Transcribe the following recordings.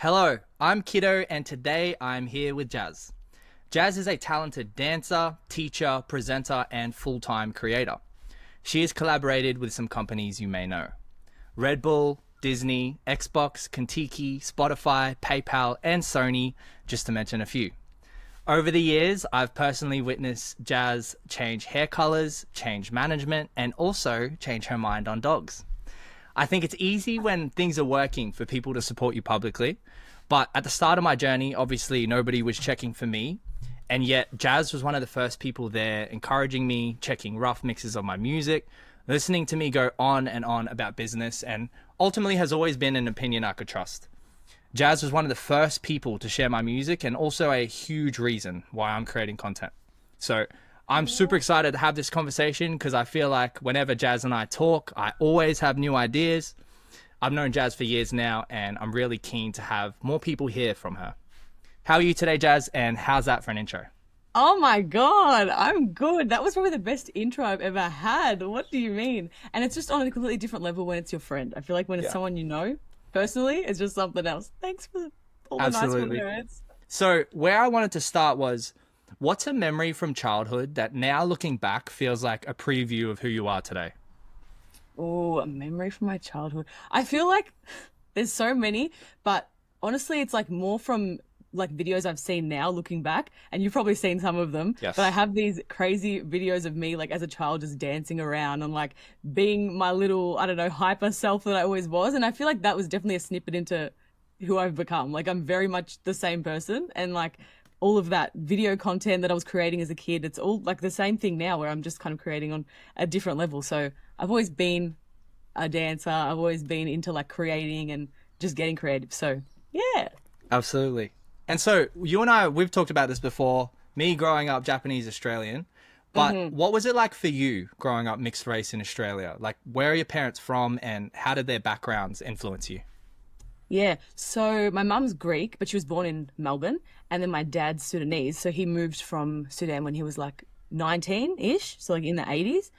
Hello, I'm Kiddo, and today I'm here with Jazz. Jazz is a talented dancer, teacher, presenter, and full-time creator. She has collaborated with some companies you may know: Red Bull, Disney, Xbox, Kentucky, Spotify, PayPal, and Sony, just to mention a few. Over the years, I've personally witnessed Jazz change hair colors, change management, and also change her mind on dogs. I think it's easy when things are working for people to support you publicly. But at the start of my journey, obviously nobody was checking for me. And yet Jazz was one of the first people there encouraging me, checking rough mixes of my music, listening to me go on and on about business, and ultimately has always been an opinion I could trust. Jazz was one of the first people to share my music and also a huge reason why I'm creating content. So I'm super excited to have this conversation because I feel like whenever Jazz and I talk, I always have new ideas. I've known Jazz for years now, and I'm really keen to have more people hear from her. How are you today, Jazz? And how's that for an intro? Oh my God, I'm good. That was probably the best intro I've ever had. What do you mean? And it's just on a completely different level when it's your friend. I feel like when it's Yeah, someone you know personally, it's just something else. Thanks for all the nice absolutely. words. So where I wanted to start was, what's a memory from childhood that now looking back feels like a preview of who you are today? Oh, a memory from my childhood. I feel like there's so many, but honestly, it's like more from like videos I've seen now looking back, and you've probably seen some of them, but I Yes. have these crazy videos of me like as a child just dancing around and like being my little, I don't know, hyper self that I always was. And I feel like that was definitely a snippet into who I've become. Like I'm very much the same person, and like all of that video content that I was creating as a kid, it's all like the same thing now where I'm just kind of creating on a different level. So I've always been a dancer. I've always been into like creating and just getting creative. So yeah. Absolutely. And so you and I, we've talked about this before, me growing up Japanese Australian, but hmm what was it like for you growing up mixed race in Australia? Like, where are your parents from and how did their backgrounds influence you? Yeah. So my mum's Greek, but she was born in Melbourne, and then my dad's Sudanese. So he moved from Sudan when he was like 19-ish, so like in the 80s.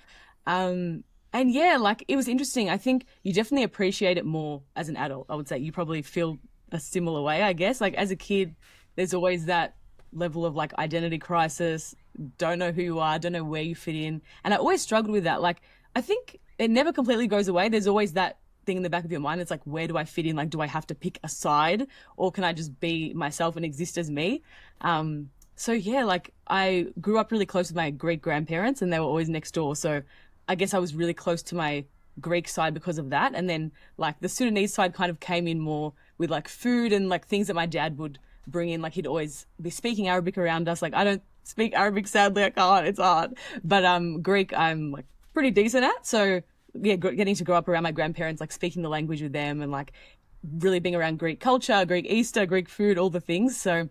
Um, and yeah, like it was interesting. I think you definitely appreciate it more as an adult. I would say you probably feel a similar way, I guess. Like as a kid, there's always that level of like identity crisis, don't know who you are, don't know where you fit in. And I always struggled with that. Like I think it never completely goes away. There's always that thing in the back of your mind. It's like, where do I fit in? Like, do I have to pick a side or can I just be myself and exist as me? So yeah, like I grew up really close with my great grandparents and they were always next door. So I guess I was really close to my Greek side because of that. And then like the Sudanese side kind of came in more with like food and like things that my dad would bring in. Like he'd always be speaking Arabic around us. Like I don't speak Arabic, sadly, I can't. It's hard. But Greek, I'm like pretty decent at. So yeah, getting to grow up around my grandparents, like speaking the language with them, and like really being around Greek culture, Greek Easter, Greek food, all the things. So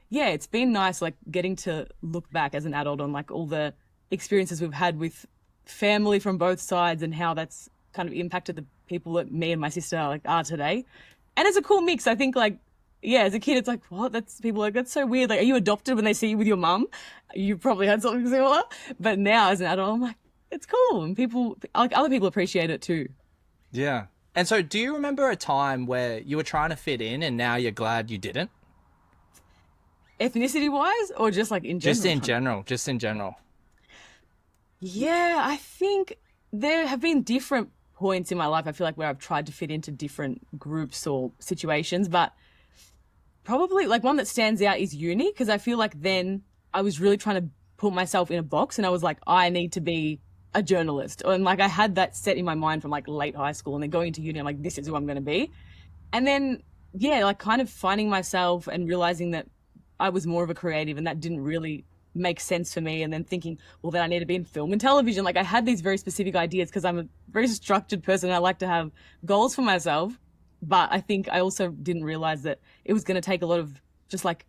yeah, it's been nice, like getting to look back as an adult on like all the experiences we've had with family from both sides and how that's kind of impacted the people that me and my sister like are today. And it's a cool mix. I think like yeah, as a kid, it's like, what? That's people are like, that's so weird. Like, are you adopted when they see you with your mum? You probably had something similar. But now as an adult, I'm like, it's cool. And people, like other people appreciate it too. Yeah. And so do you remember a time where you were trying to fit in and now you're glad you didn't? Ethnicity wise, or just like in Just general in trying to. general, just in general. Yeah, I think there have been different points in my life, I feel like, where I've tried to fit into different groups or situations, but probably like one that stands out is uni, because I feel like then I was really trying to put myself in a box and I was like, I need to be a journalist. And like I had that set in my mind from like late high school and then going into uni, I'm like, this is who I'm going to be. And then, yeah, like kind of finding myself and realizing that I was more of a creative and that didn't really make sense for me. And then thinking, well, then I need to be in film and television. Like I had these very specific ideas because I'm a very structured person and I like to have goals for myself. But I think I also didn't realize that it was going to take a lot of just like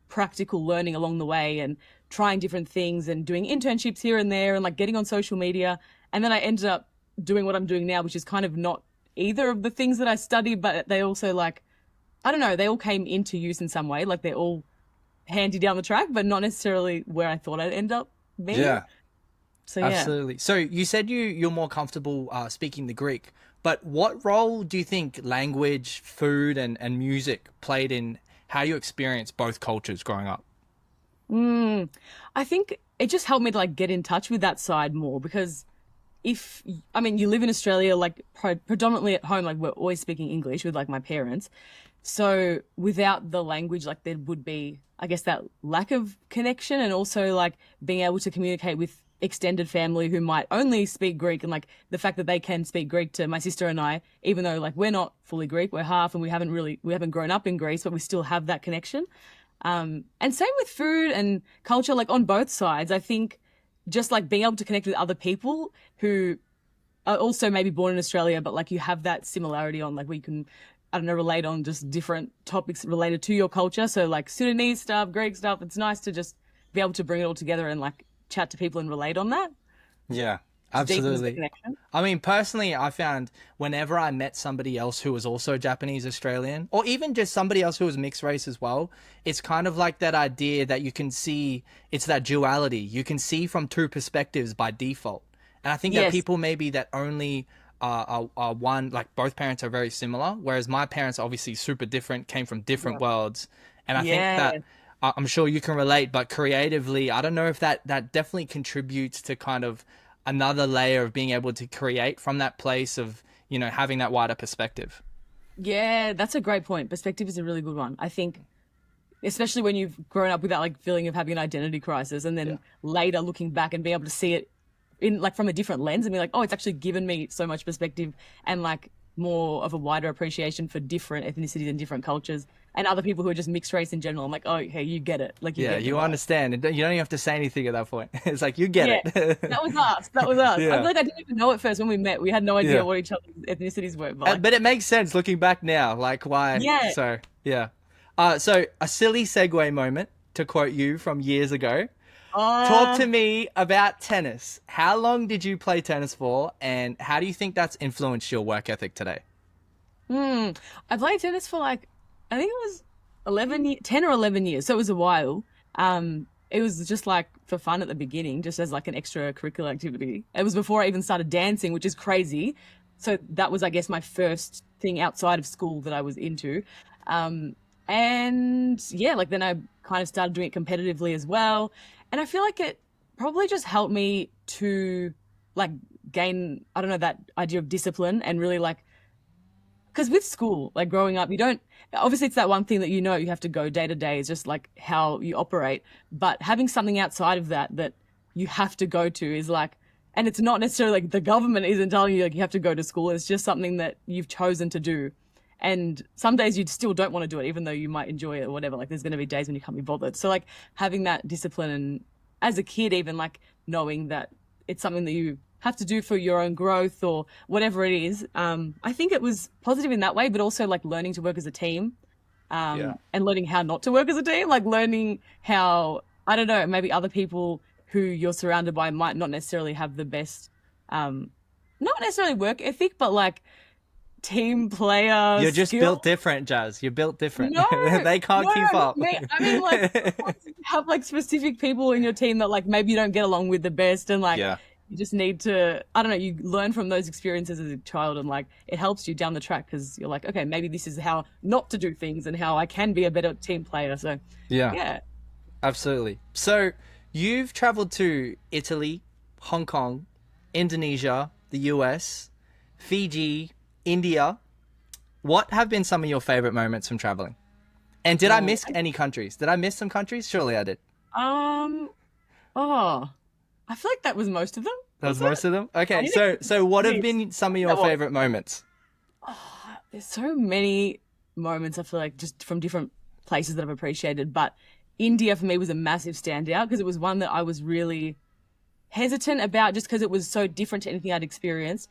practical learning along the way and trying different things and doing internships here and there and like getting on social media. And then I ended up doing what I'm doing now, which is kind of not either of the things that I studied, but they also like, I don't know, they all came into use in some way. Like they're all handy down the track, but not necessarily where I thought I'd end up being. Yeah, So yeah. absolutely. So you said you're more comfortable speaking the Greek, But what role do you think language, food, and music played in how you experienced both cultures growing up? Mm, I think it just helped me to like get in touch with that side more because I mean, you live in Australia, like predominantly at home, like we're always speaking English with like my parents. So without the language, like there would be, I guess, that lack of connection and also like being able to communicate with extended family who might only speak Greek and like the fact that they can speak Greek to my sister and I, even though like we're not fully Greek, we're half and we haven't grown up in Greece, but we still have that connection. And same with food and culture, like on both sides, I think just like being able to connect with other people who are also maybe born in Australia, but like you have that similarity on like we can, I don't know, relate on just different topics related to your culture. So like Sudanese stuff, Greek stuff, it's nice to just be able to bring it all together and like chat to people and relate on that. Yeah, Deepens the absolutely. connection. I mean, personally, I found whenever I met somebody else who was also Japanese Australian, or even just somebody else who was mixed race as well, it's kind of like that idea that you can see, it's that duality. You can see from two perspectives by default. And I think that Yes. people maybe that only are one, like both parents are very similar, whereas my parents are obviously super different, came from different Yeah. worlds. And I think Yeah. that I'm sure you can relate, but creatively, I don't know if that definitely contributes to kind of another layer of being able to create from that place of, having that wider perspective. Yeah, that's a great point. Perspective is a really good one. I think especially when you've grown up with that like feeling of having an identity crisis and Yeah. then later looking back and being able to see it in like from a different lens and be like, oh, it's actually given me so much perspective and like more of a wider appreciation for different ethnicities and different cultures and other people who are just mixed race in general. I'm like, oh, hey, you get it. Like you Yeah, get the you vibe. understand. And you don't even have to say anything at that point. It's like, you get Yeah, it. that was us. That was us. I feel Yeah. like I didn't even know at first when we met. We had no idea Yeah. what each other's ethnicities were, but like, But it makes sense looking back now, like why. yeah. So, yeah. So a silly segue moment to quote you from years ago. Talk Uh, to me about tennis. How long did you play tennis for, and how do you think that's influenced your work ethic today? Hmm. I played tennis for like, I think it was 10 or 11 years. So it was a while. It was just like for fun at the beginning, just as like an extracurricular activity. It was before I even started dancing, which is crazy. So that was, I guess, my first thing outside of school that I was into. Um, and yeah, like then I kind of started doing it competitively as well. And I feel like it probably just helped me to like gain, I don't know, that idea of discipline and really like because with school, like growing up, you don't, obviously, it's that one thing that you have to go day to day, is just like how you operate. But having something outside of that that you have to go to is like, and it's not necessarily like the government isn't telling you like you have to go to school. It's just something that you've chosen to do. And some days you still don't want to do it, even though you might enjoy it or whatever. Like there's going to be days when you can't be bothered. So like having that discipline and as a kid, even like knowing that it's something that you have to do for your own growth or whatever it is. I think it was positive in that way, but also like learning to work as a team, Yeah. and learning how not to work as a team, like learning how, I don't know, maybe other people who you're surrounded by might not necessarily have the best, not necessarily work ethic, but like team player You're just skill. built different, Jazz. You're built different. No, They can't keep not up. me. I mean, like, sometimes you have like specific people in your team that like maybe you don't get along with the best, and like Yeah. you just need to, I don't know, you learn from those experiences as a child, and like it helps you down the track because you're like, okay, maybe this is how not to do things and how I can be a better team player. So, Yeah. yeah. Absolutely. So you've traveled to Italy, Hong Kong, Indonesia, the US, Fiji, India. What have been some of your favorite moments from traveling? And did I Oh, miss any countries? Did I miss some countries? Surely I did. um, oh, I feel like that was most of them. That was Was most it? of them. I Okay, need to so what have list. been some of That your was. favorite moments? There's so many moments I feel like just from different places that I've appreciated, but India for me was a massive standout because it was one that I was really hesitant about just because it was so different to anything I'd experienced.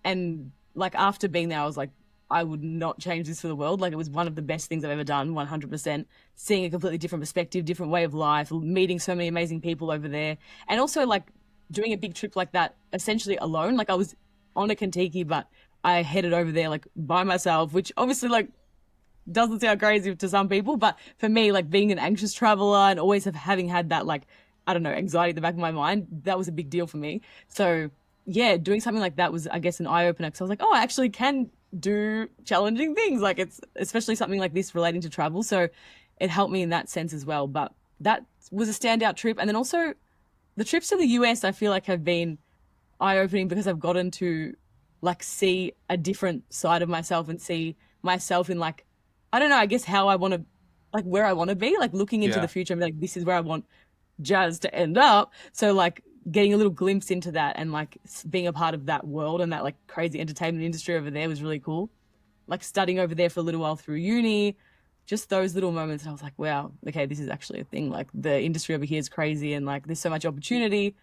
And like after being there, I was like, I would not change this for the world. Like it was one of the best things I've ever done, 100%. Seeing a completely different perspective, different way of life, meeting so many amazing people over there. And also like doing a big trip like that, essentially alone. Like I was on a Kentucky, but I headed over there like by myself, which obviously like doesn't sound crazy to some people, but for me, like being an anxious traveler and always having had that like, I don't know, anxiety at the back of my mind, that was a big deal for me. So yeah, doing something like that was, I guess, an eye opener because I was like, oh, I actually can do challenging things. Like it's especially something like this relating to travel. So it helped me in that sense as well. But that was a standout trip. And then also the trips to the US, I feel like have been eye opening because I've gotten to like see a different side of myself and see myself in like, I don't know, I guess how I want to, like where I want to be, like looking into the Yeah. future and be like, this is where I want Jazz to end up. So like getting a little glimpse into that and like being a part of that world and that like crazy entertainment industry over there was really cool. Like studying over there for a little while through uni, just those little moments. And I was like, wow, okay, this is actually a thing. Like the industry over here is crazy and like there's so much opportunity.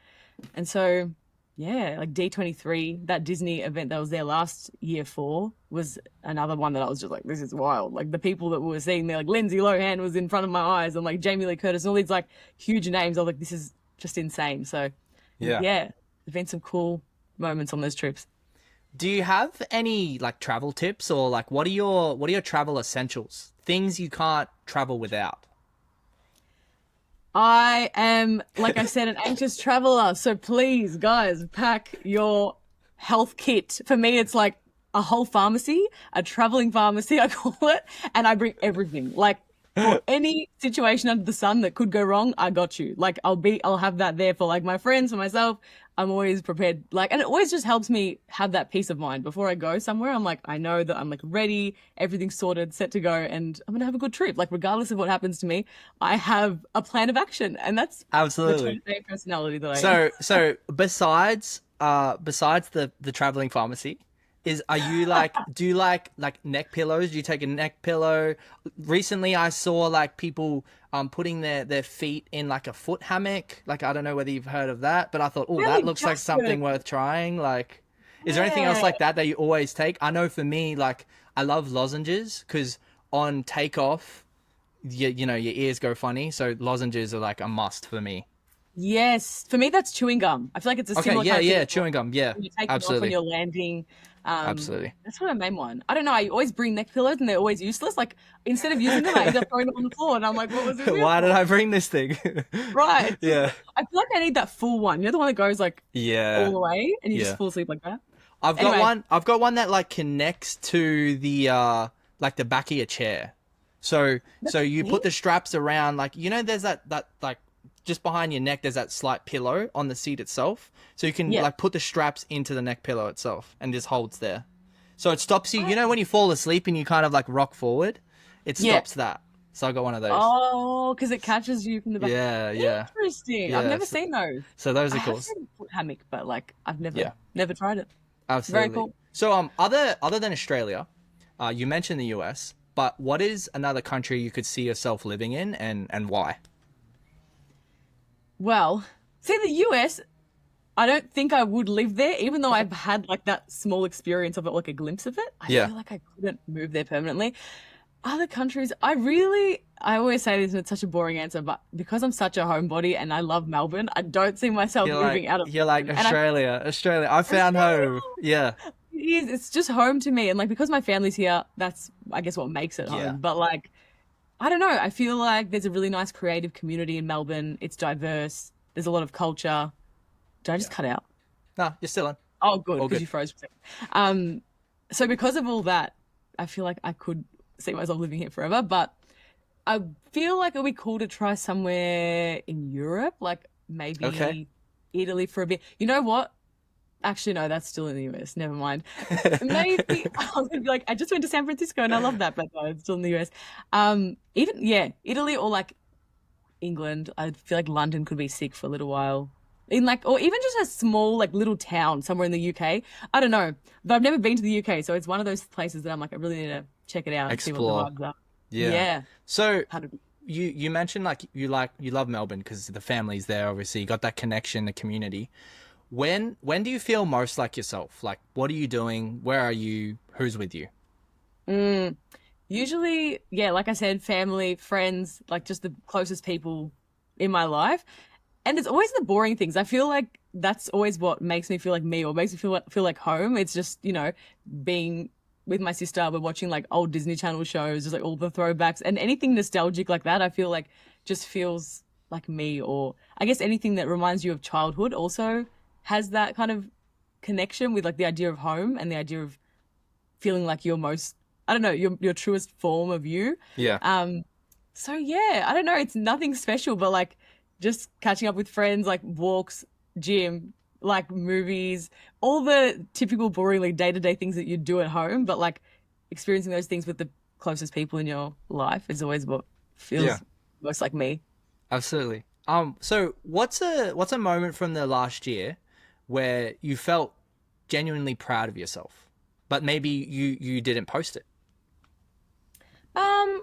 And so, yeah, like D23, that Disney event that was there last year for was another one that I was just like, this is wild. Like the people that we were seeing there, like Lindsay Lohan was in front of my eyes and like Jamie Lee Curtis and all these like huge names. I was like, this is just insane. So, Yeah. yeah, there's been some cool moments on those trips. Do you have any like travel tips or like what are your travel essentials? Things you can't travel without. I am, like I said, an anxious traveler. So please, guys, pack your health kit. For me, it's like a whole pharmacy, a traveling pharmacy, I call it. And I bring everything. Like for any situation under the sun that could go wrong, I got you. Like I'll have that there for like my friends, for myself. I'm always prepared. Like, and it always just helps me have that peace of mind before I go somewhere. I'm like, I know that I'm like ready, everything's sorted, set to go, and I'm gonna have a good trip. Like, regardless of what happens to me, I have a plan of action, and that's the Absolutely. type A personality that I am. So besides the traveling pharmacy, is are you like do you like neck pillows? Do you take a neck pillow? Recently I saw like people putting their feet in like a foot hammock. Like I don't know whether you've heard of that, but I thought, oh, that Really, looks like something Justin. worth trying. Like is there anything else Yeah. like that that you always take? I know for me, like I love lozenges because on takeoff, you know your ears go funny, so lozenges are like a must for me. Yes. For me, that's chewing gum. I feel like it's a Okay, similar yeah, kind of thing yeah, as well. chewing gum, yeah, When you're taking off when absolutely, you're landing. absolutely. That's what I main one. I don't know. I always bring neck pillows and they're always useless. Like instead of using them, I end up throwing them on the floor and I'm like, what was this here Why did for? I bring this thing? Right. It's just, Yeah, I feel like I need that full one. You know, the one that goes like all yeah, the way and you just yeah. fall asleep like that. I've got Anyway, one. I've got one that like connects to the like the back of your chair. So that's you neat. put the straps around like you know there's that like just behind your neck there's that slight pillow on the seat itself. So you can Yeah. like put the straps into the neck pillow itself and just holds there. So it stops you. I, You know when you fall asleep and you kind of like rock forward, it yeah. stops that. So I got one of those. Oh, because it catches you from the back. Yeah, yeah, Interesting. I've yeah. never seen those. So those I are have cool. seen a foot hammock, but like I've Yeah, never tried it. Very absolutely. cool. So other than Australia, you mentioned the US, but what is another country you could see yourself living in and why? Well, see the US, I don't think I would live there, even though I've had like that small experience of it, like a glimpse of it. I Yeah. feel like I couldn't move there permanently. Other countries, I always say this and it's such a boring answer, but because I'm such a homebody and I love Melbourne, I don't see myself moving out of You're like Melbourne. And I Australia. I found Australia, home. Yeah. it is, it's just home to me. And like because my family's here, that's I guess what makes it Yeah. home. But like I don't know, I feel like there's a really nice creative community in Melbourne. It's diverse. There's a lot of culture. Did I just Yeah. cut out? No, you're still in. Oh, good, All because good. you froze for a second. So because of all that, I feel like I could see myself living here forever. But I feel like it would be cool to try somewhere in Europe, like Okay. maybe Italy for a bit. You know what? Actually, no, that's still in the US. Never mind. Maybe I was gonna be like, I just went to San Francisco and I love that, but no, it's still in the US. Even yeah, Italy or like England. I feel like London could be sick for a little while. In like, or even just a small like little town somewhere in the UK. I don't know, but I've never been to the UK, so it's one of those places that I'm like, I really need to check it out and see what the Explore. vibes are. Yeah. Yeah, So 100. you mentioned like you love Melbourne because the family's there. Obviously, you got that connection, the community. When do you feel most like yourself? Like, what are you doing? Where are you? Who's with you? Mm, usually, yeah, like I said, family, friends, like just the closest people in my life. And it's always the boring things. I feel like that's always what makes me feel like me or makes me feel like home. It's just, being with my sister, we're watching like old Disney Channel shows, just like all the throwbacks and anything nostalgic like that. I feel like just feels like me, or I guess anything that reminds you of childhood also has that kind of connection with like the idea of home and the idea of feeling like your most, I don't know, your truest form of you. Yeah. So yeah, I don't know, it's nothing special, but like just catching up with friends, like walks, gym, like movies, all the typical boringly day-to-day things that you do at home, but like experiencing those things with the closest people in your life is always what Yeah. feels most like me. Absolutely. So what's a moment from the last year where you felt genuinely proud of yourself, but maybe you didn't post it? Um,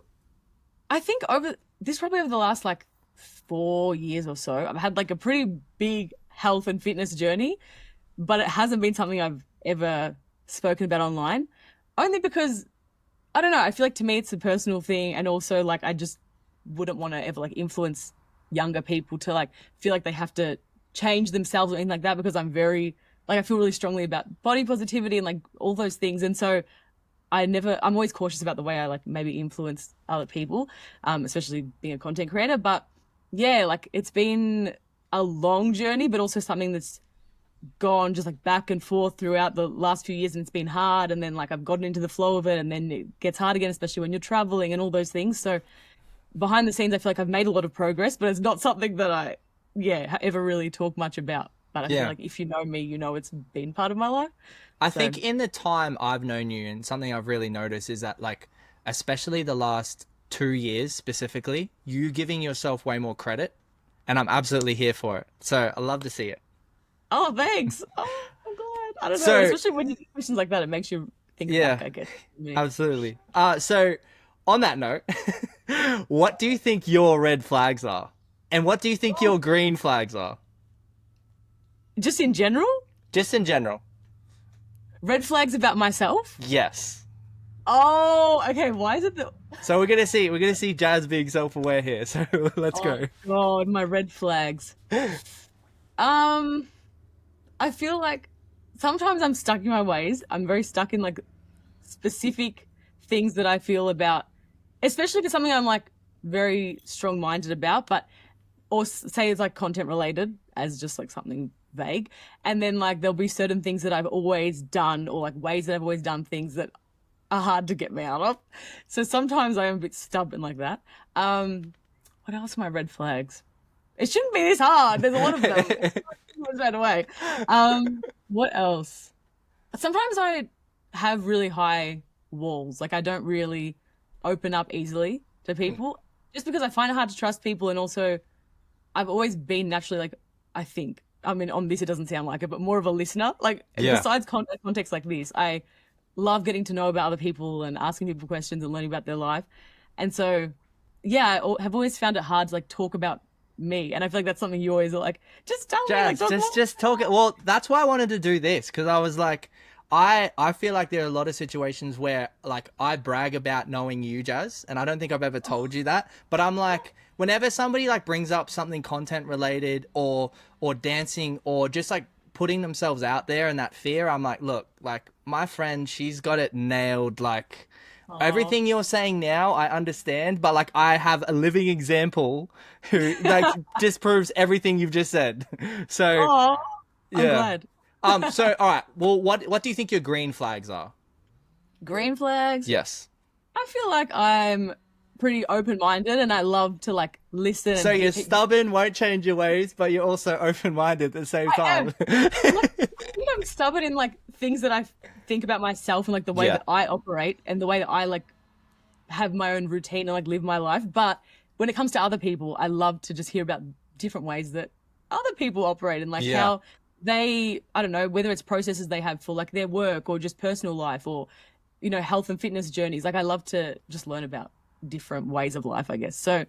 I think over this probably over the last like 4 years or so, I've had like a pretty big health and fitness journey, but it hasn't been something I've ever spoken about online. Only because I don't know, I feel like to me it's a personal thing, and also like I just wouldn't want to ever like influence younger people to like feel like they have to change themselves or anything like that, because I'm very like I feel really strongly about body positivity and like all those things. And so I'm always cautious about the way I like maybe influence other people, especially being a content creator. But yeah, like it's been a long journey, but also something that's gone just like back and forth throughout the last few years, and it's been hard. And then like I've gotten into the flow of it, and then it gets hard again, especially when you're traveling and all those things. So behind the scenes, I feel like I've made a lot of progress, but it's not something that I, yeah, ever really talk much about. But I feel Yeah. like if you know me, you know it's been part of my life. I So, think in the time I've known you, and something I've really noticed is that, like, especially the last 2 years specifically, you giving yourself way more credit, and I'm absolutely here for it. So I love to see it. oh, thanks. Oh, I'm glad. I don't know, So especially when you do questions like that, it makes you think back, yeah, I guess. Me. absolutely. So on that note, what do you think your red flags are, and what do you think Oh, your green flags are, just in general, just in general? red flags about myself. Yes. Oh, okay. Why is it that? So we're gonna see Jazz being self-aware here. So let's Oh go. God, my red flags. Um, I feel like sometimes I'm stuck in my ways. I'm very stuck in like specific things that I feel about, especially if it's something I'm like very strong-minded about, but or say it's like content related as just like something vague. And then like there'll be certain things that I've always done, or like ways that I've always done things that are hard to get me out of. So sometimes I am a bit stubborn like that. What else are my red flags? It shouldn't be this hard. There's a lot of them. Right away. What else? Sometimes I have really high walls. Like I don't really open up easily to people, just because I find it hard to trust people. And also I've always been naturally like, I think, I mean, on this, it doesn't sound like it, but more of a listener. Like Yeah. besides context like this, I love getting to know about other people and asking people questions and learning about their life. And so, yeah, have always found it hard to like talk about me. And I feel like that's something you always are like, just tell me, like Jazz, talk just more. just talk it. Well, that's why I wanted to do this, because I was like, I feel like there are a lot of situations where like I brag about knowing you, Jazz, and I don't think I've ever told you that. But I'm like, whenever somebody like brings up something content related or dancing or just like putting themselves out there and that fear, I'm like, look, like my friend, she's got it nailed. Like Oh, everything you're saying now, I understand, but like I have a living example who like disproves everything you've just said. So oh, I'm yeah. glad. So all right. Well, what do you think your green flags are? Green flags. Yes. I feel like I'm pretty open-minded and I love to like listen So and hear you're people. stubborn, won't change your ways, but you're also open-minded at the same I time. am. And like, I think I'm stubborn in like things that I think about myself and like the way Yeah. that I operate and the way that I like have my own routine and like live my life. But when it comes to other people, I love to just hear about different ways that other people operate and like Yeah. how they, I don't know, whether it's processes they have for like their work or just personal life or, health and fitness journeys. Like I love to just learn about different ways of life, I guess. So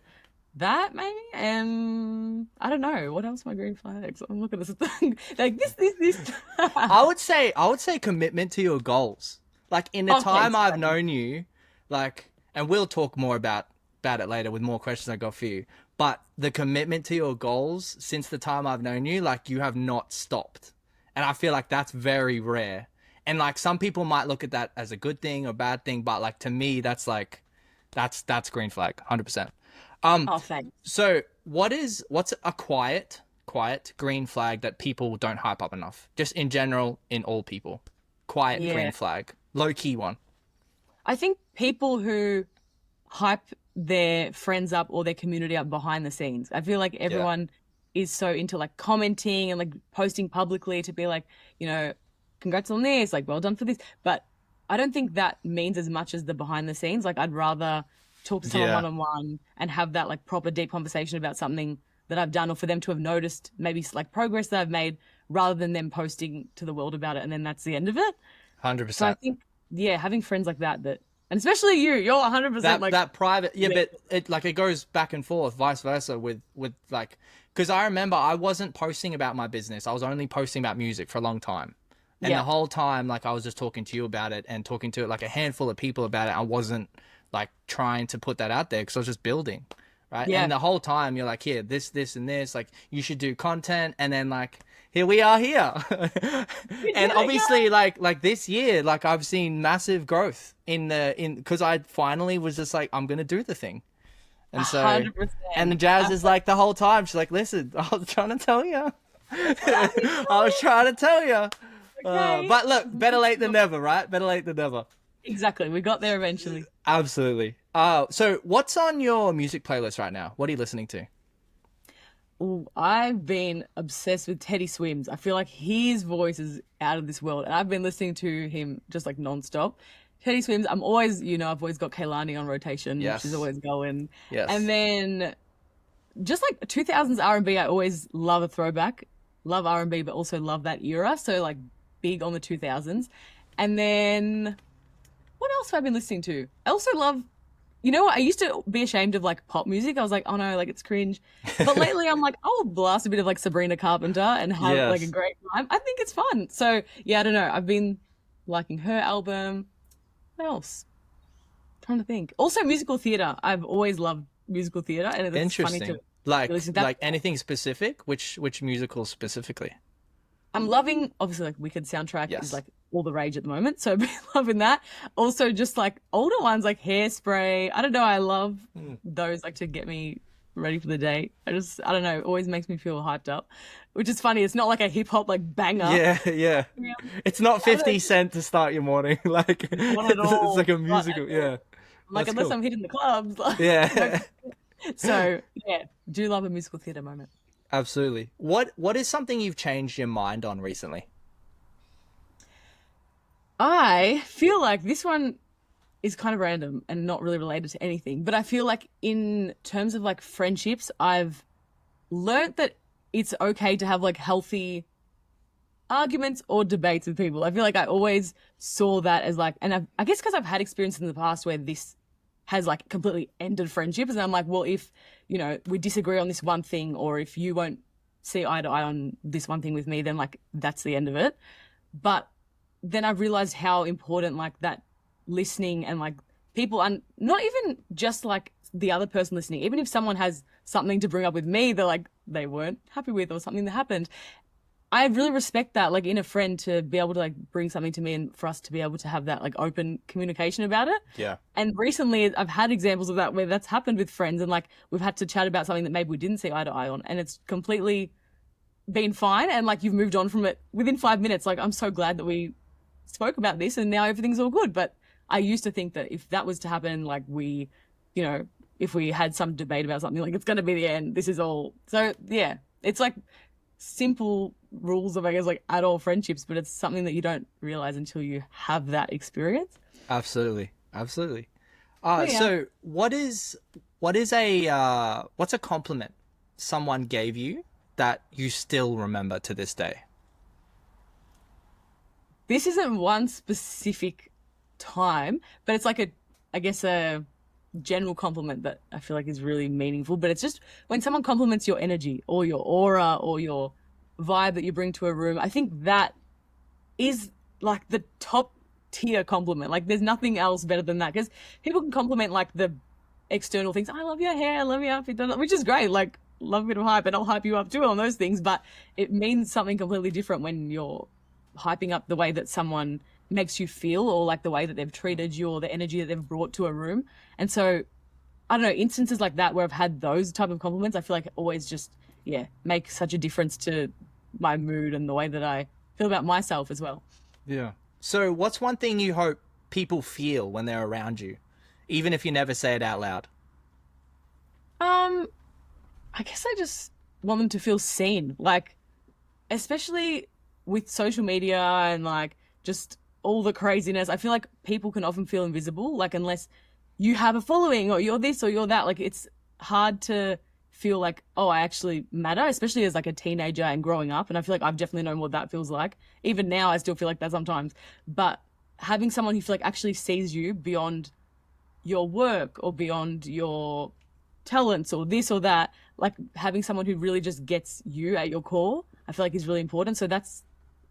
that maybe, and I don't know what else are my green flags. I'm looking at this thing like this. I would say commitment to your goals. Like in the Oh, time thanks. I've known you, like, and we'll talk more about it later with more questions I got for you. But the commitment to your goals since the time I've known you, like you have not stopped, and I feel like that's very rare. And like some people might look at that as a good thing or bad thing, but like to me, that's like that's green flag, 100%. Um, Oh, thanks. so what's a quiet quiet green flag that people don't hype up enough. Just in general, in all people. Quiet Yeah. green flag. Low key one. I think people who hype their friends up or their community up behind the scenes. I feel like Yeah. everyone is so into like commenting and like posting publicly to be like, you know, congrats on this, like well done for this. But I don't think that means as much as the behind the scenes. Like I'd rather talk to someone Yeah. one on one and have that like proper deep conversation about something that I've done or for them to have noticed maybe like progress that I've made rather than them posting to the world about it and then that's the end of it. So I 100%. think, yeah, having friends like that, and especially you're 100% That like, that private, yeah, yeah, but it like it goes back and forth, vice versa with like, because I remember I wasn't posting about my business. I was only posting about music for a long time. And the yeah, whole time, like, I was just talking to you about it and talking to like a handful of people about it. I wasn't like trying to put that out there because I was just building, right? yeah. And the whole time you're like, here, this, and this, like, you should do content. And then like, here we are here. We And did it, obviously like this year, like I've seen massive growth because I finally was just like, I'm going to do the thing. And so, and the 100%. Jazz is like the whole time, she's like, listen, I was trying to tell you. I was trying to tell you. Okay. But look, better late than never, right? Better late than never. Exactly. We got there eventually. Absolutely. So what's on your music playlist right now? What are you listening to? Ooh, I've been obsessed with Teddy Swims. I feel like his voice is out of this world, and I've been listening to him just like nonstop. Teddy Swims. I'm always, I've always got Kaylani on rotation. She's Yes. always going. And Yes. then just like 2000s R&B, I always love a throwback. Love R&B, but also love that era. So like big on the 2000s. And then what else have I been listening to? I also love, you know what? I used to be ashamed of like pop music. I was like, oh no, like it's cringe. But lately I'm like, I'll blast a bit of like Sabrina Carpenter and have like a Yes. great time. I think it's fun. So yeah, I don't know. I've been liking her album. What else? Trying to think. Also musical theater. I've always loved musical theater and it's funny to Interesting. Like listen to that. anything specific? Which musical specifically? I'm loving obviously like Wicked soundtrack is Yes. like all the rage at the moment, so I've been loving that. Also, just like older ones like Hairspray. I don't know. I love those like to get me ready for the day. I don't know. It always makes me feel hyped up, which is funny. It's not like a hip hop like banger. Yeah, yeah. Yeah, It's not I don't 50 Cent to start your morning. Like not at it's all. like a Not musical. at Yeah. all. Like That's unless cool. I'm hitting the clubs. Like, Yeah. so yeah, do love a musical theater moment. Absolutely. What is something you've changed your mind on recently? I feel like this one is kind of random and not really related to anything, but I feel like in terms of like friendships, I've learnt that it's okay to have like healthy arguments or debates with people. I feel like I always saw that as like, and I guess because I've had experience in the past where this has like completely ended friendships, and I'm like, well, if we disagree on this one thing, or if you won't see eye to eye on this one thing with me, then like that's the end of it. But then I've realized how important like that listening and like people, and not even just like the other person listening, even if someone has something to bring up with me that like they weren't happy with or something that happened, I really respect that, like in a friend, to be able to like bring something to me and for us to be able to have that like open communication about it. Yeah. And recently I've had examples of that where that's happened with friends and like we've had to chat about something that maybe we didn't see eye to eye on and it's completely been fine and like you've moved on from it within 5 minutes. Like I'm so glad that we spoke about this and now everything's all good. But I used to think that if that was to happen, like if we had some debate about something, like it's going to be the end. This is all. So yeah, it's like simple rules of, I guess, like adult friendships, but it's something that you don't realize until you have that experience. Absolutely. Absolutely. Yeah. So what's a compliment someone gave you that you still remember to this day? This isn't one specific time, but it's like I guess a general compliment that I feel like is really meaningful. But it's just when someone compliments your energy or your aura or your vibe that you bring to a room, I think that is like the top tier compliment. Like there's nothing else better than that because people can compliment like the external things. I love your hair, I love your outfit, which is great. Like love a bit of hype and I'll hype you up too on those things. But it means something completely different when you're hyping up the way that someone makes you feel or like the way that they've treated you or the energy that they've brought to a room. And so I don't know, instances like that where I've had those type of compliments, I feel like it always just yeah, make such a difference to my mood and the way that I feel about myself as well. Yeah. So, what's one thing you hope people feel when they're around you, even if you never say it out loud? Um, I guess I just want them to feel seen, like especially with social media and like just all the craziness. I feel like people can often feel invisible, like unless you have a following or you're this or you're that, like it's hard to feel like, oh, I actually matter, especially as like a teenager and growing up. And I feel like I've definitely known what that feels like. Even now, I still feel like that sometimes. But having someone who feel like actually sees you beyond your work or beyond your talents or this or that, like having someone who really just gets you at your core, I feel like is really important. So that's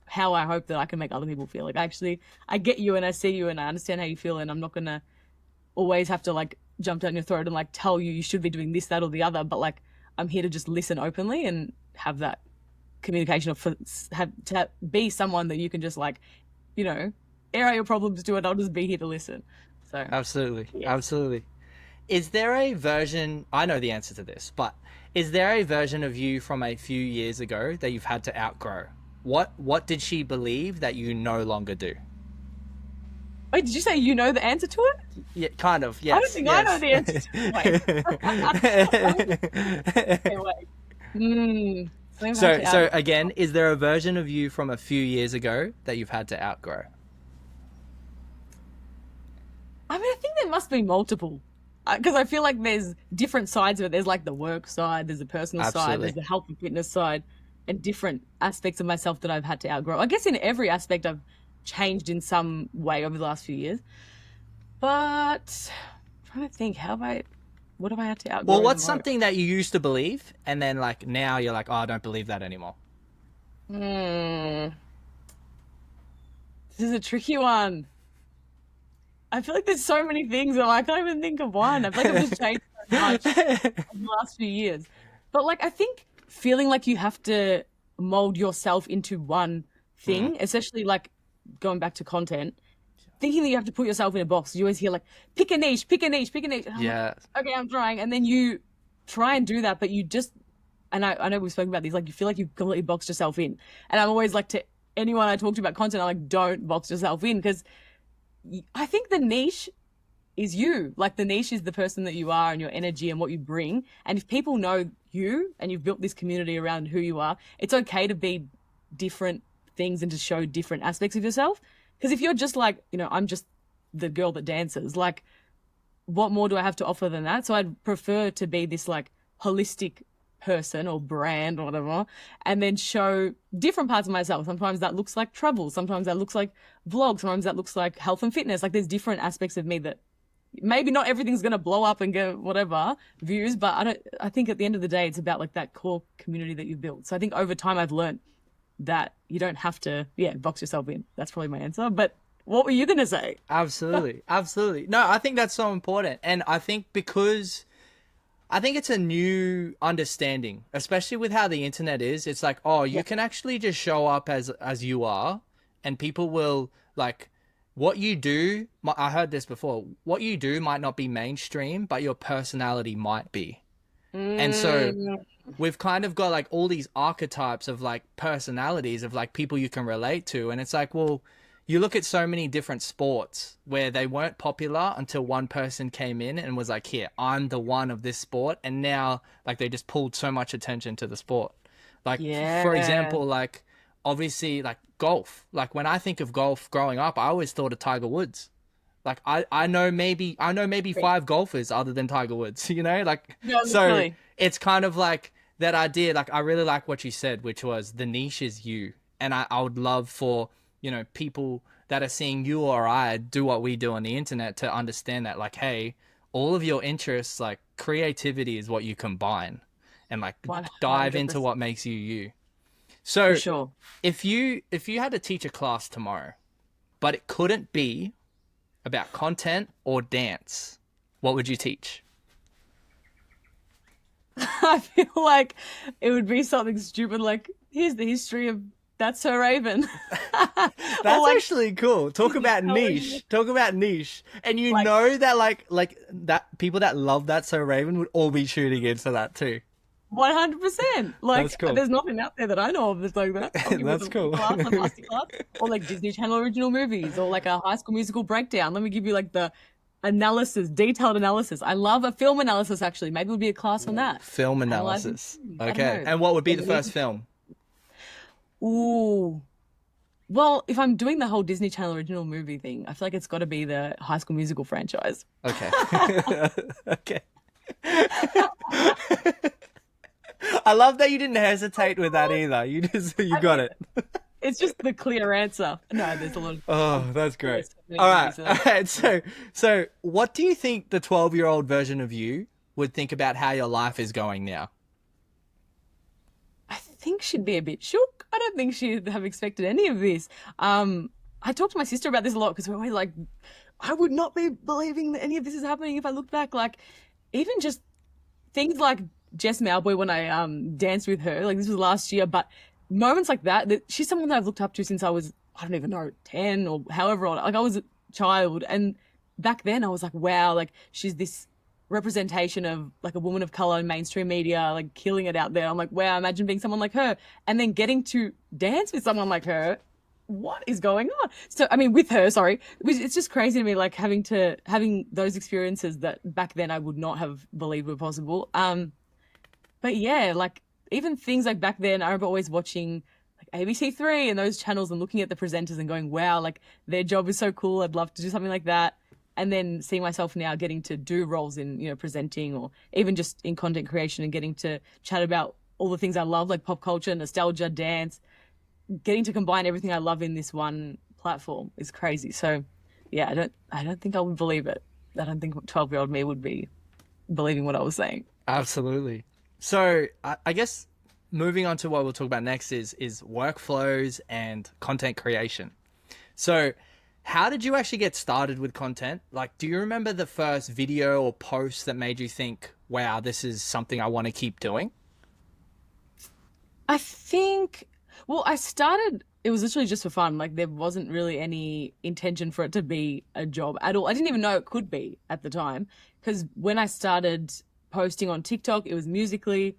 how I hope that I can make other people feel like actually I get you and I see you and I understand how you feel, and I'm not gonna always have to like jump down your throat and like tell you you should be doing this, that, or the other. But like I'm here to just listen openly and have that communication of have to be someone that you can just like, you know, air out your problems to, and I'll just be here to listen. So Absolutely. yeah. Absolutely. Is there a version, I know the answer to this, but is there a version of you from a few years ago that you've had to outgrow? What did she believe that you no longer do? Wait, did you say you know the answer to it? Yeah, kind of. I don't Yes. think I know the answer to it. Wait. Okay, wait. Something I've had So to so outgrow. again, is there a version of you from a few years ago that you've had to outgrow? I mean, I think there must be multiple. Because I feel like there's different sides of it. There's like the work side, there's the personal side, there's Absolutely. the health and fitness side, and different aspects of myself that I've had to outgrow. I guess in every aspect I've changed in some way over the last few years. But I'm trying to think, what have I had to Well, outgrow the what's most? something that you used to believe and then like now you're like, "Oh, I don't believe that anymore." Hmm, this is a tricky one. I feel like there's so many things that I can't even think of one. I feel like I've just changed so much in the last few years. But like I think feeling like you have to mold yourself into one Hmm. thing, especially like going back to content, thinking that you have to put yourself in a box. You always hear like pick a niche, pick a niche, pick a niche. And I'm like, Yeah. okay, I'm trying. And then you try and do that, but you just and I know we've spoken about these, like you feel like you've completely boxed yourself in. And I'm always like to anyone I talk to about content, I'm like, don't box yourself in because I think the niche is you. Like the niche is the person that you are and your energy and what you bring. And if people know you and you've built this community around who you are, it's okay to be different things and to show different aspects of yourself. Because if you're just like, you know, I'm just the girl that dances, like what more do I have to offer than that? So I'd prefer to be this like holistic person or brand or whatever, and then show different parts of myself. Sometimes that looks like travel, sometimes that looks like vlog, sometimes that looks like health and fitness. Like there's different aspects of me that maybe not everything's gonna blow up and get whatever views, but I think at the end of the day it's about like that core community that you've built. So I think over time I've learned that you don't have to, yeah, box yourself in. That's probably my answer. But what were you gonna say? Absolutely. Absolutely. No, I think that's so important. And I think because I think it's a new understanding, especially with how the internet is. It's like, oh, Yeah. you can actually just show up as you are, and people will like what you do. I heard this before. What you do might not be mainstream, but your personality might be. And so Mm, we've kind of got like all these archetypes of like personalities of like people you can relate to, and it's like, well, you look at so many different sports where they weren't popular until one person came in and was like, here, I'm the one of this sport, and now like they just pulled so much attention to the sport. Like for yeah. example, like obviously like golf. Like when I think of golf growing up, I always thought of Tiger Woods. Like I know maybe five golfers other than Tiger Woods, like No, so literally. it's kind of like that idea. Like I really like what you said, which was the niche is you. And I would love for, people that are seeing you or I do what we do on the internet to understand that like, hey, all of your interests, like creativity is what you combine and like dive into 100%. what makes you you. For So sure. if you had to teach a class tomorrow, but it couldn't be about content or dance, what would you teach? I feel like it would be something stupid like, here's the history of That's Her Raven. Or That's like, actually cool. Talk about telling you, niche. Talk about niche. And you like, know that like that people that love That So Raven would all be shooting into that too. 100%. That's Like, cool. there's nothing out there that I know of that's like that. I'll give you That's the cool. class, the master class, or like Disney Channel original movies, or like a High School Musical breakdown. Let me give you like the analysis, detailed analysis. I love a film analysis, actually. Maybe it would be a class on that. Film Analyzing analysis. movies. I don't Okay. know. And what would be Or the maybe- first film? Ooh. Well, if I'm doing the whole Disney Channel original movie thing, I feel like it's got to be the High School Musical franchise. Okay. Okay. I love that you didn't hesitate with that either. You I got mean, it. it's just the clear answer. No, there's a lot of Oh, um, that's great. there's so many All right. movies All right. So what do you think the 12-year-old version of you would think about how your life is going now? I think she'd be a bit shook. I don't think she'd have expected any of this. I talked to my sister about this a lot because we're always like, I would not be believing that any of this is happening if I looked back. Like, even just things like Jess Malboy when I danced with her, like this was last year, but moments like that she's someone that I've looked up to since I was, I don't even know, 10 or however old. Like I was a child, and back then I was like, wow, like she's this representation of like a woman of color in mainstream media, like killing it out there. I'm like, wow, imagine being someone like her and then getting to dance with someone like her. What is going on? So, I mean, with her, sorry, it's just crazy to me, like having those experiences that back then I would not have believed were possible. But yeah, like even things like back then, I remember always watching like ABC3 and those channels and looking at the presenters and going, wow, like their job is so cool. I'd love to do something like that. And then seeing myself now getting to do roles in, presenting or even just in content creation and getting to chat about all the things I love, like pop culture, nostalgia, dance, getting to combine everything I love in this one platform is crazy. So yeah, I don't think I would believe it. I don't think 12-year-old me would be believing what I was saying. Absolutely. So I guess moving on to what we'll talk about next is workflows and content creation. So how did you actually get started with content? Like, do you remember the first video or post that made you think, wow, this is something I want to keep doing? I think, well, I started, it was literally just for fun. Like, there wasn't really any intention for it to be a job at all. I didn't even know it could be at the time. Because when I started posting on TikTok, it was Musically,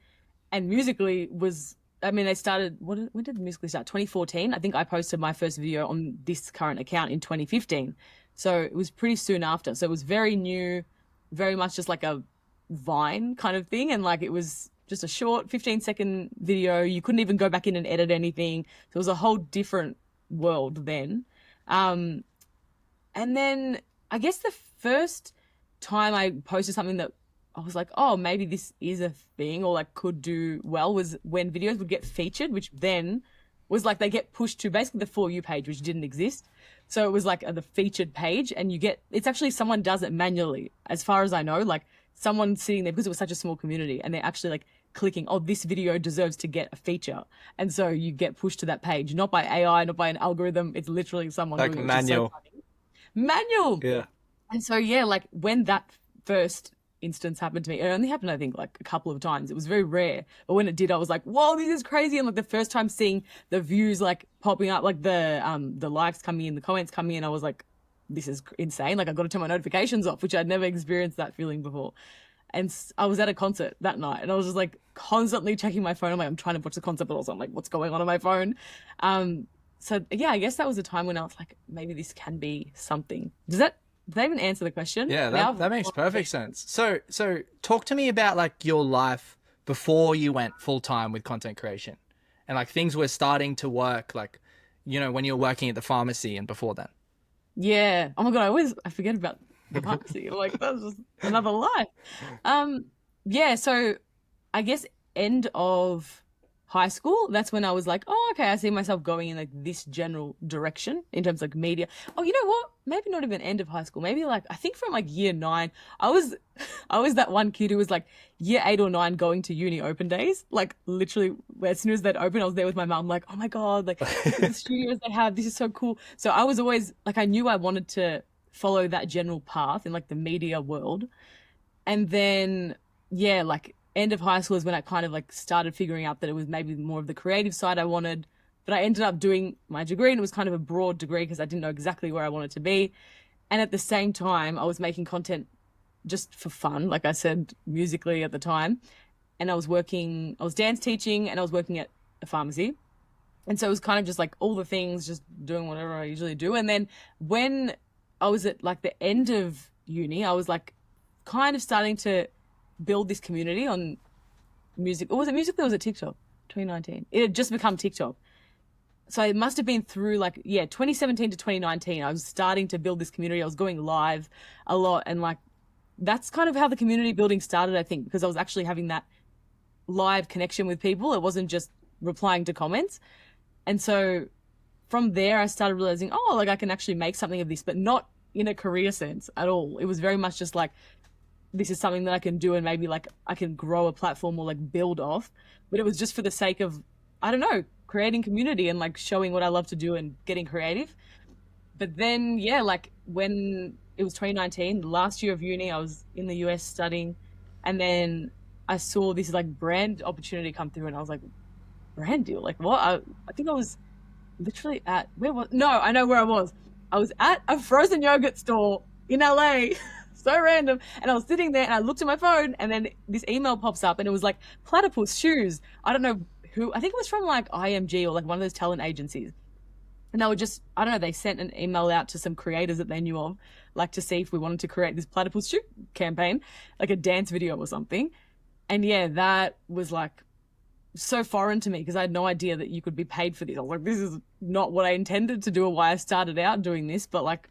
and Musically was, I mean, they started, when did Musically start? 2014. I think I posted my first video on this current account in 2015. So it was pretty soon after. So it was very new, very much just like a Vine kind of thing. And like, it was just a short 15-second video. You couldn't even go back in and edit anything. So it was a whole different world then. Um, and then I guess the first time I posted something that I was like, oh, maybe this is a thing or like could do well was when videos would get featured, which then was like they get pushed to basically the For You page, which didn't exist. So it was like the featured page, and you get, it's actually someone does it manually, as far as I know, like someone sitting there because it was such a small community, and they're actually like clicking, oh, this video deserves to get a feature. And so you get pushed to that page, not by AI, not by an algorithm. It's literally someone Like doing it, which is so manual. funny. Manual. Yeah. And so, yeah, like when that first instance happened to me, it only happened, I think, like a couple of times. It was very rare. But when it did, I was like, whoa, this is crazy. And like the first time seeing the views like popping up, like the likes coming in, the comments coming in, I was like, this is insane. Like I got to turn my notifications off, which I'd never experienced that feeling before. And I was at a concert that night and I was just like constantly checking my phone. I'm like, I'm trying to watch the concert, but also I'm like, what's going on my phone? So yeah, I guess that was a time when I was like, maybe this can be something. Did that even answer the question? Yeah, Now that makes perfect sense. So talk to me about like your life before you went full time with content creation, and like things were starting to work, like when you were working at the pharmacy and before that. Yeah. Oh my God, I forget about the pharmacy. I'm like, that's just another life. Yeah, so I guess end of high school, that's when I was like, oh, okay, I see myself going in like this general direction in terms of like media. Oh, you know what? Maybe not even end of high school. Maybe like I think from like year 9, I was I was that one kid who was like year 8 or 9 going to uni open days. Like literally as soon as they'd open, I was there with my mum, like, oh my God, like look at the studios they have. This is so cool. So I was always like, I knew I wanted to follow that general path in like the media world. And then yeah, like end of high school is when I kind of like started figuring out that it was maybe more of the creative side I wanted. But I ended up doing my degree, and it was kind of a broad degree because I didn't know exactly where I wanted to be. And at the same time, I was making content just for fun, like I said, Musically at the time. and I was dance teaching, and I was working at a pharmacy. And so it was kind of just like all the things, just doing whatever I usually do. And then when I was at like the end of uni, I was like kind of starting to build this community on music. Or was it Musical.ly or was it TikTok? 2019. It had just become TikTok. So it must have been through like, yeah, 2017 to 2019. I was starting to build this community. I was going live a lot. And like, that's kind of how the community building started, I think, because I was actually having that live connection with people. It wasn't just replying to comments. And so from there, I started realizing, oh, like I can actually make something of this, but not in a career sense at all. It was very much just like, this is something that I can do and maybe like I can grow a platform or like build off. But it was just for the sake of, I don't know, creating community and like showing what I love to do and getting creative. But then, yeah, like when it was 2019, the last year of uni, I was in the US studying. And then I saw this like brand opportunity come through and I was like, brand deal? Like what? I think I was literally at, I know where I was. I was at a frozen yogurt store in LA. So random. And I was sitting there and I looked at my phone and then this email pops up and it was like platypus shoes. I don't know who, I think it was from like IMG or like one of those talent agencies. And they were just, I don't know, they sent an email out to some creators that they knew of, like to see if we wanted to create this platypus shoe campaign, like a dance video or something. And yeah, that was like so foreign to me because I had no idea that you could be paid for this. I was like, this is not what I intended to do or why I started out doing this, but like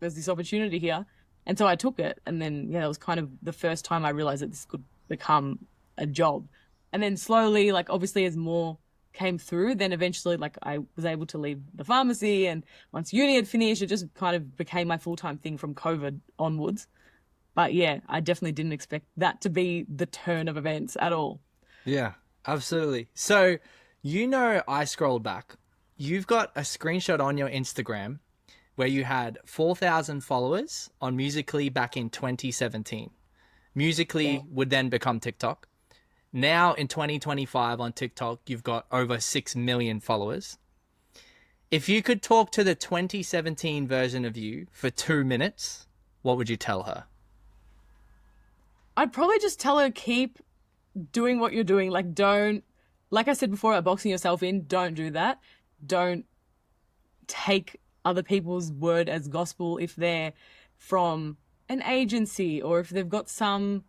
there's this opportunity here. And so I took it. And then, yeah, it was kind of the first time I realized that this could become a job. And then slowly, like obviously as more came through, then eventually like I was able to leave the pharmacy. And once uni had finished, it just kind of became my full-time thing from COVID onwards. But yeah, I definitely didn't expect that to be the turn of events at all. Yeah, absolutely. So, I scrolled back. You've got a screenshot on your Instagram where you had 4,000 followers on Musical.ly back in 2017. Musical.ly would then become TikTok. Now in 2025 on TikTok, you've got over 6 million followers. If you could talk to the 2017 version of you for 2 minutes, what would you tell her? I'd probably just tell her keep doing what you're doing. Like don't, like I said before about boxing yourself in, don't do that. Don't take other people's word as gospel if they're from an agency or if they've got some,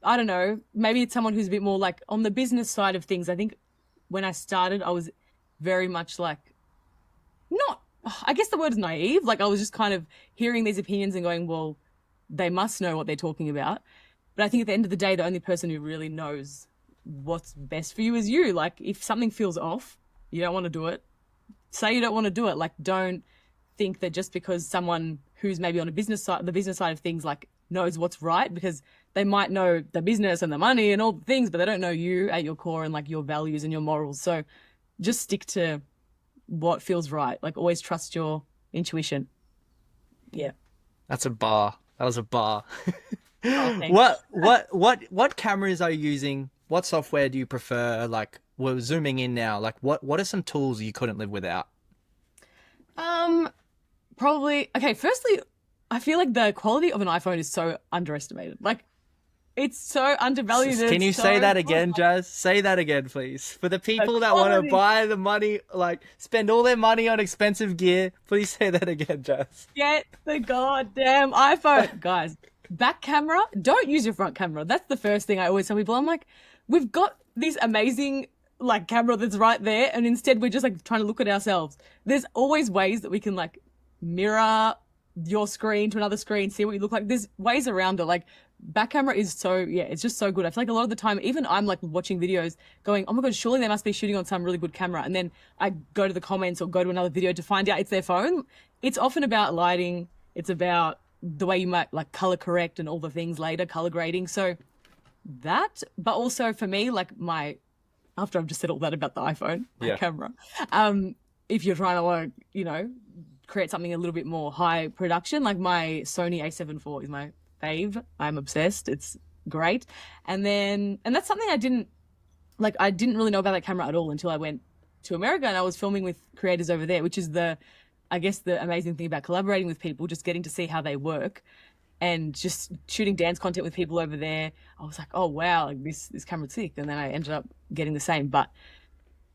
I don't know, maybe it's someone who's a bit more like on the business side of things. I think when I started, I was very much like, not, I guess the word is naive. Like I was just kind of hearing these opinions and going, well, they must know what they're talking about. But I think at the end of the day, the only person who really knows what's best for you is you. Like if something feels off, you don't want to do it, say you don't want to do it. Like don't think that just because someone who's maybe on the business side of things like knows what's right, because they might know the business and the money and all the things, but they don't know you at your core and like your values and your morals. So just stick to what feels right. Like always trust your intuition. Yeah. That's a bar. That was a bar. Oh, What cameras are you using? What software do you prefer? Like we're zooming in now. Like what are some tools you couldn't live without? Probably, okay, firstly, I feel like the quality of an iPhone is so underestimated. Like it's so undervalued. Can you say that again, Jazz? Say that again, please. For the people that want to buy the money, like spend all their money on expensive gear, please say that again, Jazz. Get the goddamn iPhone. Guys, back camera, don't use your front camera. That's the first thing I always tell people. I'm like, we've got this amazing like camera that's right there, and instead we're just like trying to look at ourselves. There's always ways that we can like mirror your screen to another screen, see what you look like. There's ways around it. Like back camera is so, yeah, it's just so good. I feel like a lot of the time, even I'm like watching videos going, oh my God, surely they must be shooting on some really good camera. And then I go to the comments or go to another video to find out it's their phone. It's often about lighting. It's about the way you might like color correct and all the things later, color grading. So that, but also for me, like after I've just said all that about the iPhone, my camera, if you're trying to like, create something a little bit more high production, like my Sony A7 IV is my fave. I'm obsessed. It's great. And that's something I didn't really know about that camera at all until I went to America and I was filming with creators over there, which is I guess the amazing thing about collaborating with people, just getting to see how they work. and just shooting dance content with people over there. I was like, oh wow, like this camera's sick. And then I ended up getting the same. But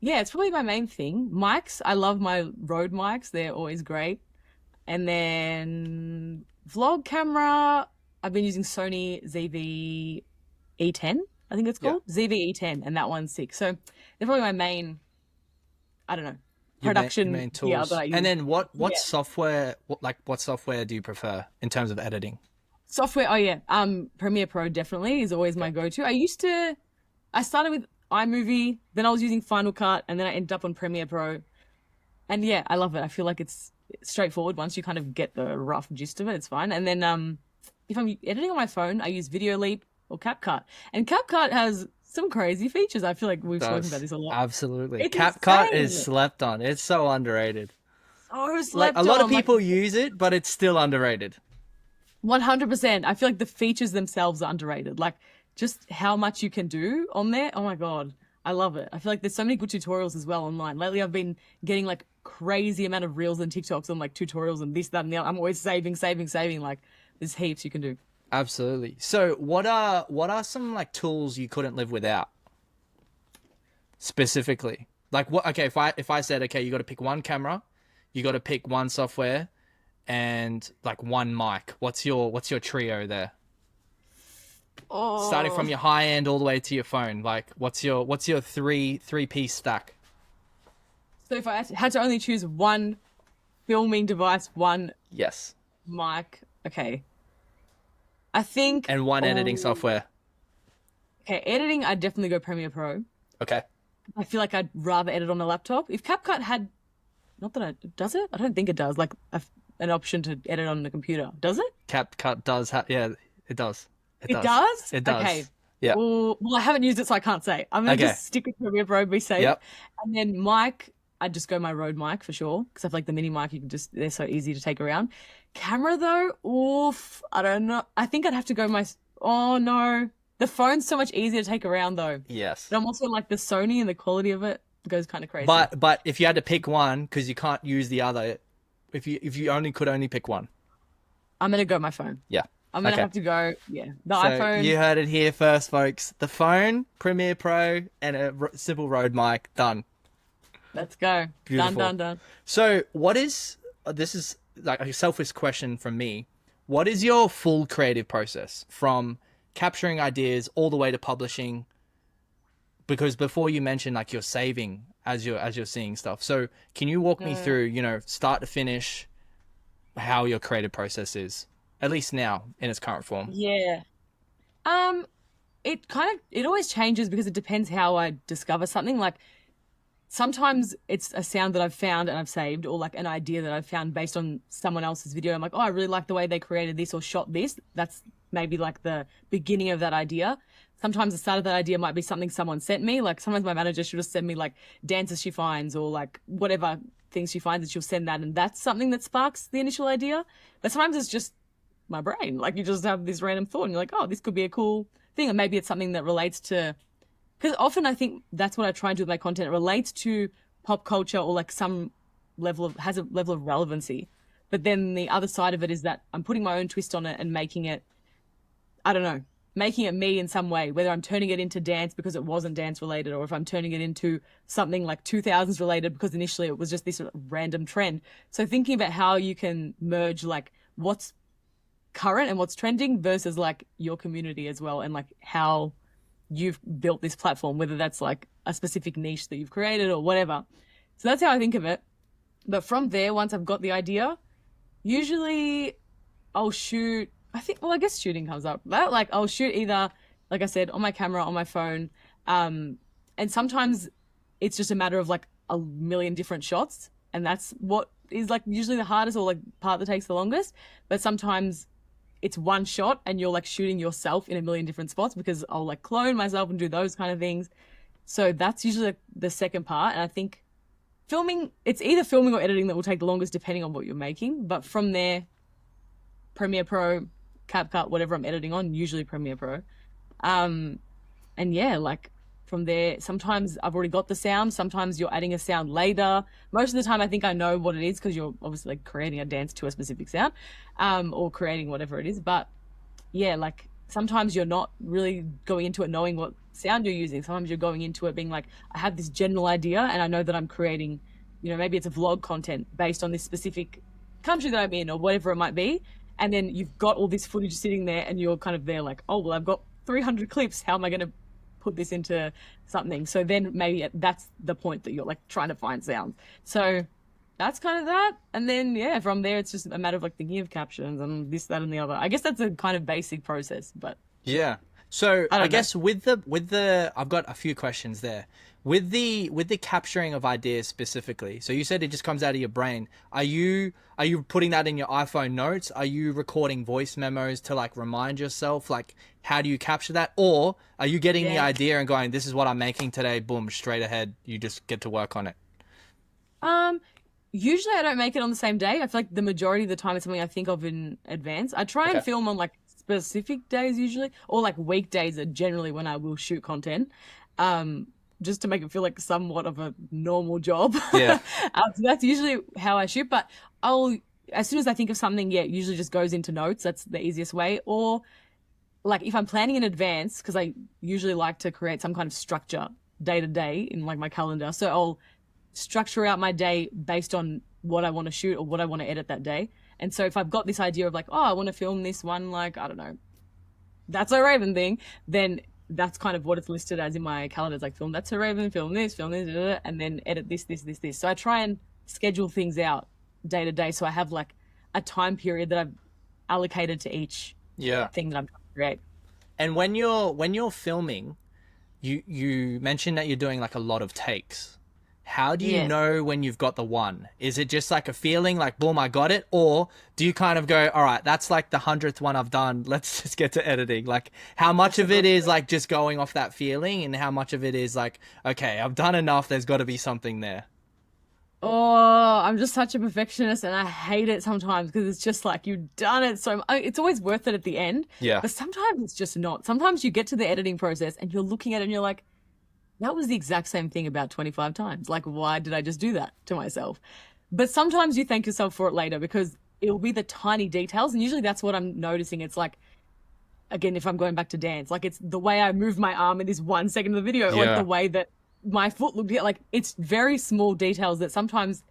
yeah, it's probably my main thing. Mics, I love my Rode mics. They're always great. And then vlog camera, I've been using Sony ZV-E10, I think it's Yeah. called. ZV-E10, and that one's sick. So they're probably my main, I don't know, Your production main gear that tools. I use. And then what Yeah. software what software do you prefer in terms of editing? Software, oh yeah. Premiere Pro definitely is always my go-to. I started with iMovie, then I was using Final Cut, and then I ended up on Premiere Pro. And yeah, I love it. I feel like it's straightforward. Once you kind of get the rough gist of it, it's fine. And then if I'm editing on my phone, I use Video Leap or CapCut. And CapCut has some crazy features. I feel like we've spoken about this a lot. Absolutely. It's CapCut is insane. slept on. It's so underrated. So Like slept a lot of on. Like people use it, but it's still underrated. 100%. I feel like the features themselves are underrated. Like just how much you can do on there. Oh my God. I love it. I feel like there's so many good tutorials as well online. Lately, I've been getting like crazy amount of reels and TikToks on like tutorials and this, that, and the other. I'm always saving. Like there's heaps you can do. Absolutely. So what are some like tools you couldn't live without specifically? Like what okay, if I said okay, you got to pick one camera, you got to pick one software and like one mic. What's your trio there? Starting Oh, from your high end all the way to your phone. Like what's your three-piece stack? so if I had to only choose one filming device, one Yes. mic, okay. I think, And one editing oh, software. okay, editing, I'd definitely go Premiere Pro. Okay. I feel like I'd rather edit on a laptop. If CapCut had, not that does it? I don't think it does, like an option to edit on the computer. Does it? CapCut does have yeah, it does. It It does. does? It does. Okay. Yeah. Well, I haven't used it, so I can't say. I'm gonna Okay. just stick with Premiere Pro, be safe. Yep. And then mic, I'd just go my Rode mic for sure, because I feel like the mini mic, they're so easy to take around. Camera though, oof, I don't know. I think I'd have to go oh no. The phone's so much easier to take around though. Yes. But I'm also like the Sony and the quality of it goes kind of crazy. But if you had to pick one, because you can't use the other, if you only pick one, I'm gonna go my phone. yeah, I'm gonna okay. have to go, yeah, the So iPhone. you heard it here first, folks. The phone, Premiere Pro, and a simple Rode mic. Done. Let's go. Beautiful. Done. So this is like a selfish question from me. What is your full creative process from capturing ideas all the way to publishing? Because before you mentioned like you're saving as you're seeing stuff. So can you walk me through, start to finish, how your creative process is, at least now in its current form? Yeah. It always changes because it depends how I discover something. Like sometimes it's a sound that I've found and I've saved, or like an idea that I've found based on someone else's video. I'm like, oh, I really like the way they created this or shot this. That's maybe like the beginning of that idea. Sometimes the start of that idea might be something someone sent me. Like sometimes my manager should just send me like dances she finds or like whatever things she finds, and she'll send that, and that's something that sparks the initial idea. But sometimes it's just my brain. Like you just have this random thought and you're like, oh, this could be a cool thing. Or maybe it's something that relates to, because often I think that's what I try and do with my content. It relates to pop culture or like has a level of relevancy. But then the other side of it is that I'm putting my own twist on it and making it, I don't know, making it me in some way, whether I'm turning it into dance because it wasn't dance related, or if I'm turning it into something like 2000s related because initially it was just this random trend. So thinking about how you can merge like what's current and what's trending versus like your community as well, and like how you've built this platform, whether that's like a specific niche that you've created or whatever. So that's how I think of it. But from there, once I've got the idea, usually I'll shoot. I guess shooting comes up. But like I'll shoot either, like I said, on my camera, on my phone. And sometimes it's just a matter of like a million different shots. And that's what is like usually the hardest, or like part that takes the longest. But sometimes it's one shot and you're like shooting yourself in a million different spots, because I'll like clone myself and do those kind of things. So that's usually like the second part. And I think it's either filming or editing that will take the longest depending on what you're making. But from there, Premiere Pro, CapCut, whatever I'm editing on, usually Premiere Pro. And yeah, like from there. Sometimes I've already got the sound. Sometimes you're adding a sound later. Most of the time, I think I know what it is because you're obviously like creating a dance to a specific sound, or creating whatever it is. But yeah, like sometimes you're not really going into it knowing what sound you're using. Sometimes you're going into it being like, I have this general idea and I know that I'm creating, maybe it's a vlog content based on this specific country that I'm in or whatever it might be. And then you've got all this footage sitting there and you're kind of there like, oh, well, I've got 300 clips. How am I going to put this into something? So then maybe that's the point that you're like trying to find sounds. So that's kind of that. And then, yeah, from there, it's just a matter of like thinking of captions and this, that, and the other. I guess that's a kind of basic process, but Yeah. So I I don't know. guess with the I've got a few questions there. With the capturing of ideas specifically. So you said it just comes out of your brain. Are you putting that in your iPhone notes? Are you recording voice memos to like remind yourself? Like how do you capture that? Or are you getting the Yeah. idea and going, this is what I'm making today, boom, straight ahead. You just get to work on it. Um, Usually I don't make it on the same day. I feel like the majority of the time it's something I think of in advance. I try and Okay. film on like specific days usually, or like weekdays are generally when I will shoot content. Um, just to make it feel like somewhat of a normal job. Yeah. So that's usually how I shoot. But I'll, as soon as I think of something, yeah, it usually just goes into notes. That's the easiest way. Or like if I'm planning in advance, because I usually like to create some kind of structure day to day in like my calendar. So I'll structure out my day based on what I want to shoot or what I want to edit that day. And so if I've got this idea of like, oh, I want to film this one, like, I don't know, that's a Raven thing, then that's kind of what it's listed as in my calendar. It's like film that's a Raven, film this, da, da, da, and then edit this, this, this, this. So I try and schedule things out day to day. So I have like a time period that I've allocated to each Yeah. thing that I'm trying to create. And when you're filming, you mentioned that you're doing like a lot of takes. How do you Yeah. know when you've got the one? Is it just like a feeling like, boom, I got it? Or do you kind of go, all right, that's like the 100th one I've done. Let's just get to editing. Like how much of it is like just going off that feeling and how much of it is like, okay, I've done enough. There's got to be something there. Oh, I'm just such a perfectionist and I hate it sometimes because it's just like you've done it so it's always worth it at the end, Yeah. but sometimes it's just not. Sometimes you get to the editing process and you're looking at it and you're like, that was the exact same thing about 25 times. Like, why did I just do that to myself? But sometimes you thank yourself for it later because it'll be the tiny details. And usually that's what I'm noticing. It's like, again, if I'm going back to dance, like it's the way I move my arm in this 1 second of the video, or like Yeah. the way that my foot looked, like it's very small details that sometimes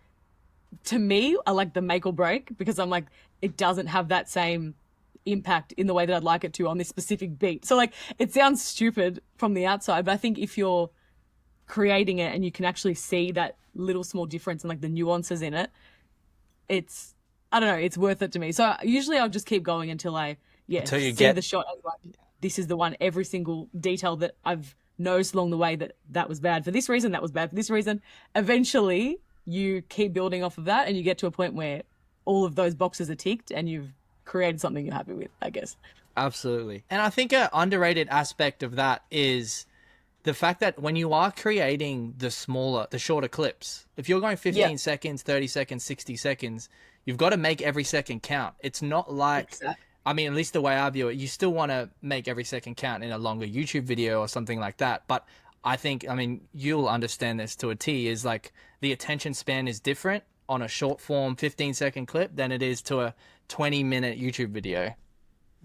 to me are like the make or break because I'm like, it doesn't have that same impact in the way that I'd like it to on this specific beat. So like it sounds stupid from the outside, but I think if you're creating it and you can actually see that little small difference and like the nuances in it, it's I don't know, it's worth it to me. So usually I'll just keep going until I Until you see get the shot as like this is the one, every single detail that I've noticed along the way that that was bad for this reason, that was bad for this reason. Eventually you keep building off of that and you get to a point where all of those boxes are ticked and you've created something you're happy with, I guess. Absolutely. And I think an underrated aspect of that is the fact that when you are creating the shorter clips, if you're going 15 Yeah. seconds, 30 seconds, 60 seconds, you've got to make every second count. It's not like, Exactly. I mean, at least the way I view it, you still want to make every second count in a longer YouTube video or something like that. But I think, I mean, you'll understand this to a T, is like the attention span is different on a short form 15-second clip than it is to a 20-minute YouTube video.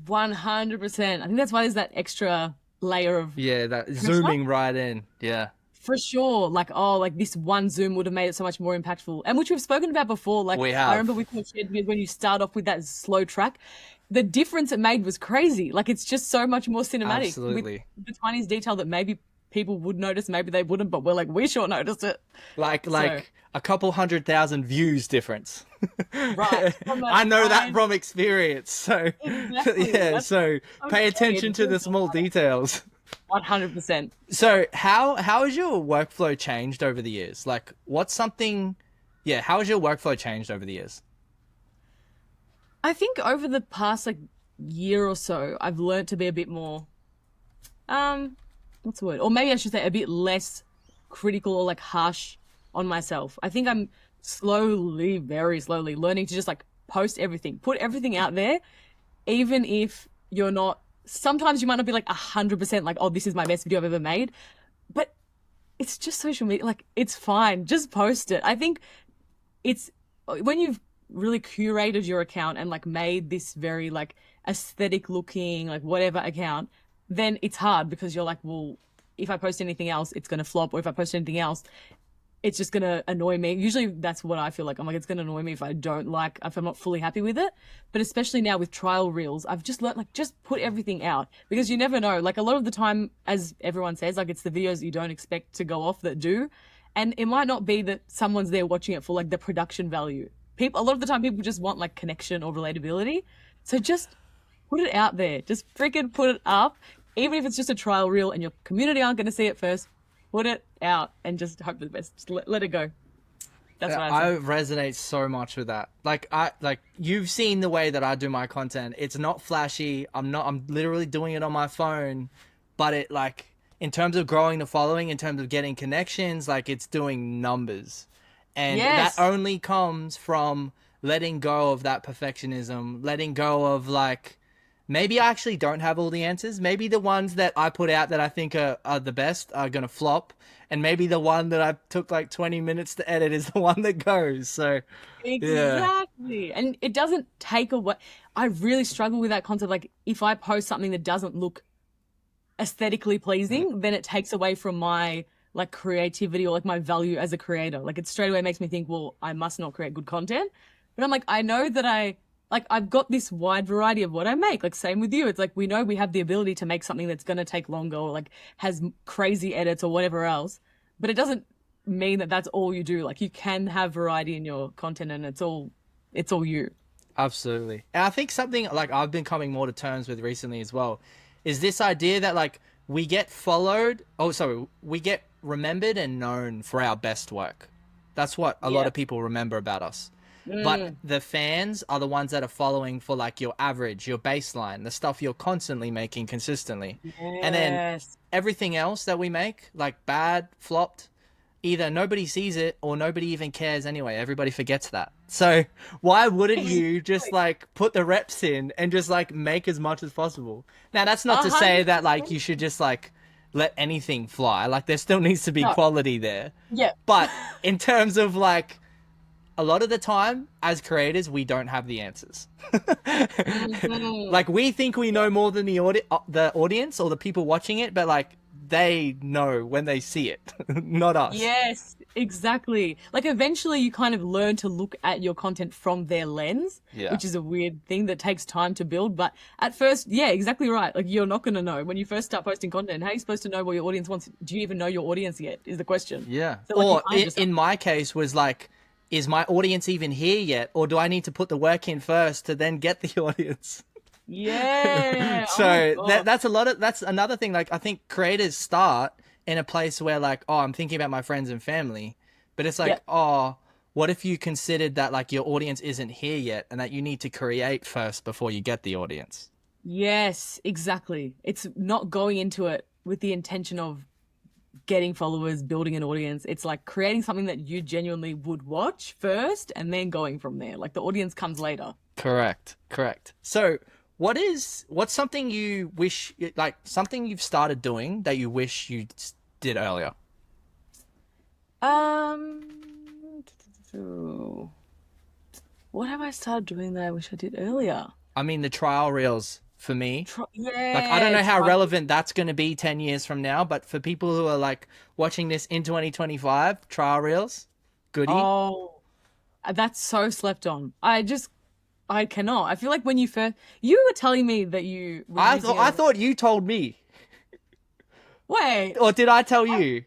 100%. I think that's why there's that extra layer of Yeah, that pressure. zooming right in. Yeah. For sure. Like, oh, like this one zoom would have made it so much more impactful. And which we've spoken about before. Like, We I have. remember with your shed when you start off with that slow track, the difference it made was crazy. Like, it's just so much more cinematic Absolutely. with the tiniest detail that maybe people would notice, maybe they wouldn't, but we're like, we sure noticed it. Like So, a couple 100,000 views difference. right. From I a know that tiny, from experience. So exactly. yeah, That's so pay okay. attention It to the feels small details. 100%. So how has your workflow changed over the years? Like what's something how has your workflow changed over the years? I think over the past like year or so, I've learned to be a bit more, what's the word? Or maybe I should say a bit less critical or like harsh on myself. I think I'm slowly, very slowly learning to just like post everything, put everything out there, even if you're not, sometimes you might not be like 100% like, oh, this is my best video I've ever made. but it's just social media. Like, it's fine. Just post it. I think it's when you've really curated your account and like made this very like aesthetic looking, like whatever account, then it's hard because you're like, well, if I post anything else, it's going to flop. Or if I post anything else, it's just going to annoy me. Usually that's what I feel like. I'm like, it's going to annoy me if I don't like, if I'm not fully happy with it. But especially now with trial reels, I've just learned like, just put everything out because you never know. Like a lot of the time, as everyone says, like it's the videos you don't expect to go off that do. And it might not be that someone's there watching it for like the production value. People, a lot of the time people just want like connection or relatability. So just put it out there. Just freaking put it up. Even if it's just a trial reel and your community aren't going to see it first, put it out and just hope for the best. Just let it go. That's what I I say. resonate so much with that. Like you've seen the way that I do my content. It's not flashy. I'm literally doing it on my phone, but it like in terms of growing the following, in terms of getting connections, like it's doing numbers. And that Yes. only comes from letting go of that perfectionism, letting go of like maybe I actually don't have all the answers. Maybe the ones that I put out that I think are the best are going to flop. And maybe the one that I took like 20 minutes to edit is the one that goes. So, yeah. Exactly. And it doesn't take away. I really struggle with that concept. Like, if I post something that doesn't look aesthetically pleasing, then it takes away from my like creativity or like my value as a creator. Like, it straight away makes me think, well, I must not create good content. But I'm like, I know that I've got this wide variety of what I make. Like, same with you. It's like, we know we have the ability to make something that's going to take longer or like has crazy edits or whatever else. But it doesn't mean that that's all you do. Like, you can have variety in your content and it's all you. Absolutely. And I think something like I've been coming more to terms with recently as well is this idea that like we get followed, oh, sorry, we get remembered and known for our best work. That's what a lot Yeah. of people remember about us. But Mm. the fans are the ones that are following for like your average, your baseline, the stuff you're constantly making consistently. And then Yes. everything else that we make, like bad, flopped, either nobody sees it or nobody even cares anyway. Everybody forgets that. So why wouldn't you just like put the reps in and just like make as much as possible? Now that's not A to say hundred that like you percent. should just like let anything fly. Like there still needs to be No. quality there. Yeah. But in terms of like a lot of the time as creators we don't have the answers. Mhm. Like we think we know more than the audience or the people watching it, but like they know when they see it, not us. Yes, exactly. Like, eventually you kind of learn to look at your content from their lens, Yeah. which is a weird thing that takes time to build. But at first, yeah, exactly right. Like, you're not going to know when you first start posting content. How are you supposed to know what your audience wants? Do you even know your audience yet? Is the question. Yeah. So, like, you Or kind of just have in my case was like, is my audience even here yet? Or do I need to put the work in first to then get the audience? yeah. Oh my So God. that's another thing. Like I think creators start in a place where like, oh, I'm thinking about my friends and family, but it's Yeah. like, oh, what if you considered that like your audience isn't here yet and that you need to create first before you get the audience? Yes, exactly. It's not going into it with the intention of getting followers, building an audience. It's like creating something that you genuinely would watch first and then going from there. Like, the audience comes later. Correct. Correct. So what's something you wish like something you've started doing that you wish you did earlier? Um, what have I started doing that I wish I did earlier? I mean the trial reels for me. Like I don't Yeah, know how try. relevant that's going to be 10 years from now, but for people who are like watching this in 2025, trial reels, goodie. Oh, that's so slept on. I cannot. I feel like when you were telling me that you were using I a, thought you told me, wait, or did I tell you?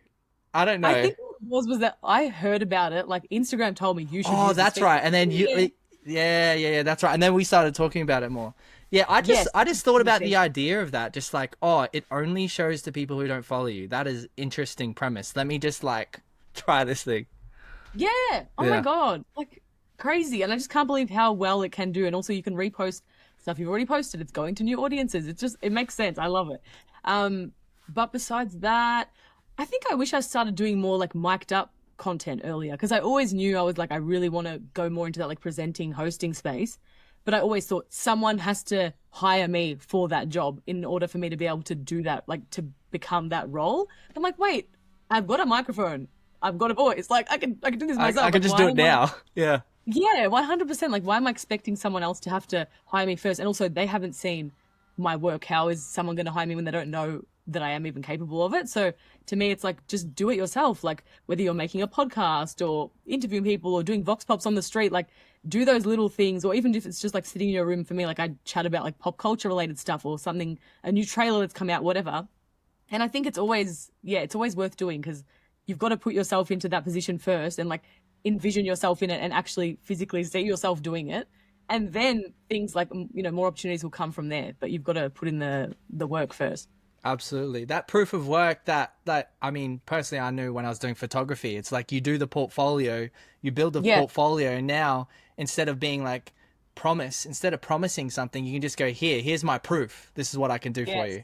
I don't I know. think what was that I heard about it. Like, Instagram told me you should Oh, use this that's feature. right. And then Yeah. yeah, that's right. And then we started talking about it more. Yeah, Yes, I just thought about the conversation. idea of that. Just like, oh, it only shows to people who don't follow you. That is interesting premise. Let me just like try this thing. Yeah. Oh my Yeah. God. Like, crazy. And I just can't believe how well it can do. And also, you can repost stuff you've already posted. It's going to new audiences. It makes sense. I love it. Um, but besides that, I think I wish I started doing more like mic'd up content earlier because I always knew I was like, I really want to go more into that like presenting, hosting space. But I always thought someone has to hire me for that job in order for me to be able to do that, like to become that role. I'm like, wait, I've got a microphone, I've got a voice, like I can do this myself. I can Like, just why do it am I- now. Yeah. Yeah, 100%. Like, why am I expecting someone else to have to hire me first? And also, they haven't seen my work. How is someone going to hire me when they don't know that I am even capable of it? So to me, it's like, just do it yourself. Like, whether you're making a podcast or interviewing people or doing vox pops on the street, like, do those little things. Or even if it's just like sitting in your room, for me, like, I chat about like pop culture related stuff or something, a new trailer that's come out, whatever. And I think it's always, yeah, it's always worth doing, because you've got to put yourself into that position first and like envision yourself in it and actually physically see yourself doing it. And then things like, more opportunities will come from there. But you've got to put in the work first. Absolutely. That proof of work that I mean, personally, I knew when I was doing photography, it's like you do the portfolio, you build the Yeah. portfolio. And now, instead of being like instead of promising something, you can just go, here's my proof. This is what I can do for Yes. you.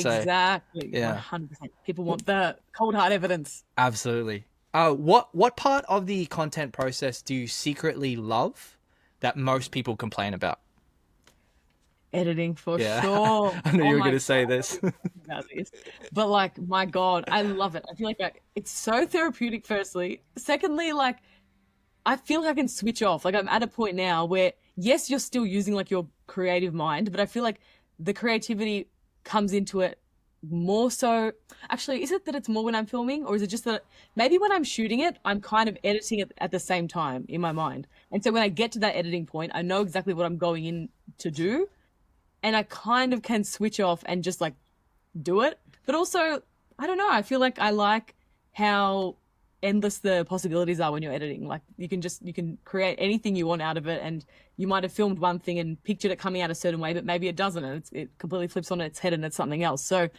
So, Exactly. yeah. 100%. People want the cold hard evidence. absolutely. What part of the content process do you secretly love that most people complain about? Editing for Yeah. sure. I knew Oh you were my going to say God, this. about this. But like, my God, I love it. I feel like it's so therapeutic, firstly. Secondly, like, I feel like I can switch off. Like, I'm at a point now where, yes, you're still using like your creative mind, but I feel like the creativity comes into it more so. Actually, is it that it's more when I'm filming, or is it just that maybe when I'm shooting it, I'm kind of editing it at the same time in my mind? And so when I get to that editing point, I know exactly what I'm going in to do, and I kind of can switch off and just like do it. But also, I don't know, I feel like I like how endless the possibilities are when you're editing. Like, you can create anything you want out of it, and you might have filmed one thing and pictured it coming out a certain way, but maybe it doesn't, and it completely flips on its head and it's something else. So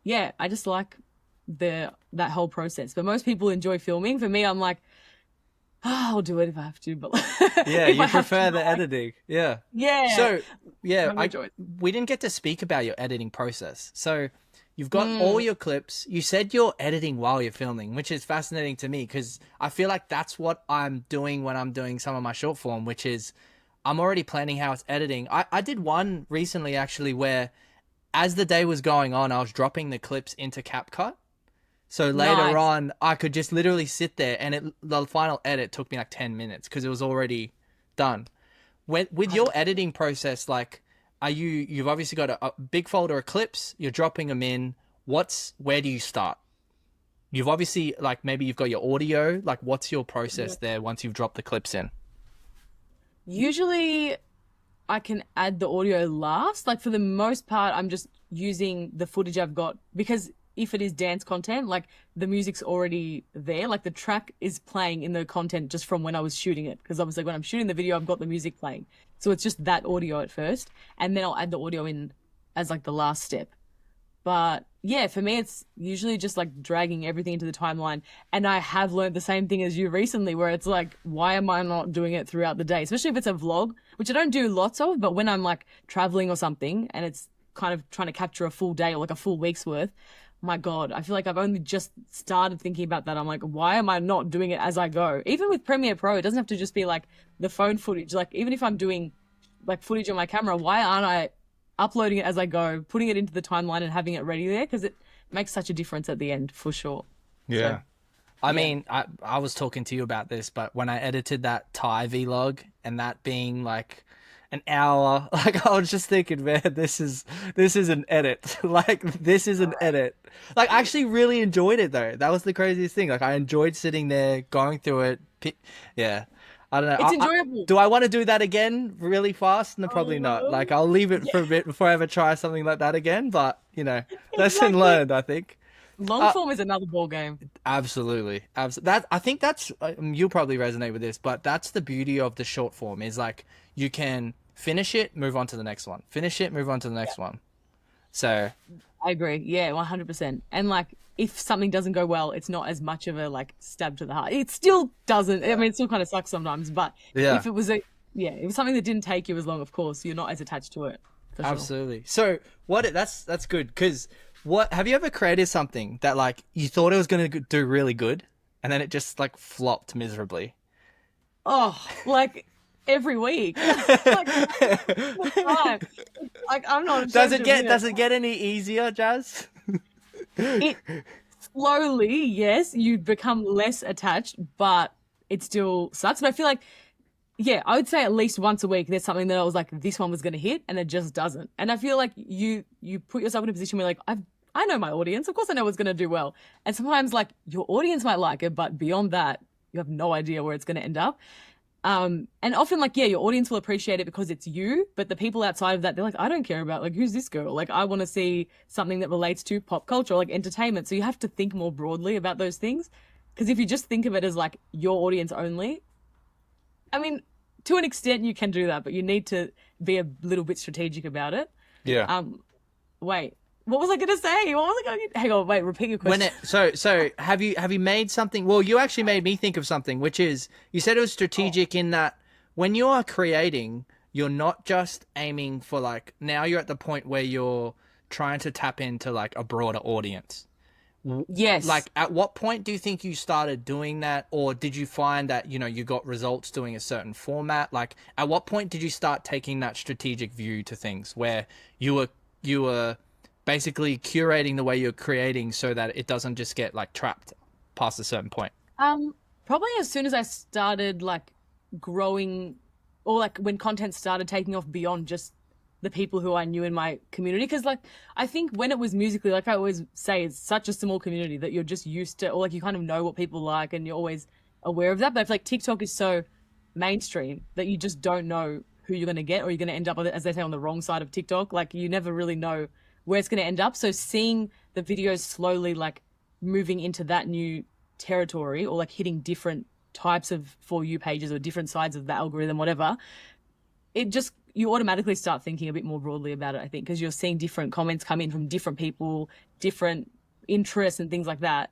yeah, I just like that whole process. But most people enjoy filming. For me, I'm like, I'll do it if I have to, but Yeah, if I you have prefer to, the like, editing. Yeah. yeah, So, yeah, I enjoy it. we didn't get to speak about your editing process. So, you've got all your clips. You said you're editing while you're filming, which is fascinating to me because I feel like that's what I'm doing when I'm doing some of my short form, which is I'm already planning how it's editing. I did one recently actually where as the day was going on, I was dropping the clips into CapCut. So later Nice. on, I could just literally sit there and the final edit took me like 10 minutes because it was already done. With your editing process, like, you've obviously got a big folder of clips, you're dropping them in. Where do you start? You've obviously, like, maybe you've got your audio, like, what's your process there once you've dropped the clips in? Usually I can add the audio last. Like, for the most part, I'm just using the footage I've got, because if it is dance content, like, the music's already there. Like, the track is playing in the content just from when I was shooting it. Because obviously when I'm shooting the video, I've got the music playing. So it's just that audio at first. And then I'll add the audio in as like the last step. But yeah, for me, it's usually just like dragging everything into the timeline. And I have learned the same thing as you recently, where it's like, why am I not doing it throughout the day? Especially if it's a vlog, which I don't do lots of, but when I'm like traveling or something and it's kind of trying to capture a full day or like a full week's worth, my God, I feel like I've only just started thinking about that. I'm like, why am I not doing it as I go? Even with Premiere Pro, it doesn't have to just be like the phone footage. Like, even if I'm doing like footage on my camera, why aren't I uploading it as I go, putting it into the timeline and having it ready there? Because it makes such a difference at the end, for sure. Yeah. So, I mean, I was talking to you about this, but when I edited that Thai vlog and that being like an hour, like, I was just thinking, man, this is an edit. Like, this is an edit. Like, I actually really enjoyed it though. That was the craziest thing. Like, I enjoyed sitting there, going through it. Yeah. I don't know. it's enjoyable. Do I want to do that again really fast? No, probably not. Like, I'll leave it for a bit before I ever try something like that again. But, lesson Exactly. learned, I think. Long form is another ball game. Absolutely. That, I think that's, you'll probably resonate with this, but that's the beauty of the short form is like, you can finish it, move on to the next one. Finish it, move on to the next one. So, I agree. Yeah, 100%. And like, if something doesn't go well, it's not as much of a like stab to the heart. It still doesn't. I mean, it still kind of sucks sometimes. But yeah. if it was it was something that didn't take you as long, of course, you're not as attached to it. For sure. Absolutely. So that's good because have you ever created something that like you thought it was going to do really good and then it just like flopped miserably? Oh, like every week. Like, all the time. Like, I'm not. Does it get any easier, Jazz? it slowly, yes, you become less attached, but it still sucks. But I feel like, yeah, I would say at least once a week there's something that I was like, this one was going to hit, and it just doesn't. And I feel like you put yourself in a position where like I know my audience. Of course, I know what's going to do well. And sometimes like your audience might like it, but beyond that, you have no idea where it's going to end up. And often like, yeah, your audience will appreciate it because it's you, but the people outside of that, they're like, I don't care about like, who's this girl? Like, I want to see something that relates to pop culture, like entertainment. So you have to think more broadly about those things. Because if you just think of it as like your audience only, I mean, to an extent you can do that, but you need to be a little bit strategic about it. Yeah. Wait, what was I going to say? What was I going to... Hang on, wait, repeat your When question. so have you made something? Well, you actually made me think of something, which is you said it was strategic in that when you are creating, you're not just aiming for like now you're at the point where you're trying to tap into like a broader audience. Yes. Like at what point do you think you started doing that, or did you find that you got results doing a certain format? Like at what point did you start taking that strategic view to things where you were basically curating the way you're creating so that it doesn't just get like trapped past a certain point? Um, Probably as soon as I started like growing, or like when content started taking off beyond just the people who I knew in my community. Because like I think when it was musically, like I always say, it's such a small community that you're just used to, or like you kind of know what people like and you're always aware of that. But I feel like TikTok is so mainstream that you just don't know who you're going to get, or you're going to end up, as they say, on the wrong side of TikTok. Like you never really know where it's going to end up. So seeing the videos slowly like moving into that new territory, or like hitting different types of For You pages or different sides of the algorithm, whatever, it just, you automatically start thinking a bit more broadly about it, I think, because you're seeing different comments come in from different people, different interests and things like that.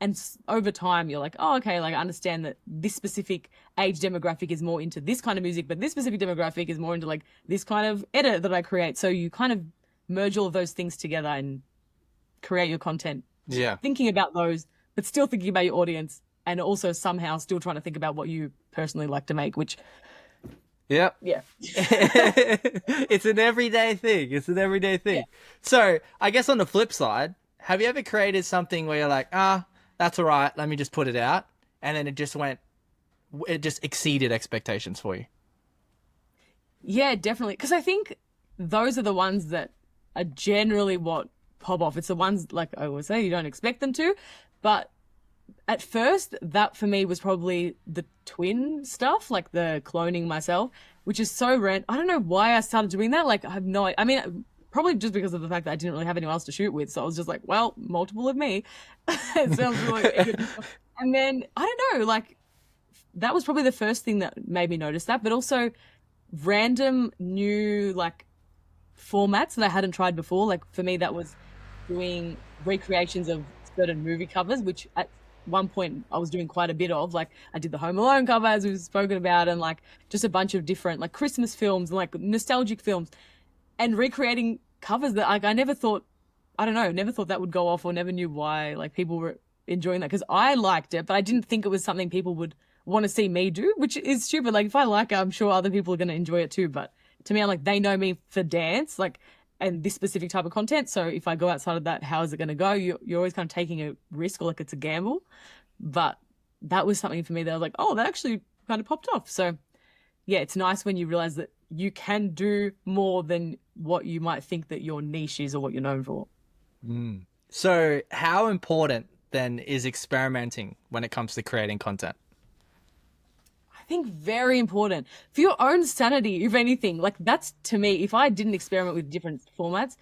And over time, you're like, oh, okay, like I understand that this specific age demographic is more into this kind of music, but this specific demographic is more into like this kind of edit that I create. So you kind of merge all of those things together and create your content, Yeah. thinking about those, but still thinking about your audience, and also somehow still trying to think about what you personally like to make, which, Yep. yeah. It's an everyday thing. It's an everyday thing. Yeah. So I guess on the flip side, have you ever created something where you're like, that's all right, let me just put it out, and then it just exceeded expectations for you? Yeah, definitely. Because I think those are the ones that are generally what pop off. It's the ones, like I always say, you don't expect them to. But at first, that for me was probably the twin stuff, like the cloning myself, which is so random. I don't know why I started doing that. Like, I have no, I mean, probably just because of the fact that I didn't really have anyone else to shoot with. So I was just like, well, multiple of me. It sounds really good. And then, I don't know, like, that was probably the first thing that made me notice that. But also, random new, like, formats that I hadn't tried before. Like, for me, that was doing recreations of certain movie covers, which at one point I was doing quite a bit of. Like I did the Home Alone cover, as we've spoken about, and like just a bunch of different like Christmas films and like nostalgic films, and recreating covers that like I never thought, I don't know, never thought that would go off, or never knew why like people were enjoying that, because I liked it, but I didn't think it was something people would want to see me do, which is stupid. Like if I like it, I'm sure other people are going to enjoy it too. But to me, I'm like, they know me for dance, like, and this specific type of content. So if I go outside of that, how is it going to go? You're always kind of taking a risk, or like it's a gamble. But that was something for me that I was like, oh, that actually kind of popped off. So yeah, it's nice when you realize that you can do more than what you might think that your niche is or what you're known for. So how important then is experimenting when it comes to creating content? I think very important for your own sanity, if anything. Like that's, to me, if I didn't experiment with different formats,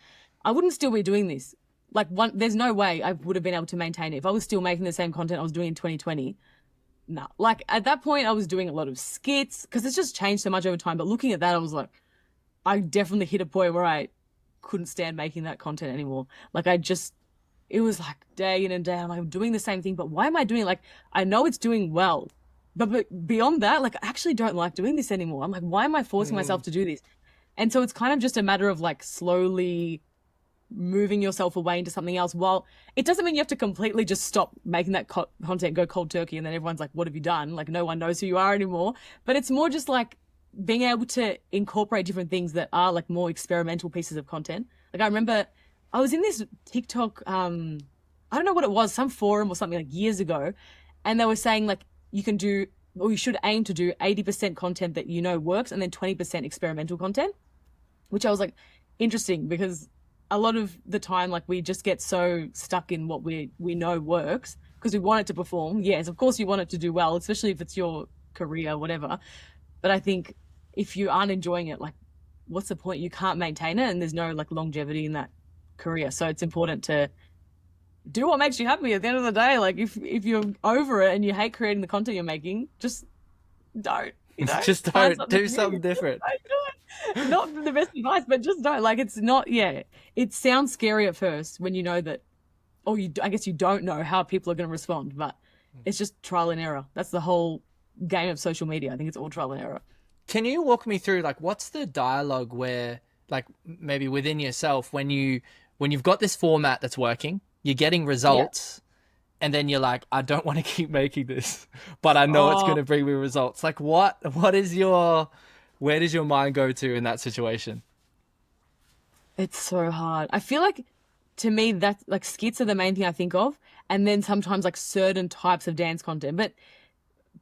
I wouldn't still be doing this. Like there's no way I would have been able to maintain it if I was still making the same content I was doing in 2020. No, like at that point I was doing a lot of skits because it's just changed so much over time. But looking at that, I was like, I definitely hit a point where I couldn't stand making that content anymore. Like it was like day in and day out, I'm like, doing the same thing, but why am I doing it? Like, I know it's doing well, but beyond that, like, I actually don't like doing this anymore. I'm like, why am I forcing myself to do this? And so it's kind of just a matter of like slowly moving yourself away into something else. While it doesn't mean you have to completely just stop making that content, go cold turkey, and then everyone's like, what have you done? Like, no one knows who you are anymore. But it's more just like being able to incorporate different things that are like more experimental pieces of content. Like I remember I was in this TikTok I don't know what it was, some forum or something like years ago, and they were saying like you can do, or you should aim to do 80% content that you know works, and then 20% experimental content, which I was like, interesting, because a lot of the time, like we just get so stuck in what we know works because we want it to perform. Yes, of course you want it to do well, especially if it's your career, whatever. But I think if you aren't enjoying it, like what's the point? You can't maintain it, and there's no like longevity in that career. So it's important to do what makes you happy at the end of the day. Like if you're over it and you hate creating the content you're making, just don't, Just find don't do new. something different. Don't do it. Not the best advice, but just don't. Like it's not, yeah. It sounds scary at first when you know that, or I guess you don't know how people are going to respond, but it's just trial and error. That's the whole game of social media. I think it's all trial and error. Can you walk me through like what's the dialogue where like maybe within yourself when you've got this format that's working, you're getting results, and then you're like, I don't want to keep making this, but I know it's going to bring me results. Like what is where does your mind go to in that situation? It's so hard. I feel like to me that's like skits are the main thing I think of, and then sometimes like certain types of dance content. But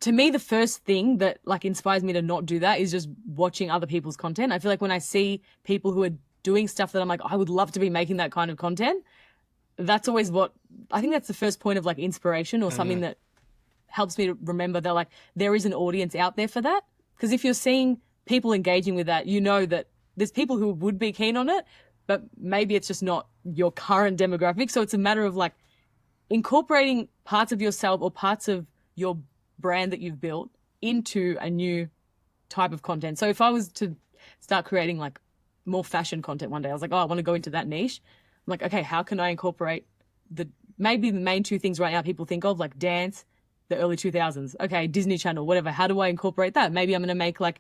to me, the first thing that like inspires me to not do that is just watching other people's content. I feel like when I see people who are doing stuff that I'm like, I would love to be making that kind of content, that's always what I think that's the first point of like inspiration or something that helps me to remember that like there is an audience out there for that. Because if you're seeing people engaging with that, you know that there's people who would be keen on it, but maybe it's just not your current demographic. So it's a matter of like incorporating parts of yourself or parts of your brand that you've built into a new type of content. So if I was to start creating like more fashion content one day, I was like, oh, I want to go into that niche. I'm like, okay, how can I incorporate maybe the main two things right now people think of, like dance, the early 2000s. Okay, Disney Channel, whatever. How do I incorporate that? Maybe I'm going to make like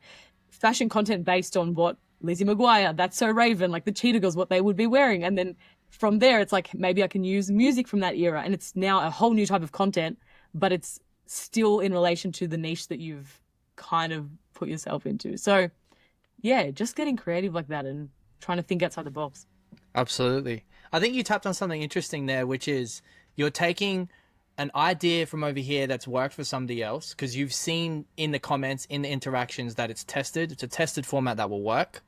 fashion content based on what Lizzie McGuire, That's So Raven, like the Cheetah Girls, what they would be wearing. And then from there, it's like maybe I can use music from that era. And it's now a whole new type of content, but it's still in relation to the niche that you've kind of put yourself into. So yeah, just getting creative like that and trying to think outside the box. Absolutely. I think you tapped on something interesting there, which is you're taking an idea from over here that's worked for somebody else because you've seen in the comments, in the interactions that it's tested. It's a tested format that will work.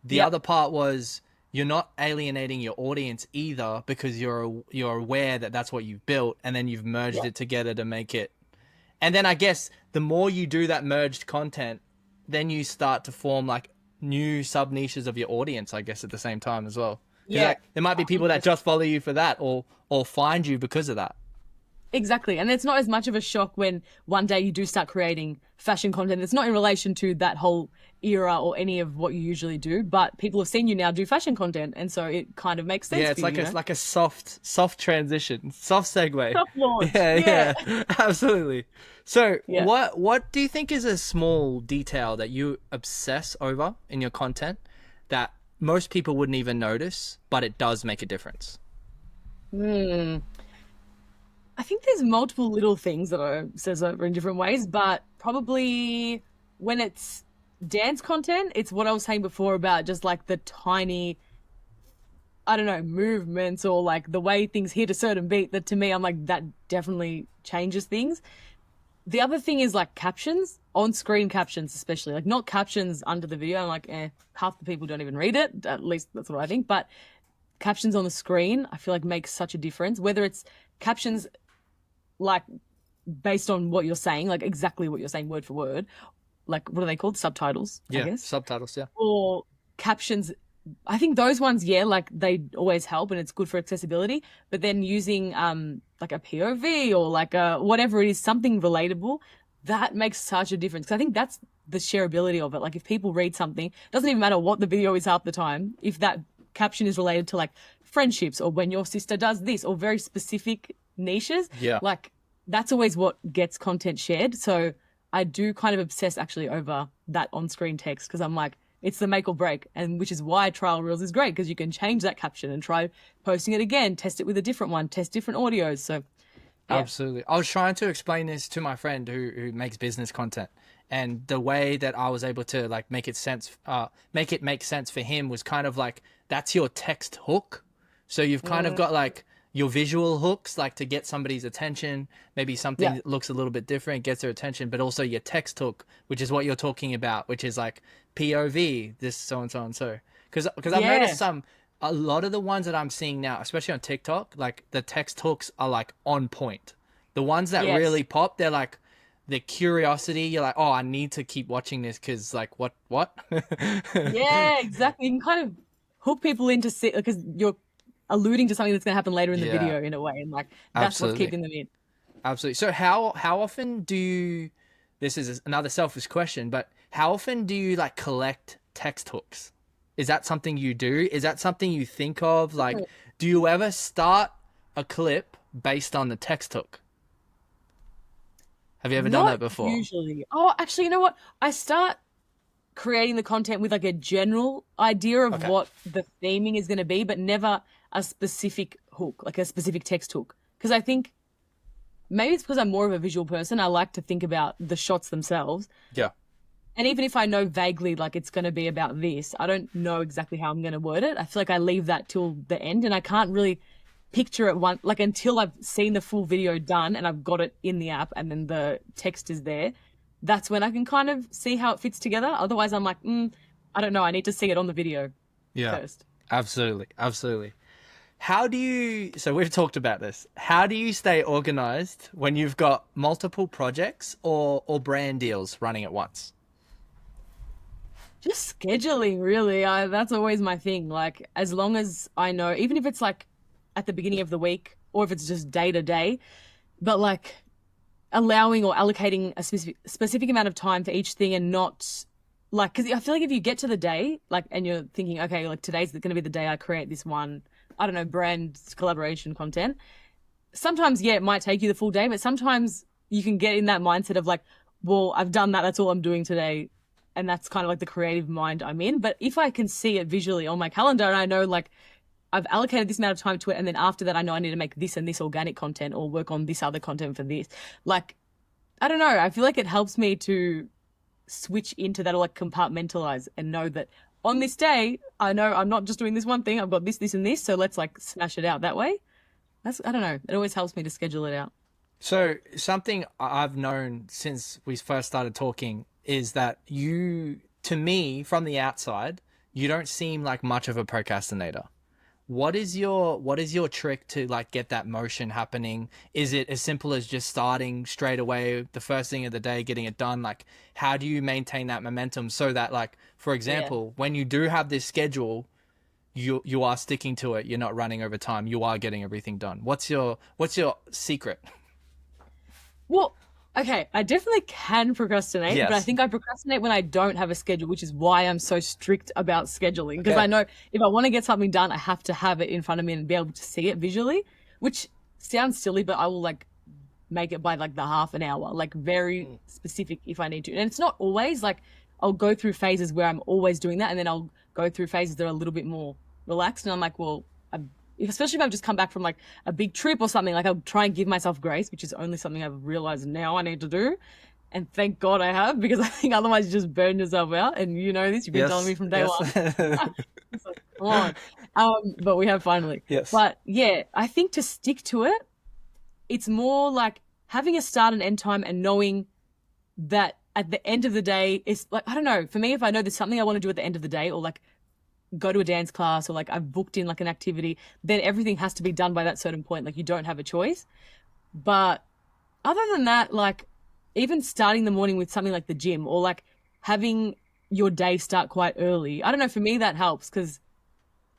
The other part was you're not alienating your audience either because you're aware that that's what you've built and then you've merged it together to make it. And then I guess the more you do that merged content, then you start to form like new sub niches of your audience, I guess, at the same time as well. Yeah. Like, there might be people that just follow you for that or find you because of that. Exactly. And it's not as much of a shock when one day you do start creating fashion content. It's not in relation to that whole era or any of what you usually do, but people have seen you now do fashion content. And so it kind of makes sense. Yeah, it's for like you, it's like a soft transition, soft segue. soft launch. Yeah, absolutely. So Yeah. what do you think is a small detail that you obsess over in your content that most people wouldn't even notice, but it does make a difference? I think there's multiple little things that I says over in different ways, but probably when it's dance content, it's what I was saying before about just like the tiny, I don't know, movements or like the way things hit a certain beat that to me, I'm like, that definitely changes things. The other thing is like captions, on-screen captions especially, like not captions under the video. I'm like, half the people don't even read it. At least that's what I think. But captions on the screen, I feel like makes such a difference. Whether it's captions like based on what you're saying, like exactly what you're saying word for word, like what are they called? Subtitles, I guess. Subtitles, yeah. Or captions. I think those ones, like they always help and it's good for accessibility. But then using like a POV or like a whatever it is, something relatable, that makes such a difference. 'Cause I think that's the shareability of it. Like if people read something, doesn't even matter what the video is half the time. If that caption is related to like friendships or when your sister does this or very specific niches, like that's always what gets content shared. So I do kind of obsess actually over that on-screen text because I'm like, it's the make or break, and which is why trial reels is great because you can change that caption and try posting it again, test it with a different one, test different audios. So yeah. Absolutely. I was trying to explain this to my friend who makes business content, and the way that I was able to like make it make sense for him was kind of like that's your text hook. So you've kind of got like your visual hooks, like to get somebody's attention, maybe something Yeah. that looks a little bit different, gets their attention, but also your text hook, which is what you're talking about, which is like POV, this so and so and so. Because I've noticed Yeah. a lot of the ones that I'm seeing now, especially on TikTok, like the text hooks are like on point. The ones that Yes. really pop, they're like the curiosity. You're like, oh, I need to keep watching this because like what? Yeah, exactly. You can kind of hook people into see because you're alluding to something that's going to happen later in the Yeah, video in a way, and like that's what's absolutely. keeping them in. Absolutely. So how often do you, this is another selfish question, but how often do you like collect text hooks? Is that something you do? Is that something you think of? Like, do you ever start a clip based on the text hook? Have you ever done Not that before? usually. Oh, actually, you know what? I start creating the content with like a general idea of Okay. what the theming is going to be, but never a specific hook, like a specific text hook. Because I think maybe it's because I'm more of a visual person. I like to think about the shots themselves. Yeah. And even if I know vaguely like it's going to be about this, I don't know exactly how I'm going to word it. I feel like I leave that till the end and I can't really picture it one like until I've seen the full video done and I've got it in the app and then the text is there. That's when I can kind of see how it fits together. Otherwise, I'm like, I don't know. I need to see it on the video Yeah. first. Absolutely. Absolutely. How do you, so we've talked about this. How do you stay organized when you've got multiple projects or brand deals running at once? Just scheduling, really. That's always my thing. Like, as long as I know, even if it's like at the beginning of the week or if it's just day to day, but like allowing or allocating a specific amount of time for each thing and not like, because I feel like if you get to the day, like, and you're thinking, okay, like today's going to be the day I create this one, I don't know, brand collaboration content. Sometimes, yeah, it might take you the full day, but sometimes you can get in that mindset of like, well, I've done that. That's all I'm doing today. And that's kind of like the creative mind I'm in. But if I can see it visually on my calendar and I know like I've allocated this amount of time to it, and then after that, I know I need to make this and this organic content or work on this other content for this. Like, I don't know. I feel like it helps me to switch into that or like compartmentalize and know that on this day, I know I'm not just doing this one thing. I've got this, and this. So let's like smash it out that way. I don't know. It always helps me to schedule it out. So something I've known since we first started talking is that you, to me, from the outside, you don't seem like much of a procrastinator. What is your trick to like get that motion happening? Is it as simple as just starting straight away the first thing of the day, getting it done? Like how do you maintain that momentum so that like for Yeah. example, when you do have this schedule, you are sticking to it, you're not running over time, you are getting everything done. What's your secret? Well, okay, I definitely can procrastinate, but I Yes. think I procrastinate when I don't have a schedule, which is why I'm so strict about scheduling. Because Okay. I know if I want to get something done, I have to have it in front of me and be able to see it visually, which sounds silly, but I will like make it by like the half an hour, like very specific if I need to. And it's not always like I'll go through phases where I'm always doing that, and then I'll go through phases that are a little bit more relaxed. And I'm like, well, especially if I've just come back from like a big trip or something, like I'll try and give myself grace, which is only something I've realized now I need to do. And thank God I have, because I think otherwise you just burn yourself out. And you know this, you've been telling me Yes. from day Yes. one. It's like, come on. But we have finally. Yes. But yeah, I think to stick to it, it's more like having a start and end time and knowing that at the end of the day is like, I don't know, for me, if I know there's something I want to do at the end of the day or like go to a dance class or like I've booked in like an activity, then everything has to be done by that certain point. Like you don't have a choice. But other than that, like even starting the morning with something like the gym or like having your day start quite early, I don't know, for me that helps because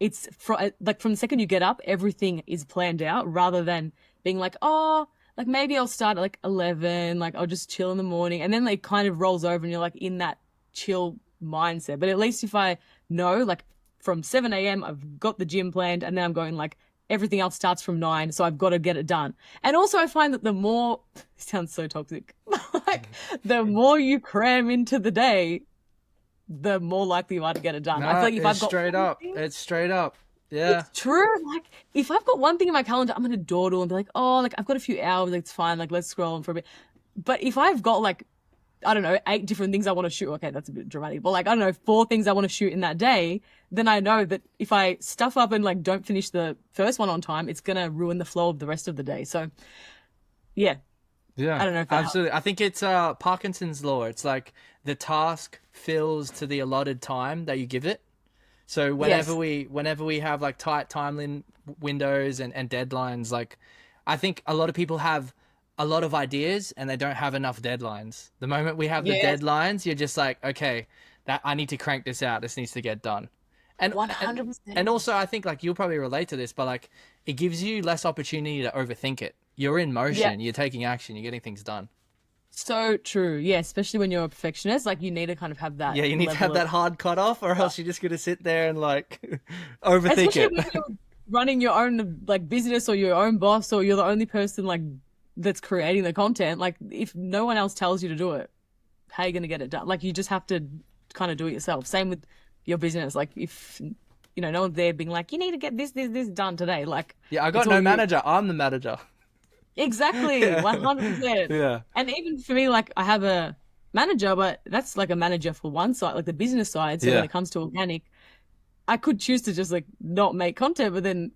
like from the second you get up, everything is planned out rather than being like, oh, like maybe I'll start at like 11, like I'll just chill in the morning. And then it kind of rolls over and you're like in that chill mindset. But at least if I know, like from 7 a.m., I've got the gym planned and then I'm going like everything else starts from 9. So I've got to get it done. And also I find that the more, it sounds so toxic, like the more you cram into the day, the more likely you are to get it done. I feel No, like if it's I've got straight one up. thing, It's straight up. Yeah. it's true. Like if I've got one thing in my calendar, I'm gonna dawdle and be like, oh, like I've got a few hours, like, it's fine. Like let's scroll on for a bit. But if I've got like I don't know, 8 different things I want to shoot. Okay, that's a bit dramatic, but like, I don't know, 4 things I want to shoot in that day, then I know that if I stuff up and like don't finish the first one on time, it's going to ruin the flow of the rest of the day. So yeah, Yeah, I don't know if that helps. absolutely. I think it's Parkinson's law. It's like the task fills to the allotted time that you give it. So Yes. whenever we have like tight windows and deadlines, like I think a lot of people have a lot of ideas and they don't have enough deadlines. The moment we have the Yes. deadlines, you're just like, okay, that I need to crank this out. This needs to get done. And 100%. also I think like you'll probably relate to this, but like it gives you less opportunity to overthink it. You're in Yeah. motion, you're taking action, you're getting things done. So true. Yeah, especially when you're a perfectionist, like you need to kind of have that Yeah, you need to level have of, that hard cut off, or else you're just gonna sit there and like overthink especially it. when you're running your own like business or your own boss or you're the only person like that's creating the content. Like if no one else tells you to do it, how are you going to get it done? Like you just have to kind of do it yourself. Same with your business. Like if no one's there being like, you need to get this done today. Like Yeah, I it's got all no you. manager. I'm the manager. Exactly, Yeah. 100%. Yeah. And even for me, like I have a manager, but that's like a manager for one side, like the business side. So when Yeah. it comes to organic, I could choose to just like not make content, but then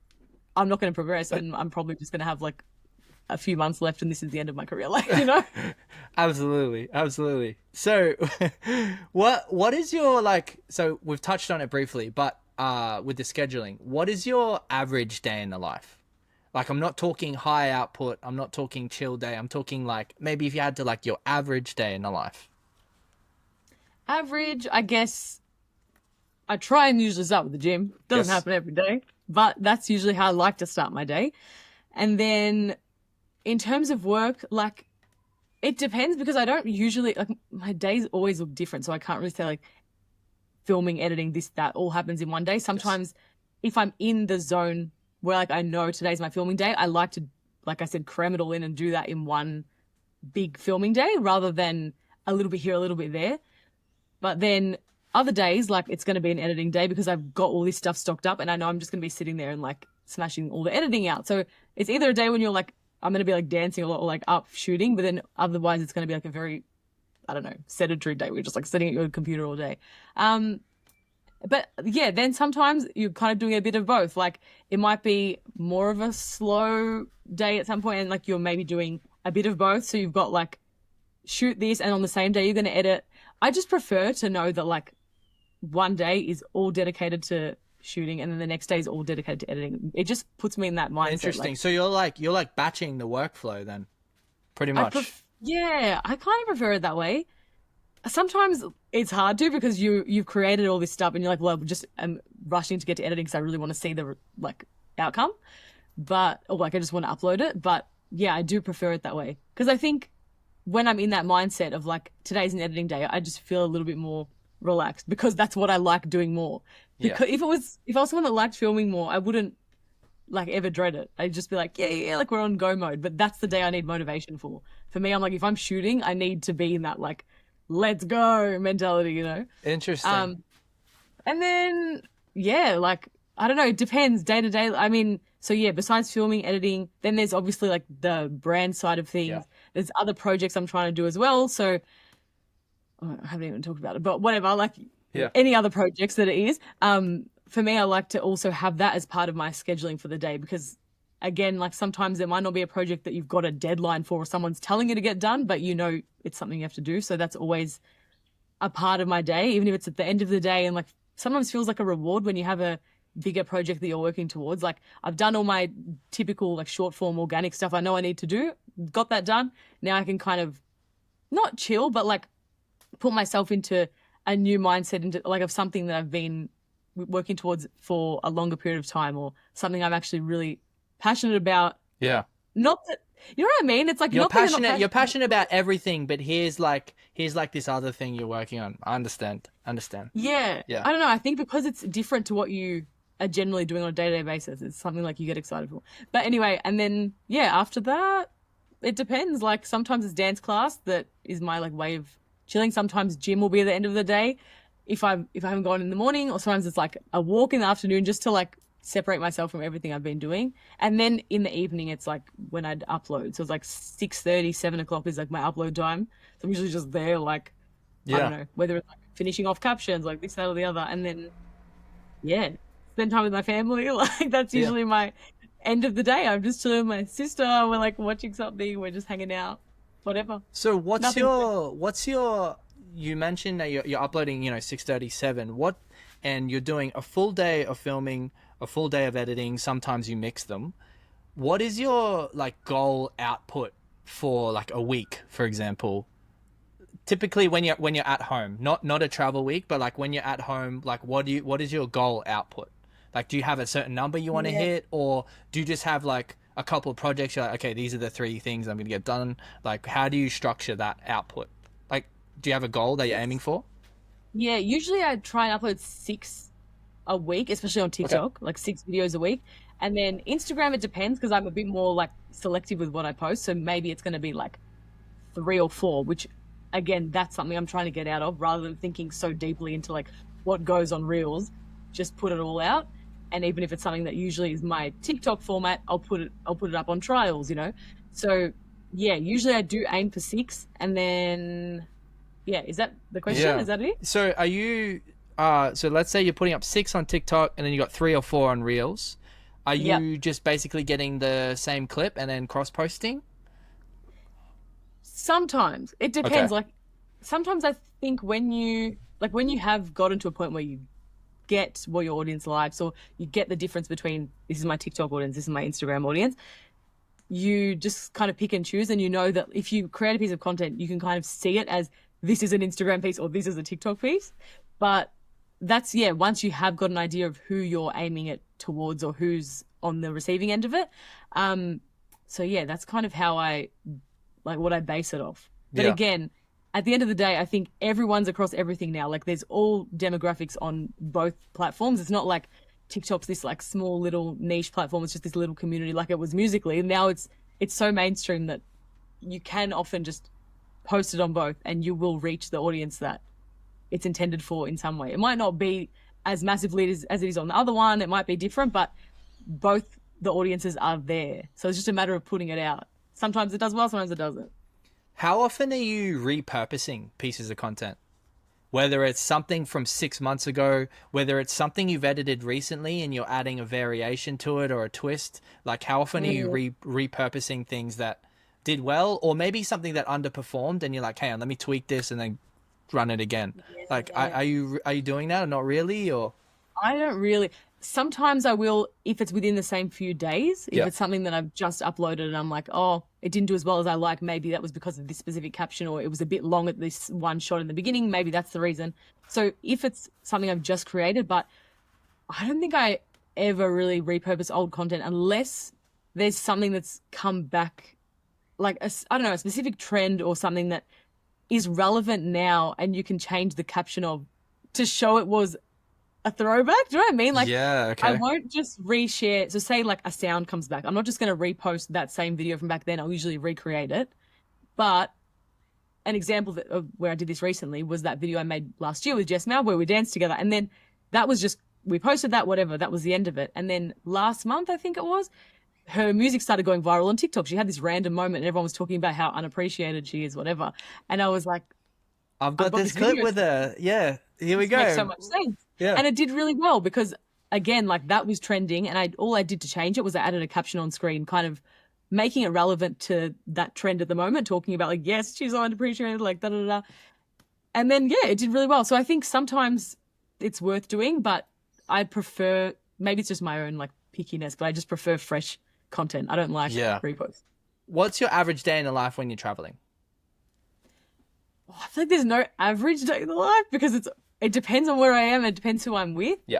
I'm not going to progress, and I'm probably just going to have like a few months left, and this is the end of my career. Like. Absolutely. Absolutely. So what is your like so we've touched on it briefly, but with the scheduling, what is your average day in the life? Like I'm not talking high output, I'm not talking chill day, I'm talking like maybe if you had to like your average day in the life. Average, I guess. I try and usually start with the gym. Doesn't Yes. happen every day, but that's usually how I like to start my day. And then in terms of work, like it depends because I don't usually like my days always look different, so I can't really say like filming, editing, this, that all happens in one day. Yes. Sometimes if I'm in the zone where like I know today's my filming day, I like to, like I said, cram it all in and do that in one big filming day rather than a little bit here, a little bit there. But then other days, like it's going to be an editing day because I've got all this stuff stocked up and I know I'm just going to be sitting there and like smashing all the editing out. So it's either a day when you're like, I'm going to be like dancing a lot or like up shooting, but then otherwise it's going to be like a very, I don't know, sedentary day. We're just like sitting at your computer all day. Um, but yeah, then sometimes you're kind of doing a bit of both. Like it might be more of a slow day at some point, and like you're maybe doing a bit of both. So you've got like shoot this, and on the same day you're going to edit. I just prefer to know that like one day is all dedicated to shooting, and then the next day is all dedicated to editing. It just puts me in that mindset. Interesting. Like So you're like batching the workflow then, pretty much. yeah, I kind of prefer it that way. Sometimes it's hard to because you've created all this stuff and you're like, well, I'm just rushing to get to editing because I really want to see the like outcome, but or like I just want to upload it. But yeah, I do prefer it that way because I think when I'm in that mindset of like today's an editing day, I just feel a little bit more relaxed because that's what I like doing more. Yeah. Because if I was someone that liked filming more, I wouldn't like ever dread it. I'd just be like, yeah, like we're on go mode. But that's the day I need motivation for. For me, I'm like, if I'm shooting, I need to be in that like, let's go mentality. Interesting. And then yeah, like I don't know, it depends day to day. I mean, so yeah, besides filming, editing, then there's obviously like the brand side of Yeah. things. There's other projects I'm trying to do as well. So I haven't even talked about it, but whatever, like Yeah. any other projects that it is. For me, I like to also have that as part of my scheduling for the day because again, like sometimes there might not be a project that you've got a deadline for or someone's telling you to get done, but it's something you have to do. So that's always a part of my day, even if it's at the end of the day and like sometimes feels like a reward when you have a bigger project that you're working towards. Like I've done all my typical like short form organic stuff I know I need to do, got that done. Now I can kind of not chill, but like put myself into a new mindset into like of something that I've been working towards for a longer period of time or something I'm actually really passionate about. Yeah. Not that, you know what I mean? It's like You're not that you're not passionate. You're passionate. passionate about everything, but here's like this other thing you're working on. I understand. Understand. Yeah. Yeah. I don't know. I think because it's different to what you are generally doing on a day-to-day basis, it's something like you get excited for. But anyway, and then yeah, after that, it depends. Like sometimes it's dance class that is my like way of chilling. Sometimes gym will be at the end of the day if I haven't gone in the morning, or sometimes it's like a walk in the afternoon just to like separate myself from everything I've been doing. And then in the evening, it's like when I'd upload. So it's like 6:30, 7 o'clock is like my upload time. So I'm usually just there, like, I don't Yeah. know, whether it's like finishing off captions, like this, that, or the other. And then, yeah, spend time with my family. Like, that's Yeah. usually my end of the day. I'm just chilling with my sister. We're like watching something. We're just hanging out, whatever. So what's Nothing. your you mentioned that you're uploading, 6:37. What and you're doing a full day of filming, a full day of editing, sometimes you mix them. What is your like goal output for like a week, for example? Typically when you're at home, not a travel week, but like when you're at home, like what is your goal output? Like do you have a certain number you want to Yeah. hit, or do you just have like a couple of projects you're like, okay, these are the three things I'm gonna get done? Like how do you structure that output? Like do you have a goal that you're aiming Yes. for? Yeah, usually I try and upload six a week, especially on Okay. TikTok, like 6 videos a week. And then Instagram, it depends because I'm a bit more like selective with what I post. So maybe it's going to be like 3 or 4, which again, that's something I'm trying to get out of rather than thinking so deeply into like what goes on Reels, just put it all out. And even if it's something that usually is my TikTok format, I'll put it up on trials. So yeah, usually I do aim for 6. And then, yeah, is that the question? Yeah. Is that it? So are you so let's say you're putting up 6 on TikTok and then you got 3 or 4 on Reels. Are Yep. you just basically getting the same clip and then cross posting? Sometimes it Okay. depends. Like sometimes I think when you have gotten to a point where you get what your audience likes, or you get the difference between this is my TikTok audience, this is my Instagram audience, you just kind of pick and choose, and you know that if you create a piece of content, you can kind of see it as this is an Instagram piece or this is a TikTok piece. But that's, yeah, once you have got an idea of who you're aiming it towards or who's on the receiving end of it. Um, so yeah, that's kind of how I like what I base it off. But Yeah. again, at the end of the day, I think everyone's across everything now. Like there's all demographics on both platforms. It's not like TikTok's this like small little niche platform. It's just this little community like it was Musically. Now it's so mainstream that you can often just post it on both and you will reach the audience that it's intended for in some way. It might not be as massively as it is on the other one. It might be different, but both the audiences are there. So it's just a matter of putting it out. Sometimes it does well, sometimes it doesn't. How often are you repurposing pieces of content? Whether it's something from 6 months ago, whether it's something you've edited recently and you're adding a variation to it or a twist, like how often are you Mm, repurposing things that did well, or maybe something that underperformed and you're like, hey, let me tweak this and then run it again? Like, are, yeah. are you doing that or not really? Or I don't really. Sometimes I will if it's within the same few days. If yeah, it's something that I've just uploaded and I'm like, oh, it didn't do as well as I like. Maybe that was because of this specific caption, or it was a bit long at this one shot in the beginning. Maybe that's the reason. So if it's something I've just created, but I don't think I ever really repurpose old content unless there's something that's come back, like I don't know, a specific trend or something that is relevant now, and you can change the caption of to show it was a throwback. Do you know what I mean? Like, yeah, I okay, won't just reshare. So, say like a sound comes back. I'm not just going to repost that same video from back then. I'll usually recreate it. But an example of where I did this recently was that video I made last year with Jasminetxo where we danced together. And then that was just, we posted that, whatever. That was the end of it. And then last month, I think it was, her music started going viral on TikTok. She had this random moment and everyone was talking about how unappreciated she is, whatever. And I was like, I've I've got got this this clip video. with her. Yeah, here we This makes so go. much sense. Yeah, And it did really well because again, like that was trending and all I did to change it was I added a caption on screen, kind of making it relevant to that trend at the moment, talking about like, yes, she's underappreciated, like da da da. And then yeah, it did really well. So I think sometimes it's worth doing, but I prefer, maybe it's just my own like pickiness, but I just prefer fresh content. I don't like yeah. reposts. What's your average day in the life when you're traveling? Oh, I feel like there's no average day in the life because it depends on where I am, it depends who I'm with. Yeah,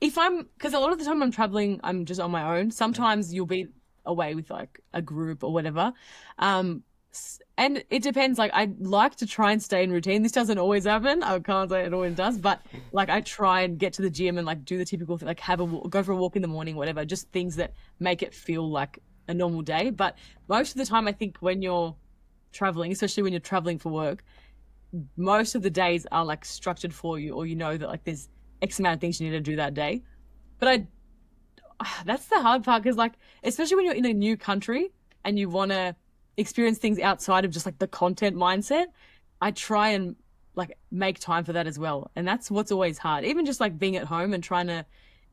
If I'm, because a lot of the time I'm traveling, I'm just on my own. Sometimes you'll be away with like a group or whatever. And it depends. Like I like to try and stay in routine. This doesn't always happen. I can't say it always does, but like I try and get to the gym and like do the typical thing, like go for a walk in the morning, whatever. Just things that make it feel like a normal day. But most of the time, I think when you're traveling, especially when you're traveling for work, most of the days are like structured for you, or you know that like there's X amount of things you need to do that day. But that's the hard part because, like, especially when you're in a new country and you want to experience things outside of just like the content mindset, I try and like make time for that as well. And that's what's always hard. Even just like being at home and trying to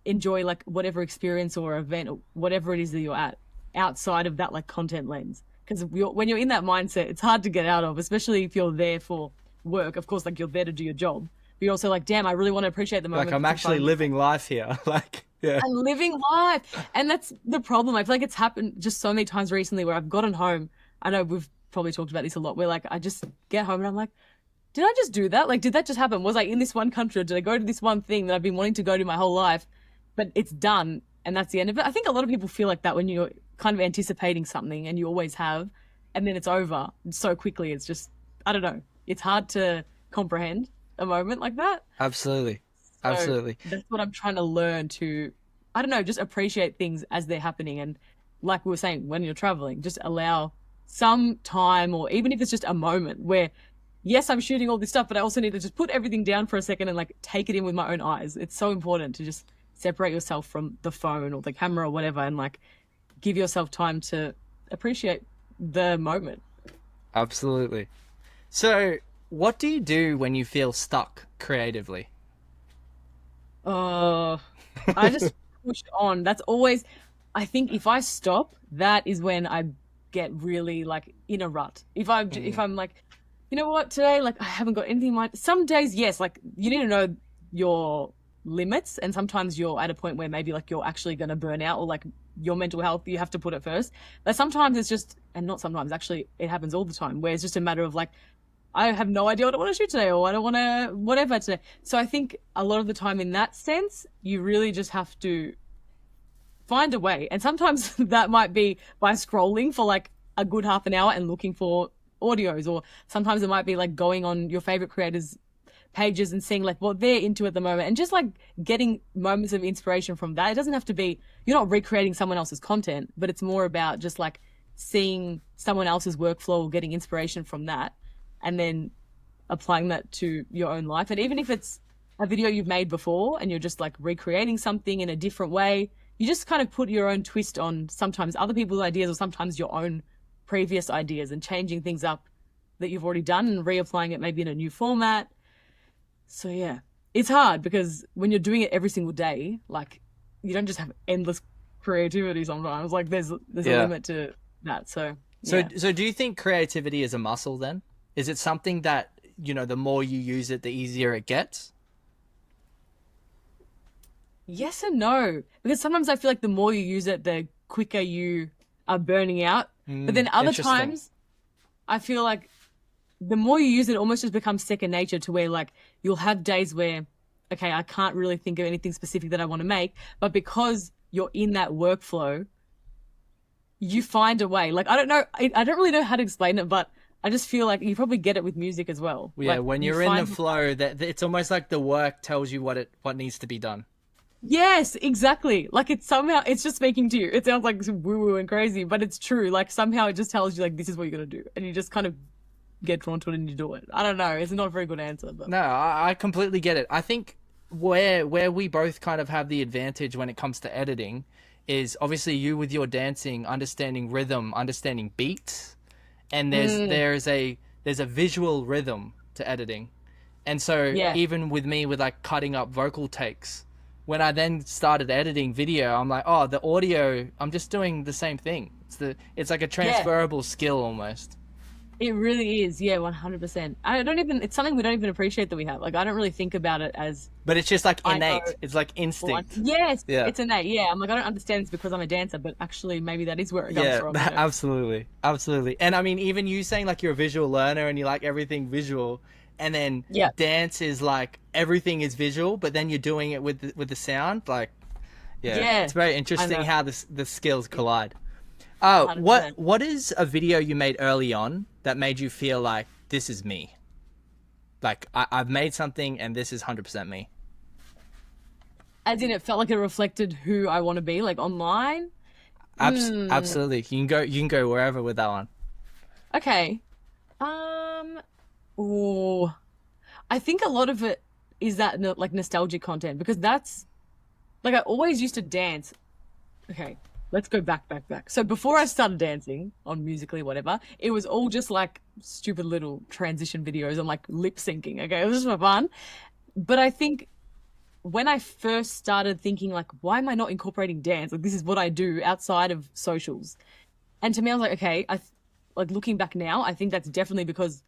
enjoy like whatever experience or event or whatever it is that you're at outside of that like content lens. Because when you're in that mindset, it's hard to get out of, especially if you're there for work. Of course, like you're there to do your job. But you're also like, damn, I really want to appreciate the moment. Like I'm actually living life here. Like, yeah. I'm living life. And that's the problem. I feel like it's happened just so many times recently where I've gotten home. I know we've probably talked about this a lot, where like I just get home and I'm like, did I just do that? Like, did that just happen? Was I in this one country? Or did I go to this one thing that I've been wanting to go to my whole life? But it's done and that's the end of it. I think a lot of people feel like that when you're kind of anticipating something and you always have, and then it's over so quickly. It's just, I don't know. It's hard to comprehend a moment like that. Absolutely. So Absolutely. that's what I'm trying to learn to, I don't know, just appreciate things as they're happening. And like we were saying, when you're traveling, just allow some time, or even if it's just a moment where, yes, I'm shooting all this stuff, but I also need to just put everything down for a second and like take it in with my own eyes. It's so important to just separate yourself from the phone or the camera or whatever and like give yourself time to appreciate the moment. Absolutely. So, what do you do when you feel stuck creatively? I just push on. That's always, I think if I stop, that is when I get really like in a rut. If I'm like, you know what, today, like I haven't got anything in mind. Some days, yes, like you need to know your limits. And sometimes you're at a point where maybe like you're actually going to burn out, or like your mental health, you have to put it first. But sometimes it's just, and not sometimes, actually, it happens all the time, where it's just a matter of like, I have no idea what I want to shoot today, or I don't want to whatever today. So I think a lot of the time in that sense, you really just have to find a way. And sometimes that might be by scrolling for like a good half an hour and looking for audios, or sometimes it might be like going on your favorite creators' pages and seeing like what they're into at the moment, and just like getting moments of inspiration from that. It doesn't have to be, you're not recreating someone else's content, but it's more about just like seeing someone else's workflow or getting inspiration from that, and then applying that to your own life. And even if it's a video you've made before and you're just like recreating something in a different way, you just kind of put your own twist on sometimes other people's ideas, or sometimes your own previous ideas, and changing things up that you've already done and reapplying it maybe in a new format. So yeah, it's hard because when you're doing it every single day, like you don't just have endless creativity sometimes. Like there's a limit to that. So yeah. So do you think creativity is a muscle then? Is it something that, you know, the more you use it, the easier it gets? Yes and no. Because sometimes I feel like the more you use it, the quicker you are burning out. But then other times I feel like the more you use it, it almost just becomes second nature, to where like you'll have days where, okay, I can't really think of anything specific that I want to make, but because you're in that workflow, you find a way. Like, I don't know, I don't really know how to explain it, but I just feel like you probably get it with music as well. Yeah, like, when you're in the flow, that it's almost like the work tells you what needs to be done. Yes, exactly. Like it's somehow, it's just speaking to you. It sounds like woo-woo and crazy, but it's true. Like somehow it just tells you like, this is what you're going to do. And you just kind of get drawn to it and you do it. I don't know. It's not a very good answer, but no, I completely get it. I think where we both kind of have the advantage when it comes to editing is obviously you with your dancing, understanding rhythm, understanding beats, and there's a visual rhythm to editing. And so even with me with like cutting up vocal takes, when I then started editing video, I'm like, oh, the audio, I'm just doing the same thing. It's like a transferable skill almost. It really is. Yeah, 100%. It's something we don't even appreciate that we have. Like, I don't really think about it as. But it's just like innate. It's like instinct. Yes. Yeah. It's innate. Yeah. I'm like, I don't understand this because I'm a dancer, but actually maybe that is where it comes from. Yeah, absolutely. Absolutely. And I mean, even you saying like you're a visual learner and you like everything visual, and then dance is like everything is visual, but then you're doing it with the sound. Like, it's very interesting how the skills collide. Oh, what is a video you made early on that made you feel like this is me? Like I've made something and this is 100% me. As in, it felt like it reflected who I want to be, like online. Absolutely, you can go wherever with that one. Okay. I think a lot of it, is that like nostalgic content? Because that's like, I always used to dance. Okay, let's go back. So before I started dancing on Musically, whatever, it was all just like stupid little transition videos and like lip syncing. Okay, it was just for fun. But I think when I first started thinking like, why am I not incorporating dance? Like, this is what I do outside of socials. And to me, I was like, okay, like looking back now, I think that's definitely because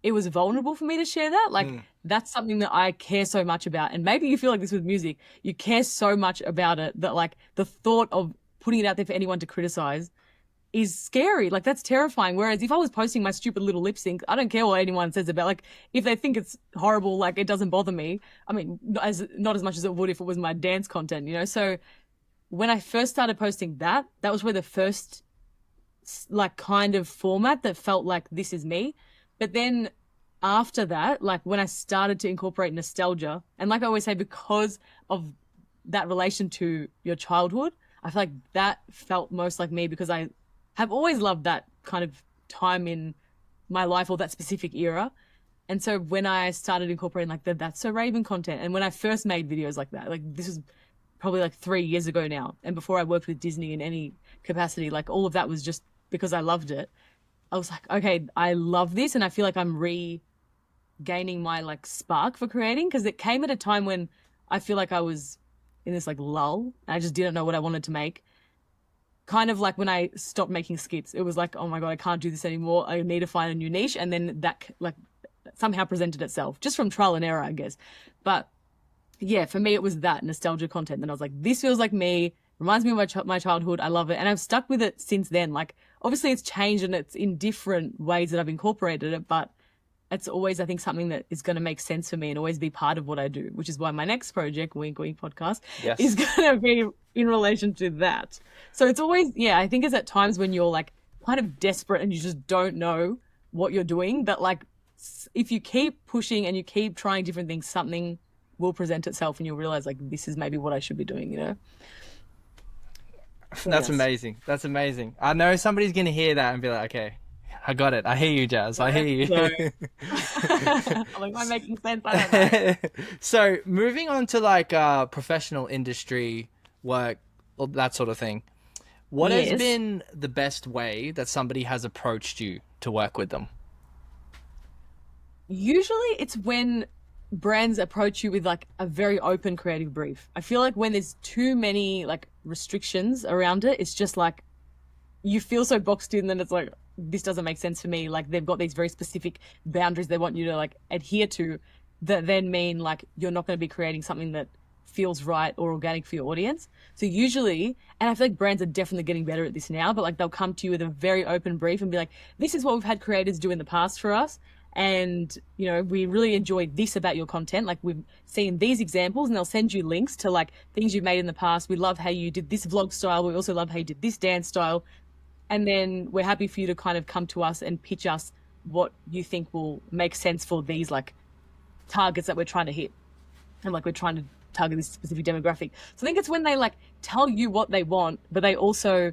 it was vulnerable for me to share that. Like, that's something that I care so much about. And maybe you feel like this with music. You care so much about it that like the thought of putting it out there for anyone to criticize is scary. Like, that's terrifying. Whereas if I was posting my stupid little lip sync, I don't care what anyone says about, like, if they think it's horrible, like, it doesn't bother me. I mean, not as much as it would if it was my dance content, you know? So when I first started posting that was where the first like kind of format that felt like this is me. But then after that, like when I started to incorporate nostalgia, and like I always say, because of that relation to your childhood, I feel like that felt most like me, because I have always loved that kind of time in my life, or that specific era. And so when I started incorporating like the That's So Raven content, and when I first made videos like that, like this was probably like 3 years ago now, and before I worked with Disney in any capacity, like all of that was just because I loved it. I was like, okay, I love this, and I feel like I'm regaining my like spark for creating, because it came at a time when I feel like I was in this like lull, and I just didn't know what I wanted to make. Kind of like when I stopped making skits, it was like, oh my God, I can't do this anymore. I need to find a new niche. And then that like somehow presented itself just from trial and error, I guess. But yeah, for me, it was that nostalgia content. And I was like, this feels like me, reminds me of my childhood. I love it. And I've stuck with it since then. Like, obviously it's changed and it's in different ways that I've incorporated it, but it's always, I think, something that is going to make sense for me and always be part of what I do, which is why my next project, Wink Wink Podcast, is going to be in relation to that. So it's always, yeah, I think it's at times when you're like kind of desperate and you just don't know what you're doing. But like, if you keep pushing and you keep trying different things, something will present itself and you'll realize like, this is maybe what I should be doing, you know? So, That's yes. amazing. That's amazing. I know somebody's going to hear that and be like, okay, I got it. I hear you, Jazz. I hear you. So, I'm like, am I making sense? I don't know. So moving on to like professional industry work, or that sort of thing. What has Yes. been the best way that somebody has approached you to work with them? Usually it's when brands approach you with like a very open creative brief. I feel like when there's too many like restrictions around it, it's just like you feel so boxed in, then it's like, this doesn't make sense for me. Like they've got these very specific boundaries they want you to like adhere to, that then mean like you're not going to be creating something that feels right or organic for your audience. So usually, and I feel like brands are definitely getting better at this now, but like they'll come to you with a very open brief and be like, this is what we've had creators do in the past for us. And, you know, we really enjoyed this about your content. Like we've seen these examples, and they'll send you links to like things you've made in the past. We love how you did this vlog style. We also love how you did this dance style. And then we're happy for you to kind of come to us and pitch us what you think will make sense for these like targets that we're trying to hit. And like we're trying to target this specific demographic. So I think it's when they like tell you what they want, but they also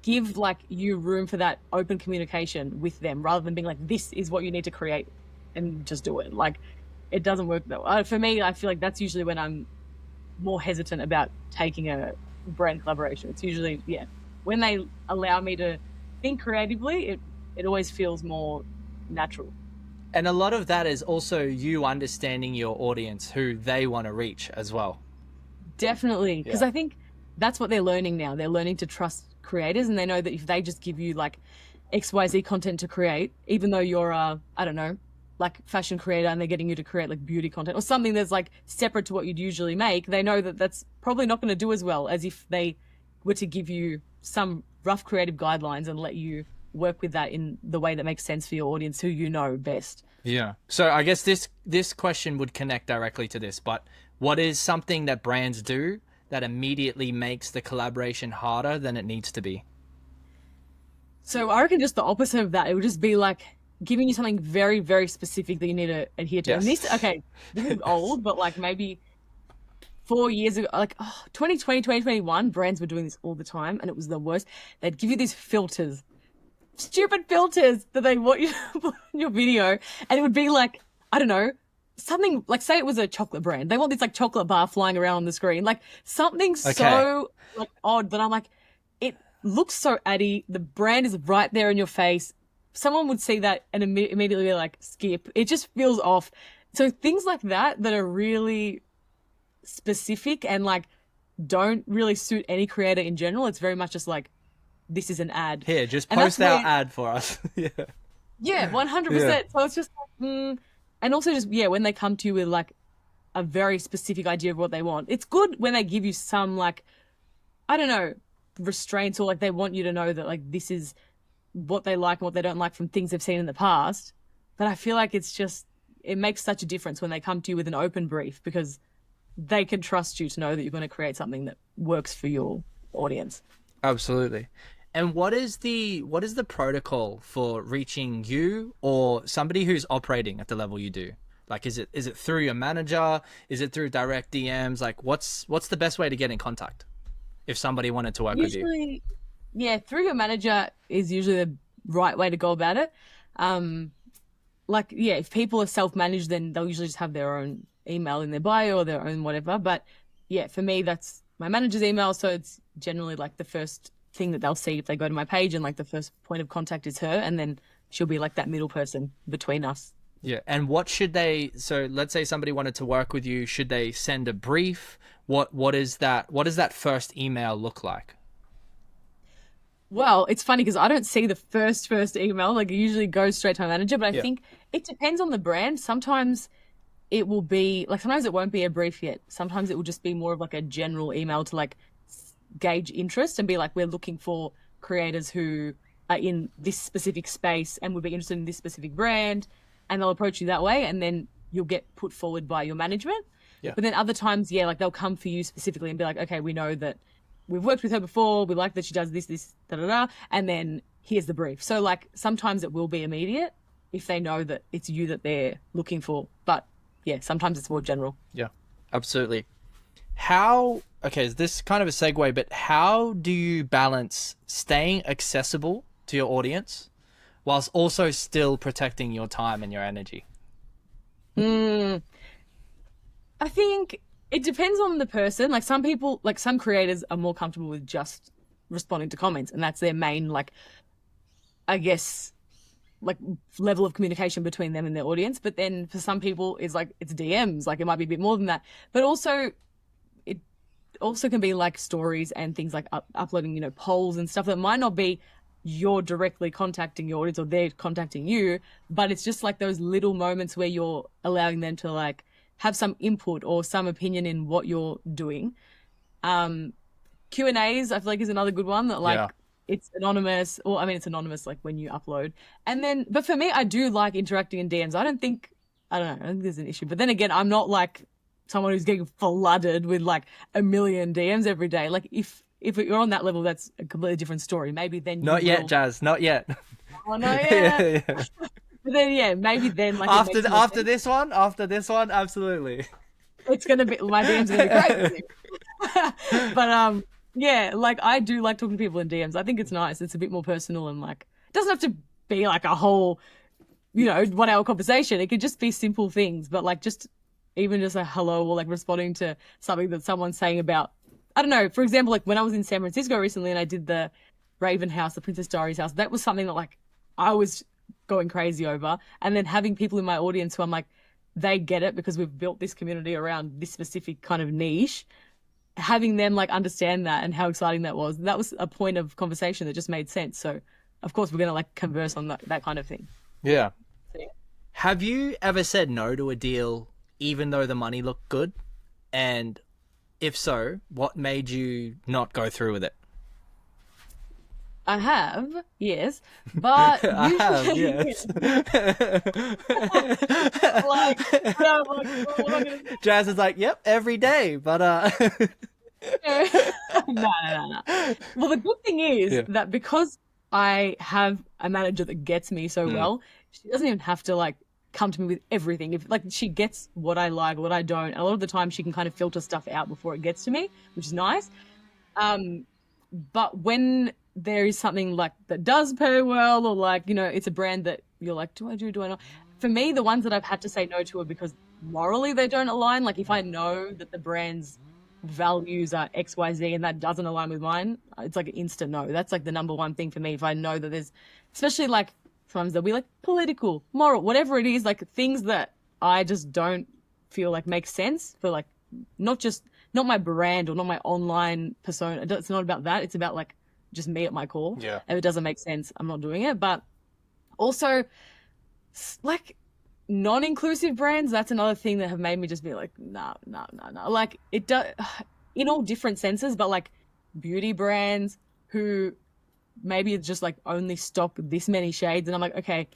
give like you room for that open communication with them, rather than being like, this is what you need to create and just do it. Like it doesn't work that way. For me, I feel like that's usually when I'm more hesitant about taking a brand collaboration. It's usually, yeah, when they allow me to think creatively, it always feels more natural. And a lot of that is also you understanding your audience, who they want to reach as well. Definitely. Because Yeah. I think that's what they're learning now. They're learning to trust creators, and they know that if they just give you like XYZ content to create, even though you're a, I don't know, like fashion creator, and they're getting you to create like beauty content or something that's like separate to what you'd usually make, they know that that's probably not going to do as well as if they were to give you some rough creative guidelines and let you work with that in the way that makes sense for your audience, who you know best. Yeah. So I guess this question would connect directly to this, but what is something that brands do that immediately makes the collaboration harder than it needs to be? So I reckon just the opposite of that. It would just be like giving you something very, very specific that you need to adhere to. Yes. And this is old, but like maybe 4 years ago, like 2020, 2021, brands were doing this all the time, and it was the worst. They'd give you these filters, stupid filters that they want you to put in your video, and it would be like, I don't know, something like, say it was a chocolate brand. They want this like chocolate bar flying around on the screen, like something Okay. so like odd that I'm like, it looks so addy. The brand is right there in your face. Someone would see that and immediately be like, skip. It just feels off. So things like that are really specific and like don't really suit any creator in general. It's very much just like, this is an ad. Here, just And that's post our where, ad for us. Yeah. yeah, Yeah. 100%. So it's just like, and also just, yeah, when they come to you with like a very specific idea of what they want, it's good when they give you some like, I don't know, restraints, or like they want you to know that like this is what they like and what they don't like from things they've seen in the past. But I feel like it's just, it makes such a difference when they come to you with an open brief, because they can trust you to know that you're going to create something that works for your audience. Absolutely. And what is the protocol for reaching you or somebody who's operating at the level you do? Like, is it through your manager? Is it through direct DMs? Like, what's the best way to get in contact if somebody wanted to work with you? Usually, yeah, through your manager is usually the right way to go about it. Um, like, yeah, if people are self-managed, then they'll usually just have their own email in their bio or their own whatever. But yeah, for me, that's my manager's email. So it's generally like the first thing that they'll see if they go to my page, and like the first point of contact is her. And then she'll be like that middle person between us. Yeah. And what should they, so let's say somebody wanted to work with you, should they send a brief? What does that first email look like? Well, it's funny because I don't see the first email. Like, it usually goes straight to my manager, but I Yeah. think it depends on the brand. Sometimes it will be like, sometimes it won't be a brief yet. Sometimes it will just be more of like a general email to like gauge interest and be like, we're looking for creators who are in this specific space and would be interested in this specific brand, and they'll approach you that way, and then you'll get put forward by your management. Yeah. But then other times, yeah, like they'll come for you specifically and be like, okay, we know that we've worked with her before, we like that she does this, da da da, and then here's the brief. So like sometimes it will be immediate if they know that it's you that they're looking for, but yeah, sometimes it's more general. Yeah. Absolutely. How, okay, this is kind of a segue, but how do you balance staying accessible to your audience whilst also still protecting your time and your energy? Mm, I think it depends on the person. Like some people, like some creators are more comfortable with just responding to comments, and that's their main, like, I guess, like level of communication between them and their audience. But then for some people, it's like it's DMs, like it might be a bit more than that. But also, it also can be like stories and things like uploading, polls and stuff that might not be you're directly contacting your audience or they're contacting you, but it's just like those little moments where you're allowing them to like have some input or some opinion in what you're doing. Um, Q&As, I feel like, is another good one that like Yeah. it's anonymous, or I mean it's anonymous like when you upload. And then but for me, I do like interacting in DMs. I don't know, I don't think there's an issue. But then again, I'm not like someone who's getting flooded with like a million DMs every day. Like if you're on that level, that's a completely different story. Maybe then you Not yet, will. Jazz. Not yet. Oh no, yeah. Yeah, yeah. But then yeah, maybe then like it After makes more after sense. this one, absolutely. It's gonna be my DMs are gonna be crazy. But yeah, like I do like talking to people in DMs. I think it's nice. It's a bit more personal, and like it doesn't have to be like a whole, 1 hour conversation. It could just be simple things, but like just even just a hello, or like responding to something that someone's saying about, I don't know, for example, like when I was in San Francisco recently and I did the Raven House, the Princess Diaries house, that was something that like I was going crazy over. And then having people in my audience who I'm like, they get it because we've built this community around this specific kind of niche, having them like understand that and how exciting that was a point of conversation that just made sense. So of course we're gonna like converse on that kind of thing. Yeah. So, yeah. Have you ever said no to a deal even though the money looked good? And if so, what made you not go through with it? I have, yes, but I have, usually, yes. like, I'm like, well, what am I gonna Jazz is like, yep, every day, but do? No, no, no, no. Well, the good thing is yeah. that because I have a manager that gets me so Mm, well, she doesn't even have to like come to me with everything. If like she gets what I like, what I don't, a lot of the time she can kind of filter stuff out before it gets to me, which is nice. Um, but when there is something like that does pay well, or like, it's a brand that you're like, do I do I not? For me, the ones that I've had to say no to are because morally they don't align. Like if I know that the brand's values are XYZ and that doesn't align with mine, it's like an instant no. That's like the number one thing for me. If I know that there's, especially like sometimes there'll be like political, moral, whatever it is, like things that I just don't feel like make sense for like not my brand or not my online persona. It's not about that. It's about like just me at my core. Yeah. If it doesn't make sense, I'm not doing it. But also like non-inclusive brands, that's another thing that have made me just be like, no, no, no, no. Like it does in all different senses, but like beauty brands who maybe it's just like only stock this many shades. And I'm like, okay,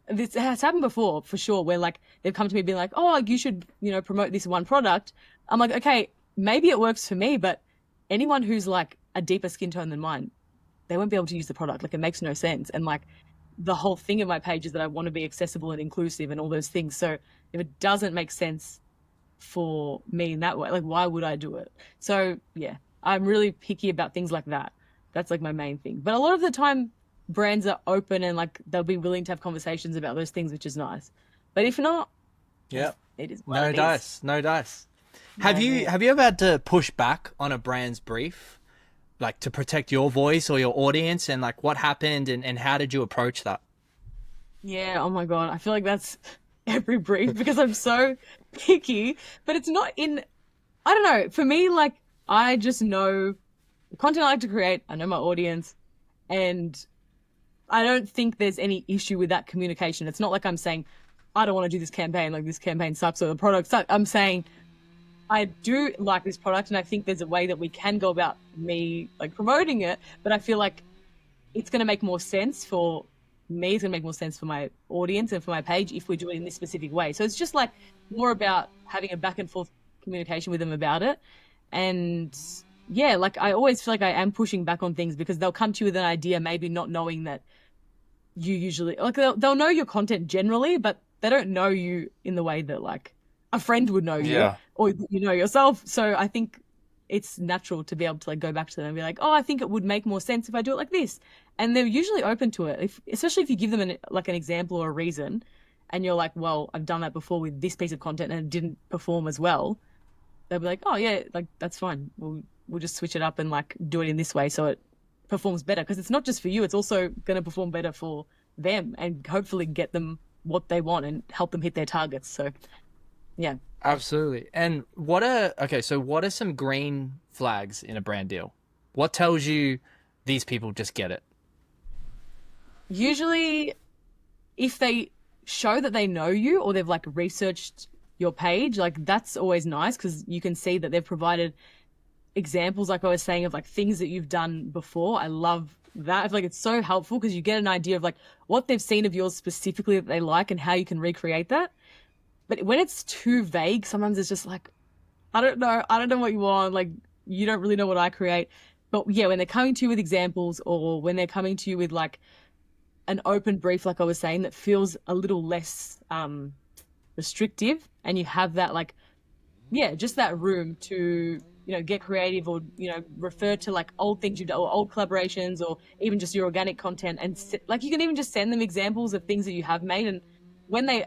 this has happened before for sure, where like they've come to me being like, oh, you should, promote this one product. I'm like, okay, maybe it works for me, but anyone who's like a deeper skin tone than mine, they won't be able to use the product. Like it makes no sense. And like the whole thing of my page is that I want to be accessible and inclusive and all those things. So if it doesn't make sense for me in that way, like why would I do it? So yeah, I'm really picky about things like that. That's like my main thing. But a lot of the time brands are open and like they'll be willing to have conversations about those things, which is nice. But if not, Yeah. it is No what it is. dice. No dice. Have you ever had to push back on a brand's brief, like to protect your voice or your audience, and like what happened and how did you approach that? Yeah, oh my God. I feel like that's every brief because I'm so picky, but it's not in, I don't know. For me, like, I just know the content I like to create, I know my audience, and I don't think there's any issue with that communication. It's not like I'm saying, I don't want to do this campaign, like this campaign sucks or the product sucks. I'm saying, I do like this product and I think there's a way that we can go about me like promoting it, but I feel like it's going to make more sense for me, it's going to make more sense for my audience and for my page if we do it in this specific way. So it's just like more about having a back and forth communication with them about it. And yeah, like I always feel like I am pushing back on things because they'll come to you with an idea, maybe not knowing that you usually like they'll know your content generally, but they don't know you in the way that like a friend would know you Yeah. or you know yourself. So I think it's natural to be able to like go back to them and be like, oh, I think it would make more sense if I do it like this. And they're usually open to it, especially if you give them an example or a reason and you're like, well, I've done that before with this piece of content and it didn't perform as well. They'll be like, oh yeah, like that's fine. We'll just switch it up and like do it in this way so it performs better. Because it's not just for you, it's also going to perform better for them and hopefully get them what they want and help them hit their targets. So yeah. Absolutely. And what are some green flags in a brand deal? What tells you these people just get it? Usually if they show that they know you or they've like researched your page, like that's always nice because you can see that they've provided examples, like I was saying, of like things that you've done before. I love that. I feel like it's so helpful because you get an idea of like what they've seen of yours specifically that they like and how you can recreate that. But when it's too vague, sometimes it's just like, I don't know what you want. Like, you don't really know what I create. But yeah, when they're coming to you with examples or when they're coming to you with like an open brief, like I was saying, that feels a little less restrictive and you have that like, yeah, just that room to, get creative or, refer to like old things you've done or old collaborations or even just your organic content. And like, you can even just send them examples of things that you have made. And when they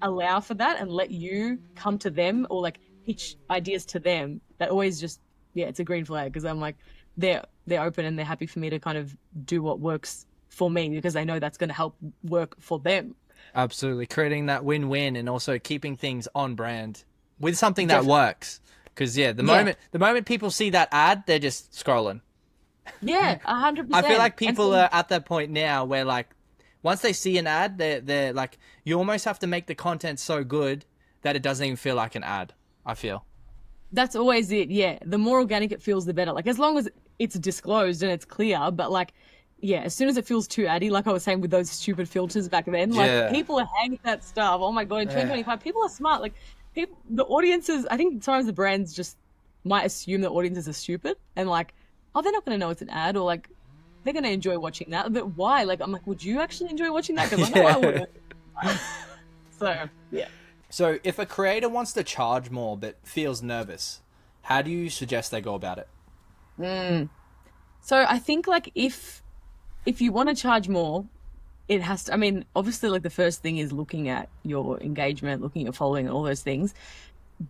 allow for that and let you come to them or like pitch ideas to them, that always just, yeah, it's a green flag because I'm like, they're open and they're happy for me to kind of do what works for me because they know that's going to help work for them. Absolutely. Creating that win-win and also keeping things on brand with something that Definitely. works. Because the moment people see that ad, they're just scrolling. Yeah, 100%. I feel like And people so, are at that point now where like once they see an ad, they're like, you almost have to make the content so good that it doesn't even feel like an ad, I feel. that's always it. Yeah. The more organic it feels, the better. Like, as long as it's disclosed and it's clear, but like, yeah, as soon as it feels too addy, like I was saying with those stupid filters back then, like Yeah. people hate that stuff. Oh my God, in Yeah. 2025, people are smart. Like, the audiences, I think sometimes the brands just might assume that audiences are stupid and like, oh, they're not going to know it's an ad or like, they're going to enjoy watching that. But why? Like, I'm like, would you actually enjoy watching that? Because I know I Yeah. wouldn't. So, yeah. So if a creator wants to charge more but feels nervous, how do you suggest they go about it? So I think like if you want to charge more, it has to, I mean, obviously, like the first thing is looking at your engagement, looking at your following, and all those things.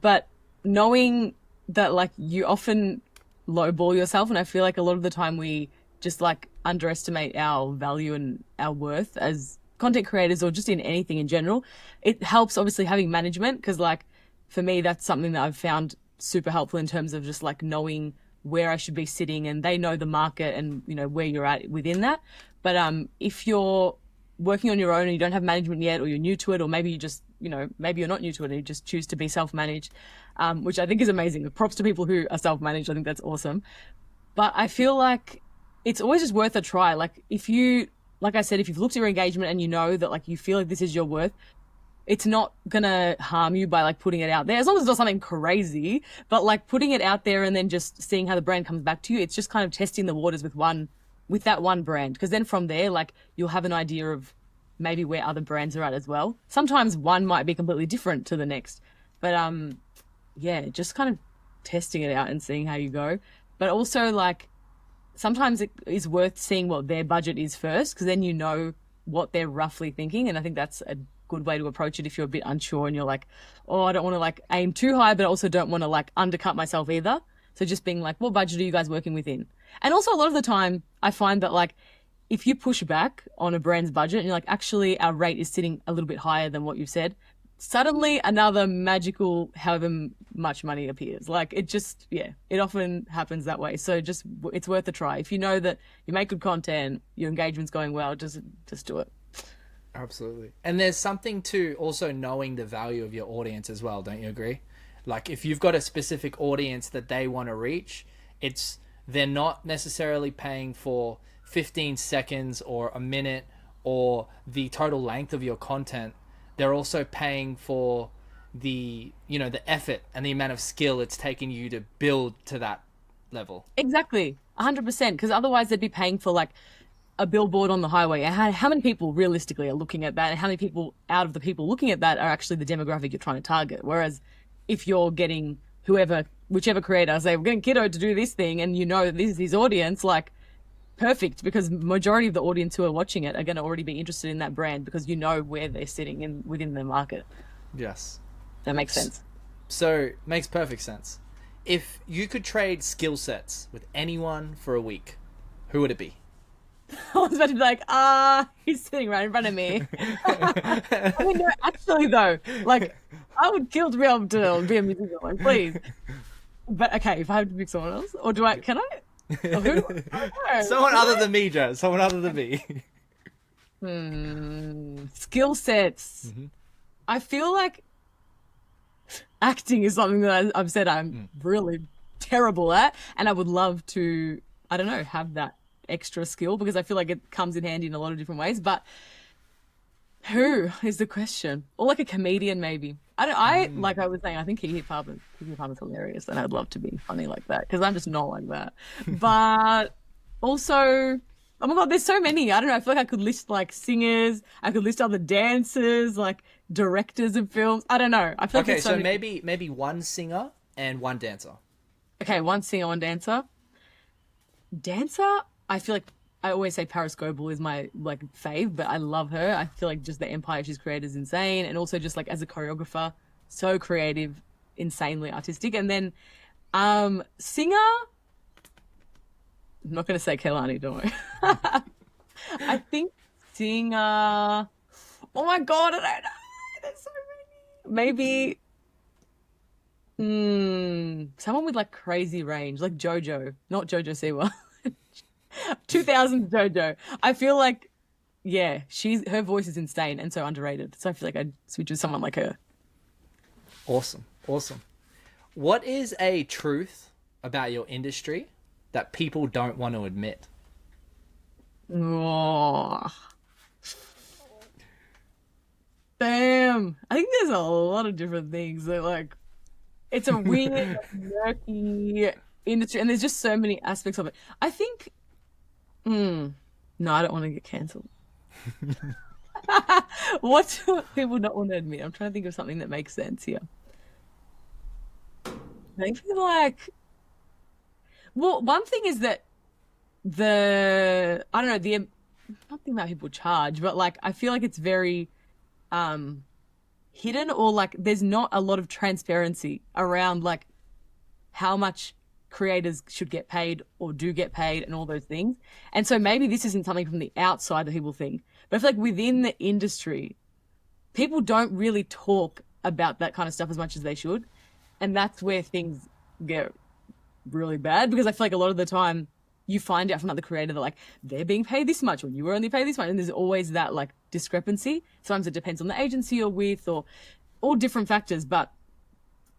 But knowing that, like, you often lowball yourself, and I feel like a lot of the time we just like underestimate our value and our worth as content creators or just in anything in general. It helps, obviously, having management because, like, for me, that's something that I've found super helpful in terms of just like knowing where I should be sitting, and they know the market and where you're at within that. But if you're working on your own and you don't have management yet, or you're new to it, or maybe you just maybe you're not new to it and you just choose to be self-managed, which I think is amazing. Props to people who are self-managed. I think that's awesome. But I feel like it's always just worth a try. Like like I said, if you've looked at your engagement and you know that like you feel like this is your worth, it's not gonna harm you by like putting it out there, as long as it's not something crazy. But like putting it out there and then just seeing how the brand comes back to you, it's just kind of testing the waters with that one brand, because then from there, like, you'll have an idea of maybe where other brands are at as well. Sometimes one might be completely different to the next, but yeah, just kind of testing it out and seeing how you go. But also, like, sometimes it is worth seeing what their budget is first, because then you know what they're roughly thinking. And I think that's a good way to approach it if you're a bit unsure and you're like, oh, I don't want to like aim too high, but I also don't want to like undercut myself either. So just being like, what budget are you guys working within? And also, a lot of the time I find that like if you push back on a brand's budget and you're like, actually our rate is sitting a little bit higher than what you've said, suddenly another magical however much money appears. Like, it just, yeah, it often happens that way. So just, it's worth a try. If you know that you make good content, your engagement's going well, just do it. Absolutely. And there's something to also knowing the value of your audience as well, don't you agree? Like, if you've got a specific audience that they want to reach, they're not necessarily paying for 15 seconds or a minute or the total length of your content. They're also paying for the effort and the amount of skill it's taken you to build to that level. Exactly. 100%. Because otherwise they'd be paying for like a billboard on the highway. And how many people realistically are looking at that? And how many people out of the people looking at that are actually the demographic you're trying to target? Whereas if you're getting whichever creator, say, we're getting Kiddo to do this thing, and that this is his audience, like, perfect, because majority of the audience who are watching it are going to already be interested in that brand because you know where they're sitting within the market. Yes. That makes sense. So, makes perfect sense. If you could trade skill sets with anyone for a week, who would it be? I was about to be like, he's sitting right in front of me. I mean, no, actually, though, like, I would kill to be able to be a musician, like, please. But, okay, if I have to pick someone else, or can I? Or who? Someone other than me, Joe. Someone other than me. Skill sets. Mm-hmm. I feel like acting is something that I've said I'm really terrible at, and I would love to, I don't know, have that extra skill, because I feel like it comes in handy in a lot of different ways. But who is the question? Or like a comedian, maybe. Like I was saying, I think Kiki Palmer's hilarious, and I'd love to be funny like that, because I'm just not like that. But also, oh my God, there's so many. I don't know. I feel like I could list like singers. I could list other dancers, like directors of films. I don't know. I feel like so maybe one singer and one dancer. Okay, one singer, one dancer. Dancer, I feel like I always say Paris Goebel is my like fave, but I love her. I feel like just the empire she's created is insane, and also just like as a choreographer, so creative, insanely artistic. And then singer, I'm not going to say Kehlani, don't worry. I think singer, oh my God, I don't know. There's so many. Maybe someone with like crazy range, like JoJo, not JoJo Siwa. 2000s JoJo. I feel like, yeah, her voice is insane and so underrated. So I feel like I'd switch with someone like her. Awesome. What is a truth about your industry that people don't want to admit? Oh. Damn. I think there's a lot of different things that, like, it's a weird, murky industry, and there's just so many aspects of it. I think, no, I don't want to get cancelled. What do people not want to admit? I'm trying to think of something that makes sense here. I feel like, well, one thing is that the nothing about people charge, but like I feel like it's very hidden, or like there's not a lot of transparency around like how much creators should get paid or do get paid and all those things. And so maybe this isn't something from the outside that people think, but I feel like within the industry, people don't really talk about that kind of stuff as much as they should. And that's where things get really bad, because I feel like a lot of the time you find out from another creator that like they're being paid this much or you were only paid this much, and there's always that like discrepancy. Sometimes it depends on the agency you're with or all different factors, but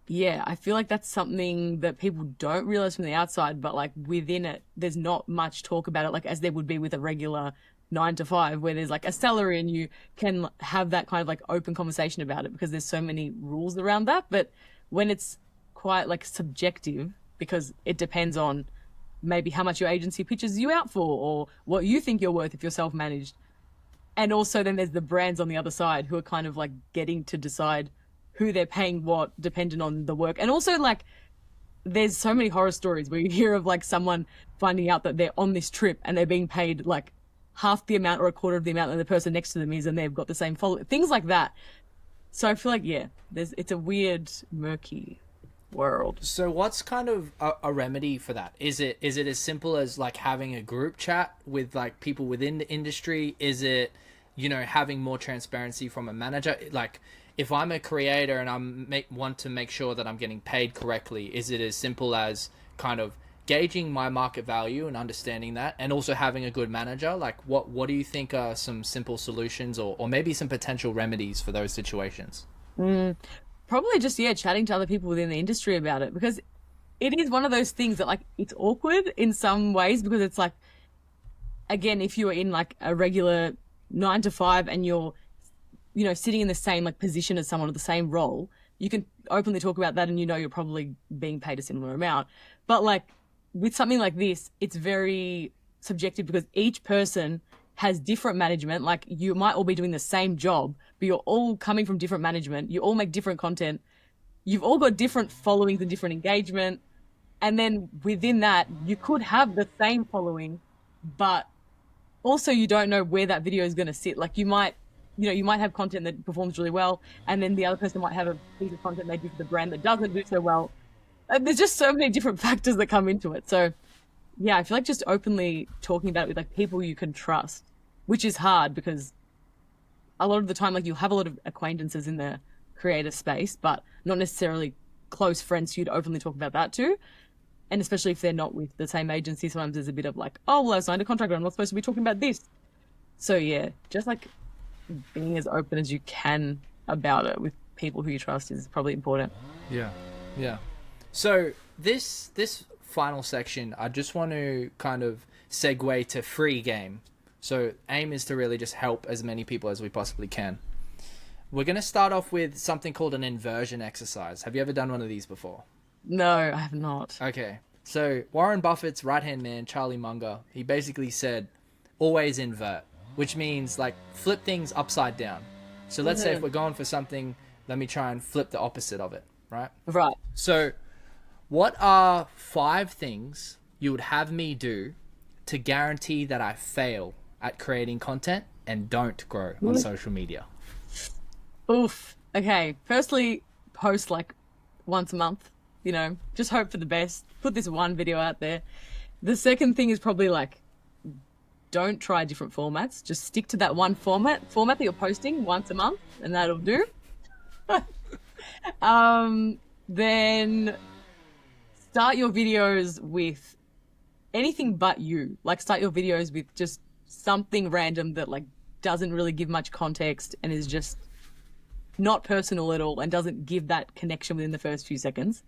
yeah, I feel like that's something that people don't realize from the outside, but like within it there's not much talk about it, like as there would be with a regular 9 to 5 where there's like a salary and you can have that kind of like open conversation about it, because there's so many rules around that. But when it's quite like subjective, because it depends on maybe how much your agency pitches you out for or what you think you're worth if you're self-managed. And also then there's the brands on the other side who are kind of like getting to decide who they're paying what dependent on the work. And also like there's so many horror stories where you hear of like someone finding out that they're on this trip and they're being paid like half the amount or a quarter of the amount that the person next to them is, and they've got the same follow, things like that. So I feel like, yeah, it's a weird, murky world. So what's kind of a remedy for that? Is it as simple as like having a group chat with like people within the industry? Is it, you know, having more transparency from a manager? Like if I'm a creator and I want to make sure that I'm getting paid correctly, is it as simple as kind of gauging my market value and understanding that, and also having a good manager? Like what do you think are some simple solutions or maybe some potential remedies for those situations? Probably just, yeah, chatting to other people within the industry about it, because it is one of those things that like it's awkward in some ways, because it's like, again, if you are in like a regular 9 to 5 and you're, you know, sitting in the same like position as someone or the same role, you can openly talk about that and you know you're probably being paid a similar amount. But like with something like this, it's very subjective because each person has different management. Like you might all be doing the same job, but you're all coming from different management. You all make different content. You've all got different followings and different engagement. And then within that, you could have the same following, but also you don't know where that video is going to sit. Like you might have content that performs really well, and then the other person might have a piece of content they do for the brand that doesn't do so well. There's just so many different factors that come into it. So yeah, I feel like just openly talking about it with like people you can trust, which is hard because a lot of the time, like you'll have a lot of acquaintances in the creator space, but not necessarily close friends who you'd openly talk about that to. And especially if they're not with the same agency, sometimes there's a bit of like, oh, well, I signed a contract, but I'm not supposed to be talking about this. So yeah, just like being as open as you can about it with people who you trust is probably important. Yeah. So this final section, I just want to kind of segue to free game. So aim is to really just help as many people as we possibly can. We're going to start off with something called an inversion exercise. Have you ever done one of these before? No, I have not. Okay. So Warren Buffett's right-hand man, Charlie Munger, he basically said, always invert, which means like flip things upside down. So let's say if we're going for something, let me try and flip the opposite of it, right? Right. So what are 5 things you would have me do to guarantee that I fail at creating content and don't grow on social media? Oof. Okay. Firstly, post like once a month, you know, just hope for the best. Put this one video out there. The second thing is probably like, don't try different formats. Just stick to that one format that you're posting once a month, and that'll do. Then start your videos with anything but you. Like start your videos with just something random that like doesn't really give much context and is just not personal at all and doesn't give that connection within the first few seconds.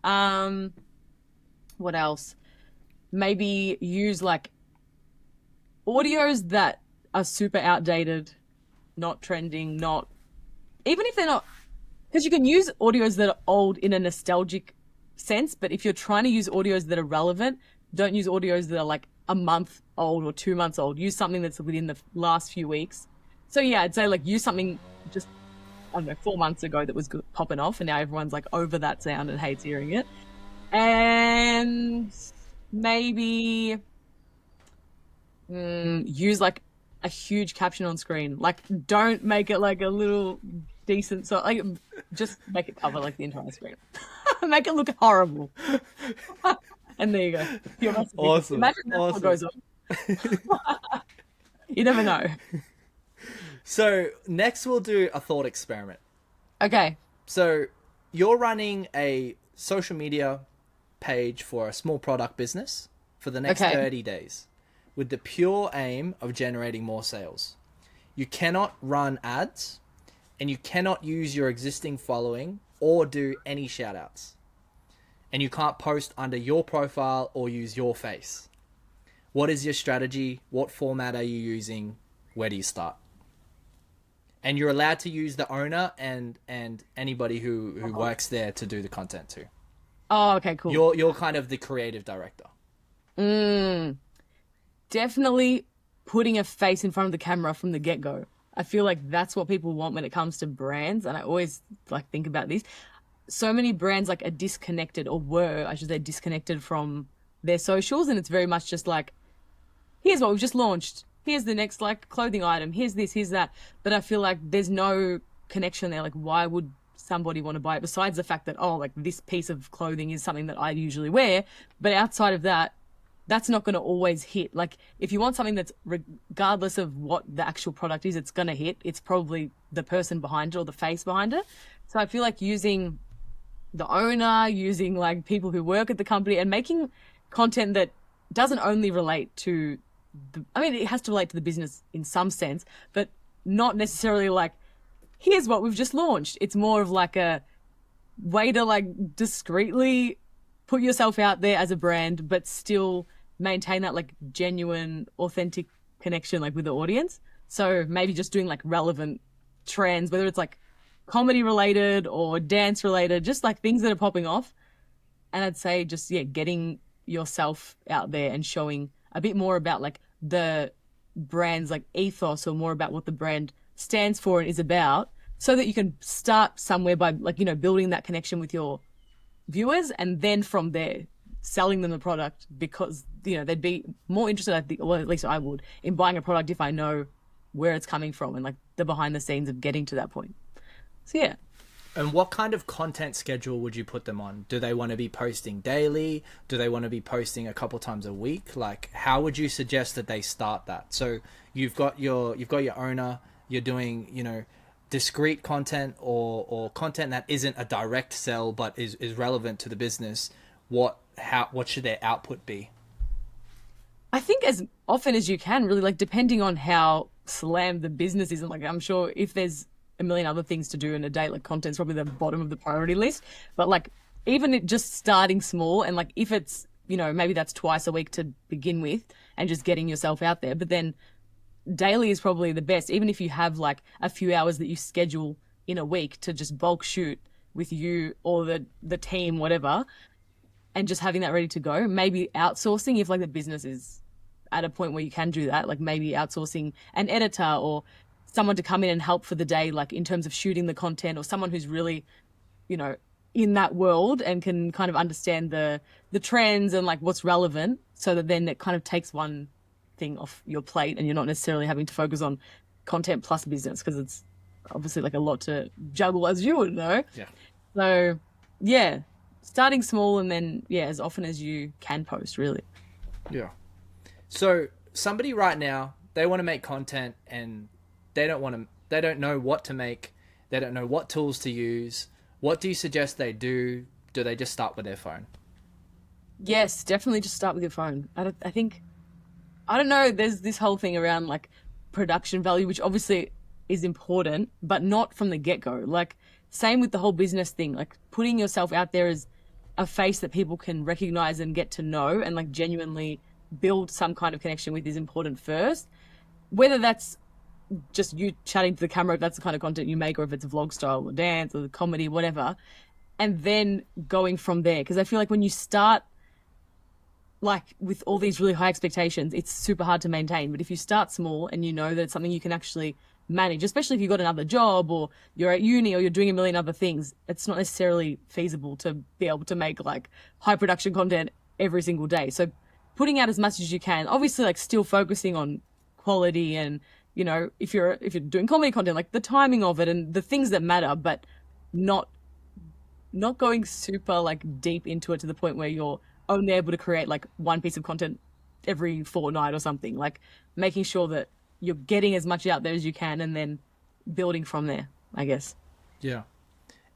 What else? Maybe use like audios that are super outdated, not trending, not even if they're not, because you can use audios that are old in a nostalgic sense, but if you're trying to use audios that are relevant, don't use audios that are like a month old or 2 months old. Use something that's within the last few weeks. So yeah, I'd say like use something just, I don't know, 4 months ago that was popping off, and now everyone's like over that sound and hates hearing it. And maybe Use like a huge caption on screen. Like, don't make it like a little decent, so like just make it cover like the entire screen. Make it look horrible. And there you go. Your recipe. Awesome. Imagine that's what Awesome. goes on. You never know. So next we'll do a thought experiment. Okay. So you're running a social media page for a small product business for the next Okay. 30 days with the pure aim of generating more sales. You cannot run ads and you cannot use your existing following or do any shout outs. And you can't post under your profile or use your face. What is your strategy? What format are you using? Where do you start? And you're allowed to use the owner and anybody who works there to do the content too. Oh, okay, cool. You're kind of the creative director. Definitely putting a face in front of the camera from the get-go. I feel like that's what people want when it comes to brands, and I always like think about this. So many brands like are disconnected, or were, I should say, disconnected from their socials, and it's very much just like, here's what we've just launched. Here's the next like clothing item. Here's this, here's that. But I feel like there's no connection there. Like, why would somebody want to buy it besides the fact that, oh, like this piece of clothing is something that I usually wear. But outside of that, that's not going to always hit. Like, if you want something that's regardless of what the actual product is, it's going to hit. It's probably the person behind it or the face behind it. So I feel like using the owner, using like people who work at the company, and making content that doesn't only relate to I mean, it has to relate to the business in some sense, but not necessarily like, here's what we've just launched. It's more of like a way to like discreetly put yourself out there as a brand, but still maintain that like genuine, authentic connection like with the audience. So maybe just doing like relevant trends, whether it's like comedy related or dance related, just like things that are popping off. And I'd say just, yeah, getting yourself out there and showing a bit more about like the brand's like ethos, or more about what the brand stands for and is about, so that you can start somewhere by like, you know, building that connection with your viewers, and then from there selling them the product, because, you know, they'd be more interested, I think, well, at least I would, in buying a product if I know where it's coming from and like the behind the scenes of getting to that point. So yeah. And what kind of content schedule would you put them on? Do they want to be posting daily? Do they want to be posting a couple times a week? Like, how would you suggest that they start that? So you've got your owner, you're doing, you know, discrete content or content that isn't a direct sell but is relevant to the business. What should their output be? I think as often as you can, really, like depending on how slammed the business is. And like, I'm sure if there's a million other things to do in a day, like content's probably the bottom of the priority list. But like, even it just starting small, and like if it's, you know, maybe that's twice a week to begin with, and just getting yourself out there. But then daily is probably the best, even if you have like a few hours that you schedule in a week to just bulk shoot with you or the team, whatever, and just having that ready to go. Maybe outsourcing if like the business is at a point where you can do that, like maybe outsourcing an editor or someone to come in and help for the day, like in terms of shooting the content, or someone who's really, you know, in that world and can kind of understand the trends and like what's relevant, so that then it kind of takes one thing off your plate and you're not necessarily having to focus on content plus business, because it's obviously like a lot to juggle, as you would know. Yeah. So yeah, starting small, and then yeah, as often as you can post, really. Yeah. So somebody right now, they want to make content and they don't know what to make. They don't know what tools to use. What do you suggest they do? Do they just start with their phone? Yes, definitely just start with your phone. I think, I don't know, there's this whole thing around like production value, which obviously is important, but not from the get-go. Like, same with the whole business thing, like putting yourself out there as a face that people can recognize and get to know and like genuinely build some kind of connection with is important first. Whether that's just you chatting to the camera, if that's the kind of content you make, or if it's vlog style or dance or comedy, whatever, and then going from there. Because I feel like when you start like with all these really high expectations, it's super hard to maintain. But if you start small and you know that it's something you can actually manage, especially if you've got another job or you're at uni or you're doing a million other things, it's not necessarily feasible to be able to make like high production content every single day. So putting out as much as you can. Obviously, like still focusing on quality and, you know, if you're doing comedy content, like the timing of it and the things that matter, but not not going super like deep into it to the point where you're only able to create like one piece of content every fortnight or something. Like making sure that you're getting as much out there as you can and then building from there, I guess. Yeah.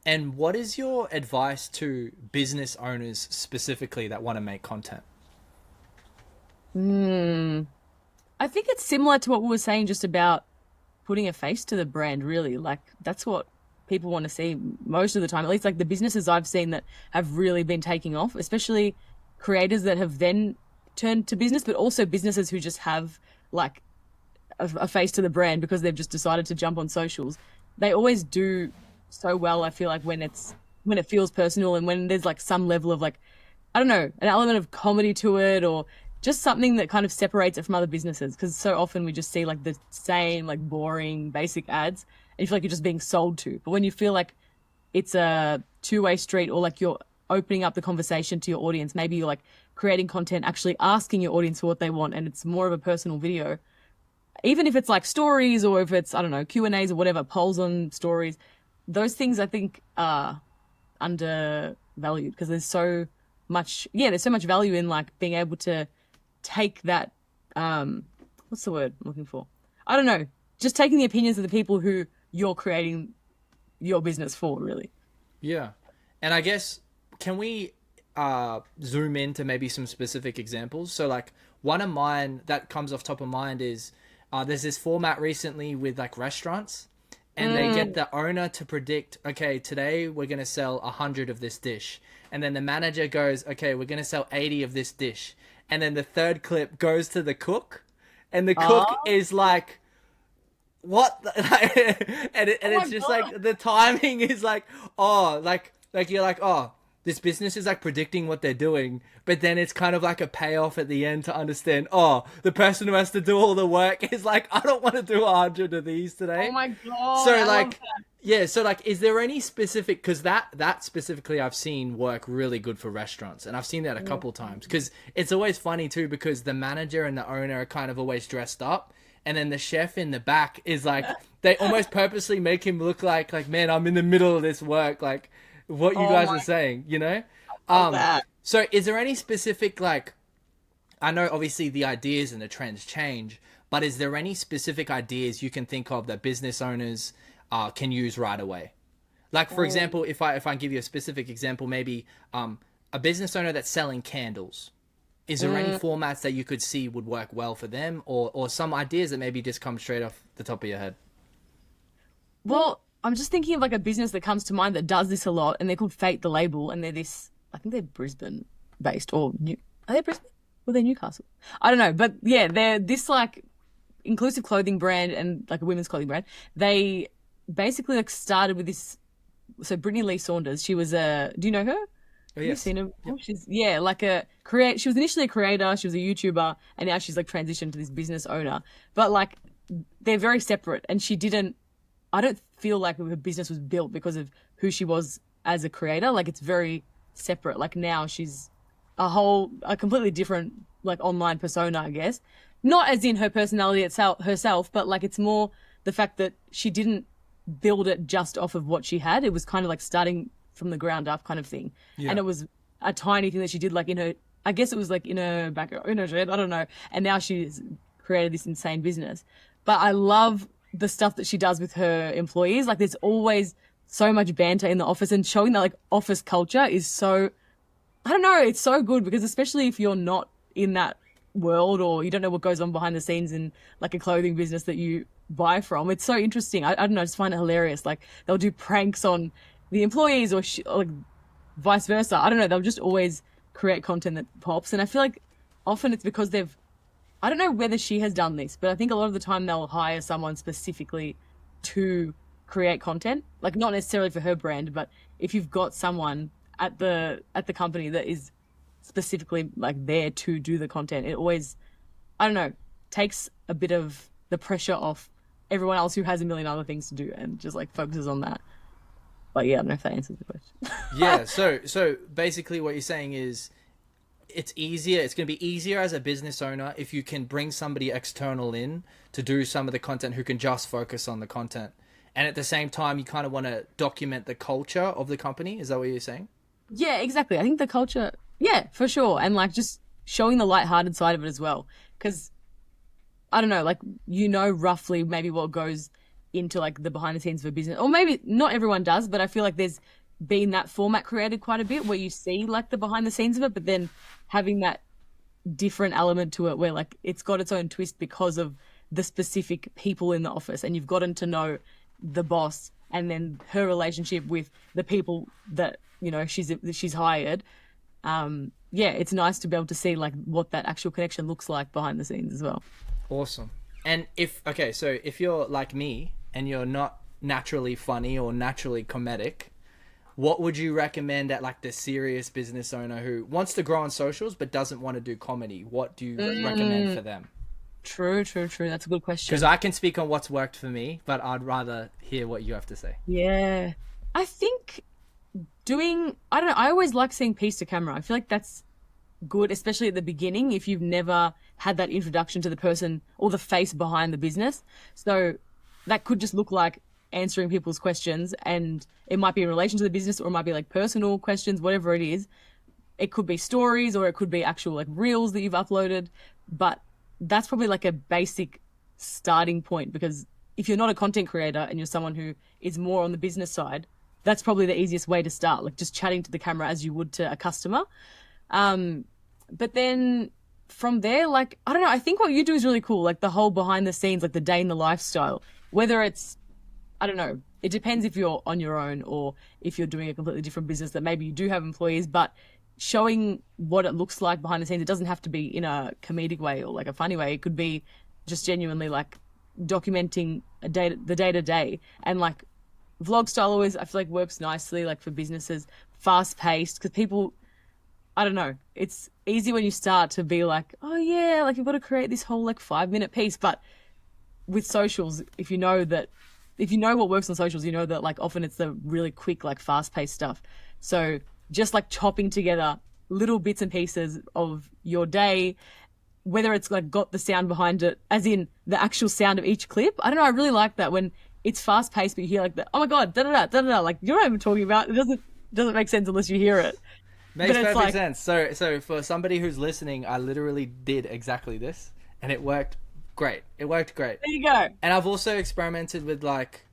And what is your advice to business owners specifically that want to make content? I think it's similar to what we were saying just about putting a face to the brand, really. Like that's what people want to see most of the time. At least like the businesses I've seen that have really been taking off, especially creators that have then turned to business, but also businesses who just have like a face to the brand because they've just decided to jump on socials. They always do so well, I feel like when it feels personal and when there's like some level of like, I don't know, an element of comedy to it or just something that kind of separates it from other businesses. Because so often we just see like the same, like boring, basic ads and you feel like you're just being sold to. But when you feel like it's a two-way street or like you're opening up the conversation to your audience, maybe you're like creating content, actually asking your audience for what they want and it's more of a personal video. Even if it's like stories or if it's, I don't know, Q&As or whatever, polls on stories, those things I think are undervalued because there's so much value in like being able to take that what's the word I'm looking for? I don't know. Just taking the opinions of the people who you're creating your business for, really. Yeah. And I guess, can we zoom into maybe some specific examples? So like one of mine that comes off top of mind is there's this format recently with like restaurants and they get the owner to predict, okay, today we're going to sell 100 of this dish. And then the manager goes, okay, we're going to sell 80 of this dish. And then the third clip goes to the cook and the cook is like, what? And it's just God. like the timing is like, oh, like you're like, oh, this business is like predicting what they're doing, but then it's kind of like a payoff at the end to understand, oh, the person who has to do all the work is like, I don't want to do 100 of these today. Oh my God. So I love like, that. yeah, so like, is there any specific, because that specifically I've seen work really good for restaurants, and I've seen that a couple times, because it's always funny too, because the manager and the owner are kind of always dressed up, and then the chef in the back is like, they almost purposely make him look like, man, I'm in the middle of this work, like, what you guys are saying, you know? That. So is there any specific, like, I know obviously the ideas and the trends change, but is there any specific ideas you can think of that business owners can use right away? Like, for example, if I give you a specific example, maybe a business owner that's selling candles. Is there any formats that you could see would work well for them, or some ideas that maybe just come straight off the top of your head? Well, I'm just thinking of like a business that comes to mind that does this a lot, and they're called Fate the Label, and they're this. I think they're Brisbane based, or New. Are they Brisbane? Or they Newcastle? I don't know, but yeah, they're this like inclusive clothing brand and like a women's clothing brand. They basically like started with this. So Brittany Lee Saunders, she was a. Do you know her? Oh, Have you yes. seen her? Yep. She's like a create. She was initially a creator. She was a YouTuber, and now she's like transitioned to this business owner. But like, they're very separate, and she didn't. I don't feel like her business was built because of who she was as a creator. Like it's very separate. Like now she's a completely different like online persona, I guess. Not as in her personality itself herself, but like it's more the fact that she didn't build it just off of what she had. It was kind of like starting from the ground up kind of thing. Yeah. And it was a tiny thing that she did like in her, I guess it was like in her back, in her shed, I don't know. And now she's created this insane business. But I love the stuff that she does with her employees. Like there's always so much banter in the office, and showing that like office culture is so, I don't know, it's so good because especially if you're not in that world or you don't know what goes on behind the scenes in like a clothing business that you buy from, it's so interesting. I don't know, I just find it hilarious. Like they'll do pranks on the employees or like vice versa. I don't know, they'll just always create content that pops. And I feel like often it's because I don't know whether she has done this, but I think a lot of the time they'll hire someone specifically to create content, like not necessarily for her brand, but if you've got someone at the company that is specifically like there to do the content, it always, I don't know, takes a bit of the pressure off everyone else who has a million other things to do and just like focuses on that. But yeah, I don't know if that answers the question. Yeah. So basically what you're saying is, it's easier. It's going to be easier as a business owner if you can bring somebody external in to do some of the content who can just focus on the content. And at the same time, you kind of want to document the culture of the company. Is that what you're saying? Yeah, exactly. I think the culture, yeah, for sure. And like just showing the lighthearted side of it as well. Because I don't know, like, roughly maybe what goes into like the behind the scenes of a business. Or maybe not everyone does, but I feel like there's been that format created quite a bit where you see like the behind the scenes of it, but then having that different element to it where like it's got its own twist because of the specific people in the office, and you've gotten to know the boss and then her relationship with the people that she's hired. Yeah, it's nice to be able to see like what that actual connection looks like behind the scenes as well. Awesome. And so if you're like me and you're not naturally funny or naturally comedic, what would you recommend at like the serious business owner who wants to grow on socials but doesn't want to do comedy? What do you recommend for them? True. That's a good question. Because I can speak on what's worked for me, but I'd rather hear what you have to say. Yeah. I think I don't know, I always like seeing piece to camera. I feel like that's good, especially at the beginning, if you've never had that introduction to the person or the face behind the business. So that could just look like answering people's questions, and it might be in relation to the business, or it might be like personal questions, whatever it is. It could be stories, or it could be actual like reels that you've uploaded. But that's probably like a basic starting point, because if you're not a content creator and you're someone who is more on the business side, that's probably the easiest way to start, like just chatting to the camera as you would to a customer. But then from there, like, I don't know, I think what you do is really cool. Like the whole behind the scenes, like the day in the lifestyle, whether it's, I don't know, it depends if you're on your own or if you're doing a completely different business that maybe you do have employees, but showing what it looks like behind the scenes, it doesn't have to be in a comedic way or like a funny way. It could be just genuinely like documenting the day to day, and like vlog style always, I feel like, works nicely like for businesses, fast paced, because people, I don't know, it's easy when you start to be like, oh yeah, like you've got to create this whole like 5-minute piece. But with socials, if you know what works on socials, you know that like often it's the really quick, like fast paced stuff. So just like chopping together little bits and pieces of your day, whether it's like got the sound behind it, as in the actual sound of each clip. I don't know, I really like that when it's fast paced, but you hear like the, oh my God, da da da da da, like you're not even talking about, it doesn't make sense unless you hear it. Makes perfect sense. So for somebody who's listening, I literally did exactly this, and it worked great. It worked great. There you go. And I've also experimented with like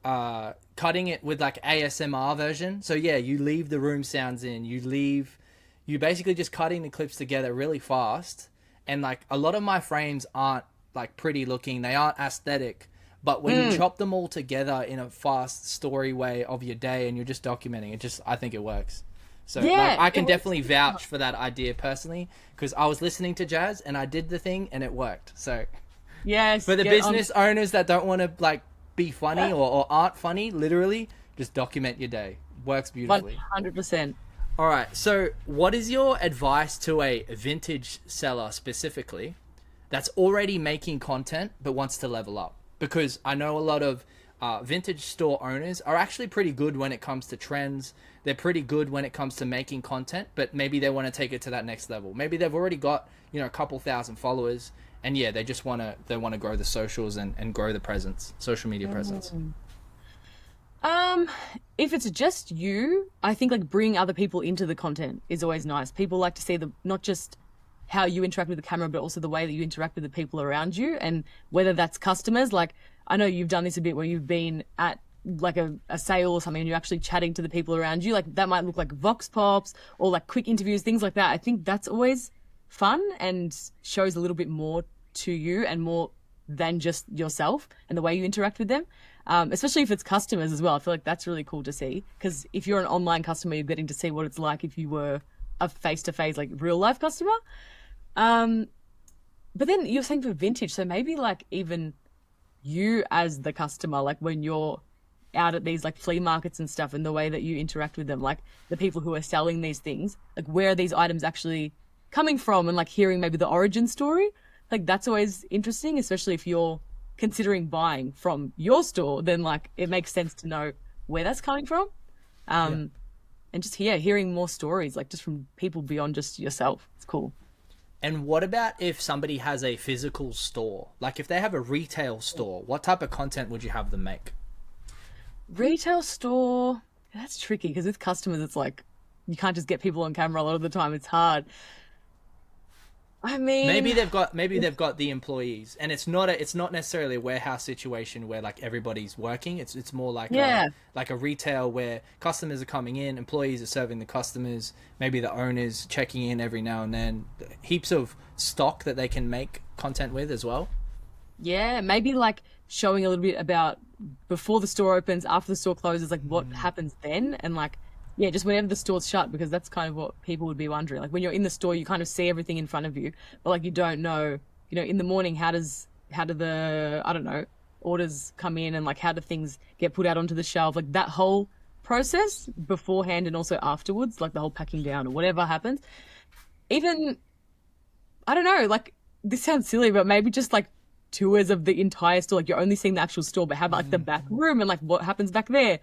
cutting it with like ASMR version. So yeah, you leave the room sounds in. You basically just cutting the clips together really fast. And like a lot of my frames aren't like pretty looking. They aren't aesthetic. But when you chop them all together in a fast story way of your day and you're just documenting it, I think it works. So yeah, like, I can definitely vouch for that idea personally, because I was listening to Jazz and I did the thing and it worked. So yes, for the business owners that don't want to like be funny or aren't funny, literally just document your day. Works beautifully. 100%. All right. So what is your advice to a vintage seller specifically that's already making content but wants to level up? Because I know a lot of vintage store owners are actually pretty good when it comes to trends. They're pretty good when it comes to making content, but maybe they want to take it to that next level. Maybe they've already got, a couple thousand followers, and yeah, they just want to grow the socials and grow the presence, social media presence. If it's just you, I think like bringing other people into the content is always nice. People like to see not just how you interact with the camera, but also the way that you interact with the people around you, and whether that's customers. Like I know you've done this a bit where you've been at like a sale or something and you're actually chatting to the people around you. Like that might look like vox pops or like quick interviews, things like that. I think that's always fun and shows a little bit more to you and more than just yourself and the way you interact with them. Especially if it's customers as well. I feel like that's really cool to see, because if you're an online customer, you're getting to see what it's like if you were a face-to-face, like real life customer. But then you're saying for vintage, so maybe like even you as the customer, like when you're out at these like flea markets and stuff, and the way that you interact with them, like the people who are selling these things, like where are these items actually coming from, and like hearing maybe the origin story, like that's always interesting, especially if you're considering buying from your store, then like it makes sense to know where that's coming from. and just hearing more stories, like just from people beyond just yourself. It's cool. And what about if somebody has a physical store? Like if they have a retail store, what type of content would you have them make? Retail store, that's tricky because with customers, it's like you can't just get people on camera a lot of the time. It's hard. I Maybe mean, they've got the employees, and it's not necessarily a warehouse situation where like everybody's working. It's more yeah, like a retail where customers are coming in, employees are serving the customers, maybe the owners checking in every now and then. Heaps of stock that they can make content with as well. yeah, maybe like showing a little bit about before the store opens, after the store closes, like what happens then, and like yeah, just whenever the store's shut, because that's kind of what people would be wondering. Like when you're in the store, you kind of see everything in front of you, but like you don't know, in the morning, how do the I don't know orders come in, and like how do things get put out onto the shelf, like that whole process beforehand and also afterwards, like the whole packing down or whatever happens. Even I don't know, like this sounds silly, but maybe just like tours of the entire store. Like you're only seeing the actual store, but how about like the back room and like what happens back there?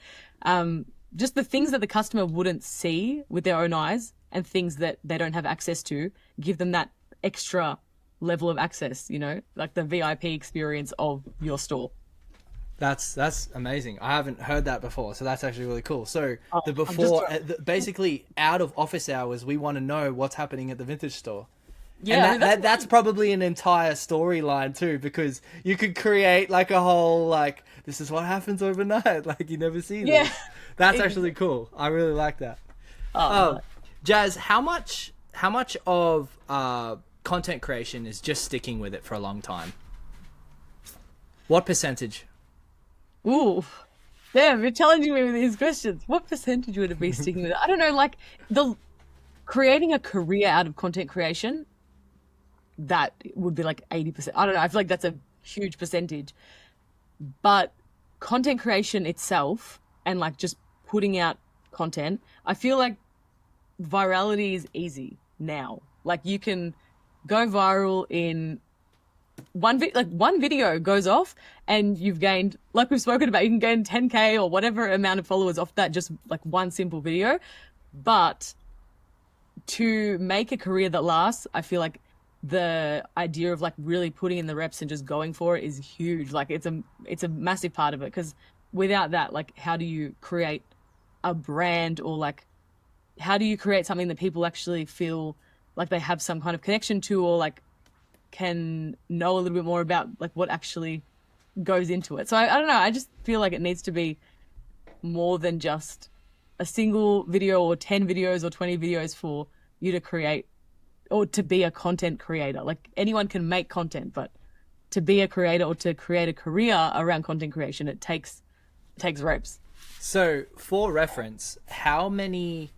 Just the things that the customer wouldn't see with their own eyes and things that they don't have access to, give them that extra level of access, like the VIP experience of your store. That's amazing. I haven't heard that before, so that's actually really cool. So Oh, the I'm just, before, basically out of office hours, we want to know what's happening at the vintage store. And yeah, I mean, that's probably an entire storyline too, because you could create like a whole like this is what happens overnight. Like you never see yeah. this. That's actually cool. I really like that. Oh, Jazz, how much of content creation is just sticking with it for a long time? What percentage? ooh, damn, you're challenging me with these questions. What percentage would it be sticking with it? I don't know, like the creating a career out of content creation, that would be like 80%. I don't know. I feel like that's a huge percentage. But content creation itself and like just putting out content, I feel like virality is easy now. Like you can go viral in one video goes off and you've gained, like we've spoken about, you can gain 10K or whatever amount of followers off that, just like one simple video. But to make a career that lasts, I feel like the idea of like really putting in the reps and just going for it is huge. Like it's a massive part of it, because without that, like how do you create a brand, or like how do you create something that people actually feel like they have some kind of connection to, or like can know a little bit more about like what actually goes into it. So I don't know. I just feel like it needs to be more than just a single video or 10 videos or 20 videos for you to create or to be a content creator. Like anyone can make content, but to be a creator or to create a career around content creation, it takes reps. So, for reference, how many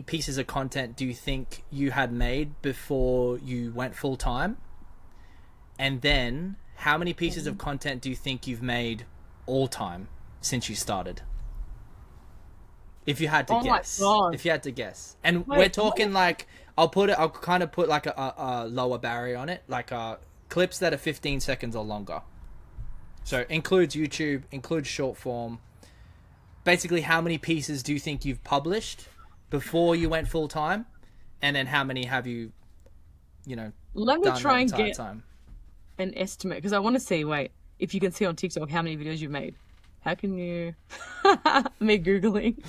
pieces of content do you think you had made before you went full time? And then, how many pieces of content do you think you've made all time since you started? If you had to Oh my guess. God. If you had to guess. And we're Wait, talking like I'll kind of put like a lower barrier on it, like clips that are 15 seconds or longer. So includes YouTube, includes short form. Basically, how many pieces do you think you've published before you went full time? And then how many have you, let me done try that and entire get time? an estimate, because I want to see, wait, if you can see on TikTok how many videos you've made. How can you me Googling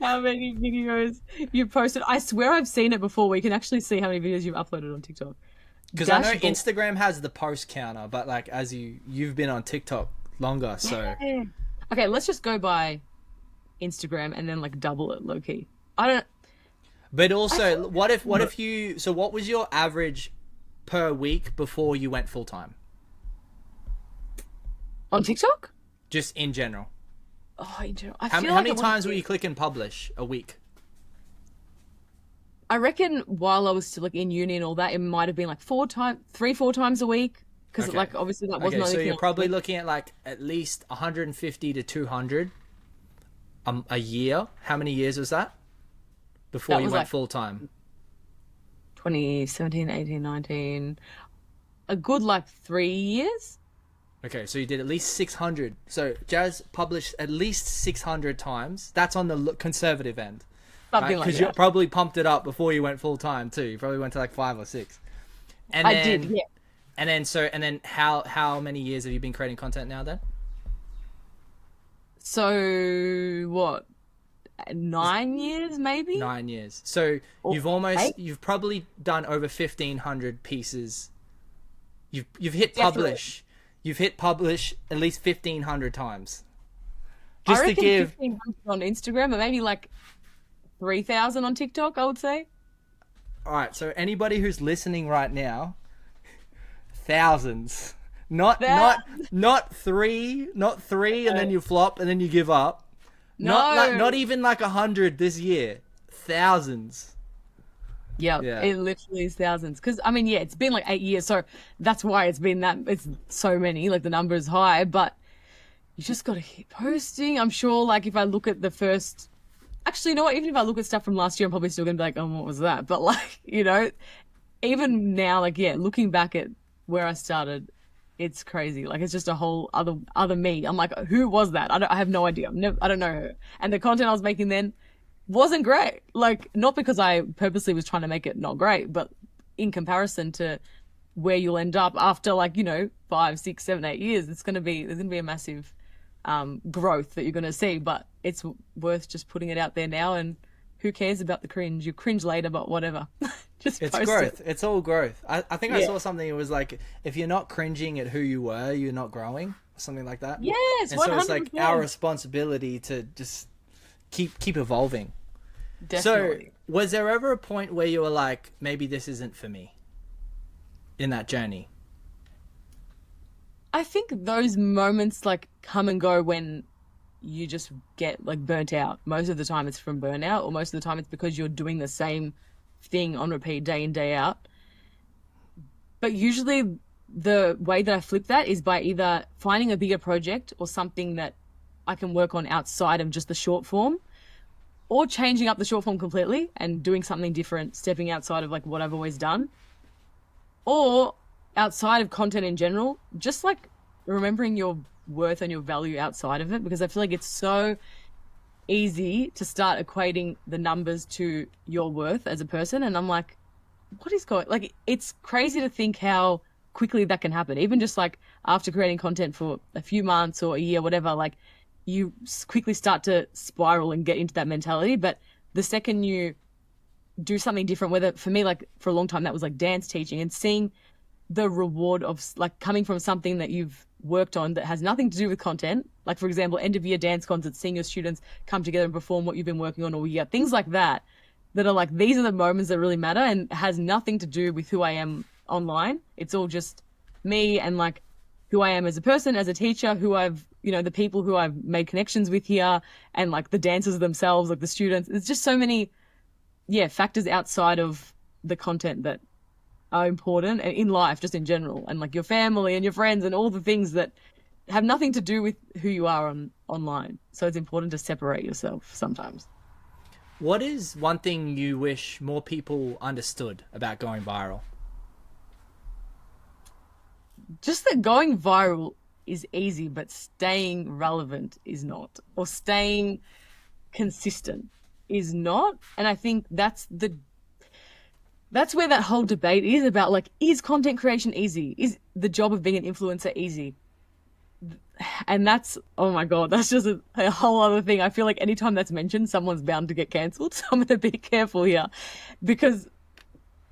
how many videos you posted? I swear I've seen it before where you can actually see how many videos you've uploaded on TikTok. Because I know Dashboard. Instagram has the post counter, but like as you've been on TikTok longer, so Yeah. Okay, let's just go by Instagram and then like double it low key. I don't but also what if you so what was your average per week before you went full time? on TikTok? Just in general. Oh, in general, I How feel how like many I wanna times will say- you click and publish a week? I reckon while I was still like in uni and all that, it might have been like 4 times a week. Because Okay. like obviously that wasn't Okay, so anything you're else. probably looking at like at least 150 to 200 a year. How many years was that before That you was went like full time? 2017, 18, 19. A good like 3 years. Okay, so you did at least 600. So Jazz published at least 600 times. That's on the conservative end. Something like Because you that. probably pumped it up before you went full time too. You probably went to like 5 or 6. And I then, did, yeah. and then how many years have you been creating content now then? So what? 9 years maybe? 9 years. So Or eight? you've probably done over 1,500 pieces. You've hit Definitely. publish. You've hit publish at least 1,500 times. I Just to reckon give, 1,500 on Instagram and maybe like 3,000 on TikTok, I would say. all right. So anybody who's listening right now, thousands. Not That not not three, not three, and then you flop, and then you give up. Not no. even like 100 this year. Thousands. Yeah, Yeah. it literally is thousands. Because I mean, yeah, it's been like 8 years, so that's why it's been that. It's so many, like the number is high, but you just got to keep posting. I'm sure, like if I look at the first, actually, you know what? Even if I look at stuff from last year, I'm probably still gonna be like, oh, what was that? But like, even now, like yeah, looking back at where I started, it's crazy. Like it's just a whole other me. I'm like, who was that? I have no idea. I don't know her. And the content I was making then wasn't great. Like not because I purposely was trying to make it not great, but in comparison to where you'll end up after like 5, 6, 7, 8 years, there's gonna be a massive growth that you're gonna see. But it's worth just putting it out there now. And who cares about the cringe? You cringe later, but whatever. Just It's post it. growth. It's all growth. I think I Yeah. saw something. It was like, if you're not cringing at who you were, you're not growing, or something like that. Yes, And one so it's hundred like our percent. responsibility to just keep evolving. So Definitely. was there ever a point where you were like, maybe this isn't for me in that journey? I think those moments like come and go when you just get like burnt out. Most of the time it's from burnout, or most of the time it's because you're doing the same thing on repeat day in, day out. But usually the way that I flip that is by either finding a bigger project or something that I can work on outside of just the short form, or changing up the short form completely and doing something different, stepping outside of like what I've always done, or outside of content in general, just like remembering your worth and your value outside of it, because I feel like it's so easy to start equating the numbers to your worth as a person. And I'm like, what is going, like it's crazy to think how quickly that can happen, even just like after creating content for a few months or a year, whatever. Like you quickly start to spiral and get into that mentality. But the second you do something different, whether for me, like for a long time that was like dance teaching, and seeing the reward of like coming from something that you've worked on that has nothing to do with content, like for example end of year dance concerts, seeing your students come together and perform what you've been working on all year, things like that, that are like, these are the moments that really matter and has nothing to do with who I am online. It's all just me and like who I am as a person, as a teacher, who I've, the people who I've made connections with here, and like the dancers themselves, like the students. It's just so many, yeah, factors outside of the content that are important, and in life just in general, and like your family and your friends and all the things that have nothing to do with who you are online. So it's important to separate yourself sometimes. What is one thing you wish more people understood about going viral? Just that going viral is easy, but staying relevant is not, or staying consistent is not. And I think that's where that whole debate is about, like, is content creation easy? Is the job of being an influencer easy? And that's, oh my God, that's just a whole other thing. I feel like anytime that's mentioned, someone's bound to get cancelled. So I'm going to be careful here, because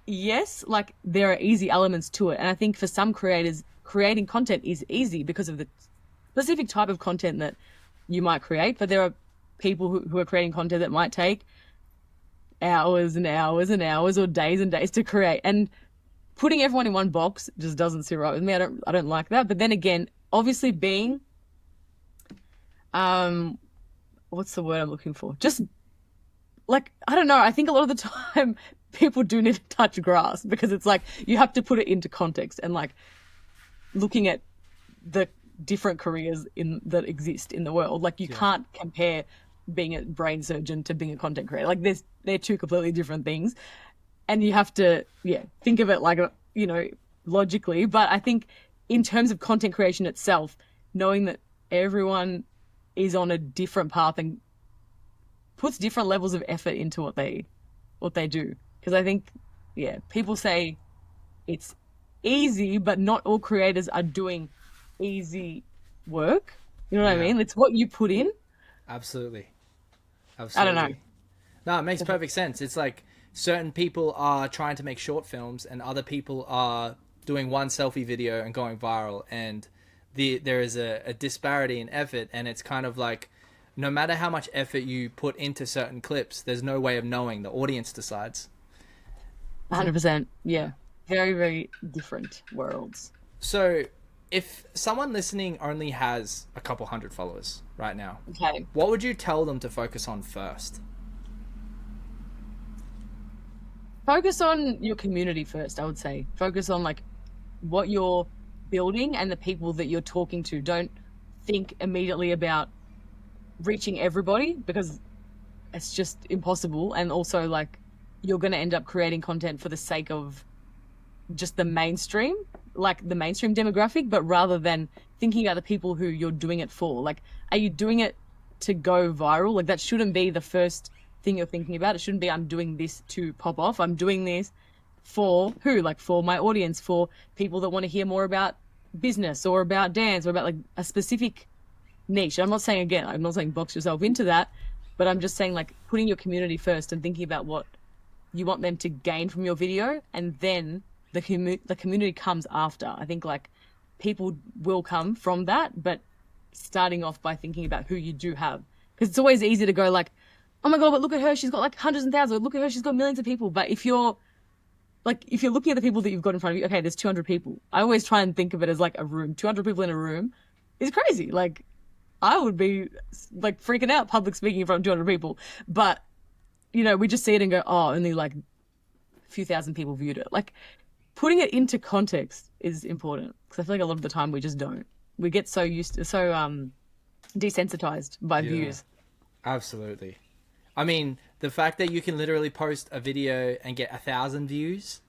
yes, like there are easy elements to it. And I think for some creators, creating content is easy because of the specific type of content that you might create. But there are people who are creating content that might take hours and hours and hours, or days and days to create. And putting everyone in one box just doesn't sit right with me. I don't like that. But then again, obviously being um what's the word I'm looking for? Just like, I don't know, I think a lot of the time people do need to touch grass, because it's like you have to put it into context, and like looking at the different careers in that exist in the world. Like you Yeah. can't compare being a brain surgeon to being a content creator. Like they're two completely different things. And you have to, yeah, think of it like, logically. But I think in terms of content creation itself, knowing that everyone is on a different path and puts different levels of effort into what they do. Because I think, yeah, people say it's easy, but not all creators are doing easy work. You know what I Yeah, mean? It's what you put in. absolutely. I don't know. Absolutely. No, it makes perfect sense. It's like certain people are trying to make short films and other people are doing one selfie video and going viral, and there is a disparity in effort, and it's kind of like no matter how much effort you put into certain clips, there's no way of knowing. The audience decides. 100%. Yeah. Very, very different worlds. So, if someone listening only has a couple hundred followers right now, Okay. what would you tell them to focus on first? Focus on your community first, I would say. Focus on like what you're building and the people that you're talking to. Don't think immediately about reaching everybody because it's just impossible. And also, like, you're going to end up creating content for the sake of just the mainstream, like the mainstream demographic, but rather than thinking about the people who you're doing it for. Like, are you doing it to go viral? Like, that shouldn't be the first thing you're thinking about. It shouldn't be, I'm doing this to pop off. I'm doing this for who? Like, for my audience, for people that want to hear more about business or about dance or about like a specific niche. I'm not saying, again, I'm not saying box yourself into that, but I'm just saying like putting your community first and thinking about what you want them to gain from your video, and then the community comes after. I think like people will come from that, but starting off by thinking about who you do have, because it's always easy to go like, oh my god, but look at her, she's got like hundreds and thousands. Look at her, she's got millions of people. But if you're looking at the people that you've got in front of you, okay, there's 200 people. I always try and think of it as like a room. 200 people in a room is crazy. Like, I would be like freaking out public speaking in front of 200 people. But, you know, we just see it and go, oh, only like a few thousand people viewed it. Like, putting it into context is important, because I feel like a lot of the time we just don't. We get so desensitized by views. Absolutely. I mean, the fact that you can literally post a video and get 1,000 views,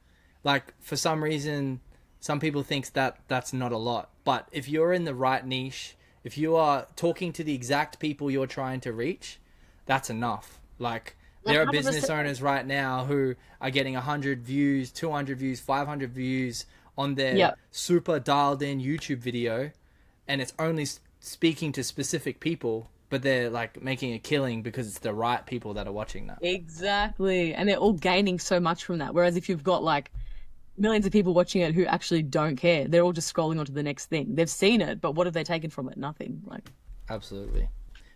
like for some reason, some people think that that's not a lot. But if you're in the right niche, if you are talking to the exact people you're trying to reach, that's enough. Like, there are 100%. business owners right now who are getting 100 views, 200 views, 500 views on their super dialed in YouTube video, and it's only speaking to specific people, but they're like making a killing because it's the right people that are watching that. Exactly. And they're all gaining so much from that. Whereas if you've got like millions of people watching it who actually don't care, they're all just scrolling on to the next thing. They've seen it, but what have they taken from it? Nothing. Like, Absolutely.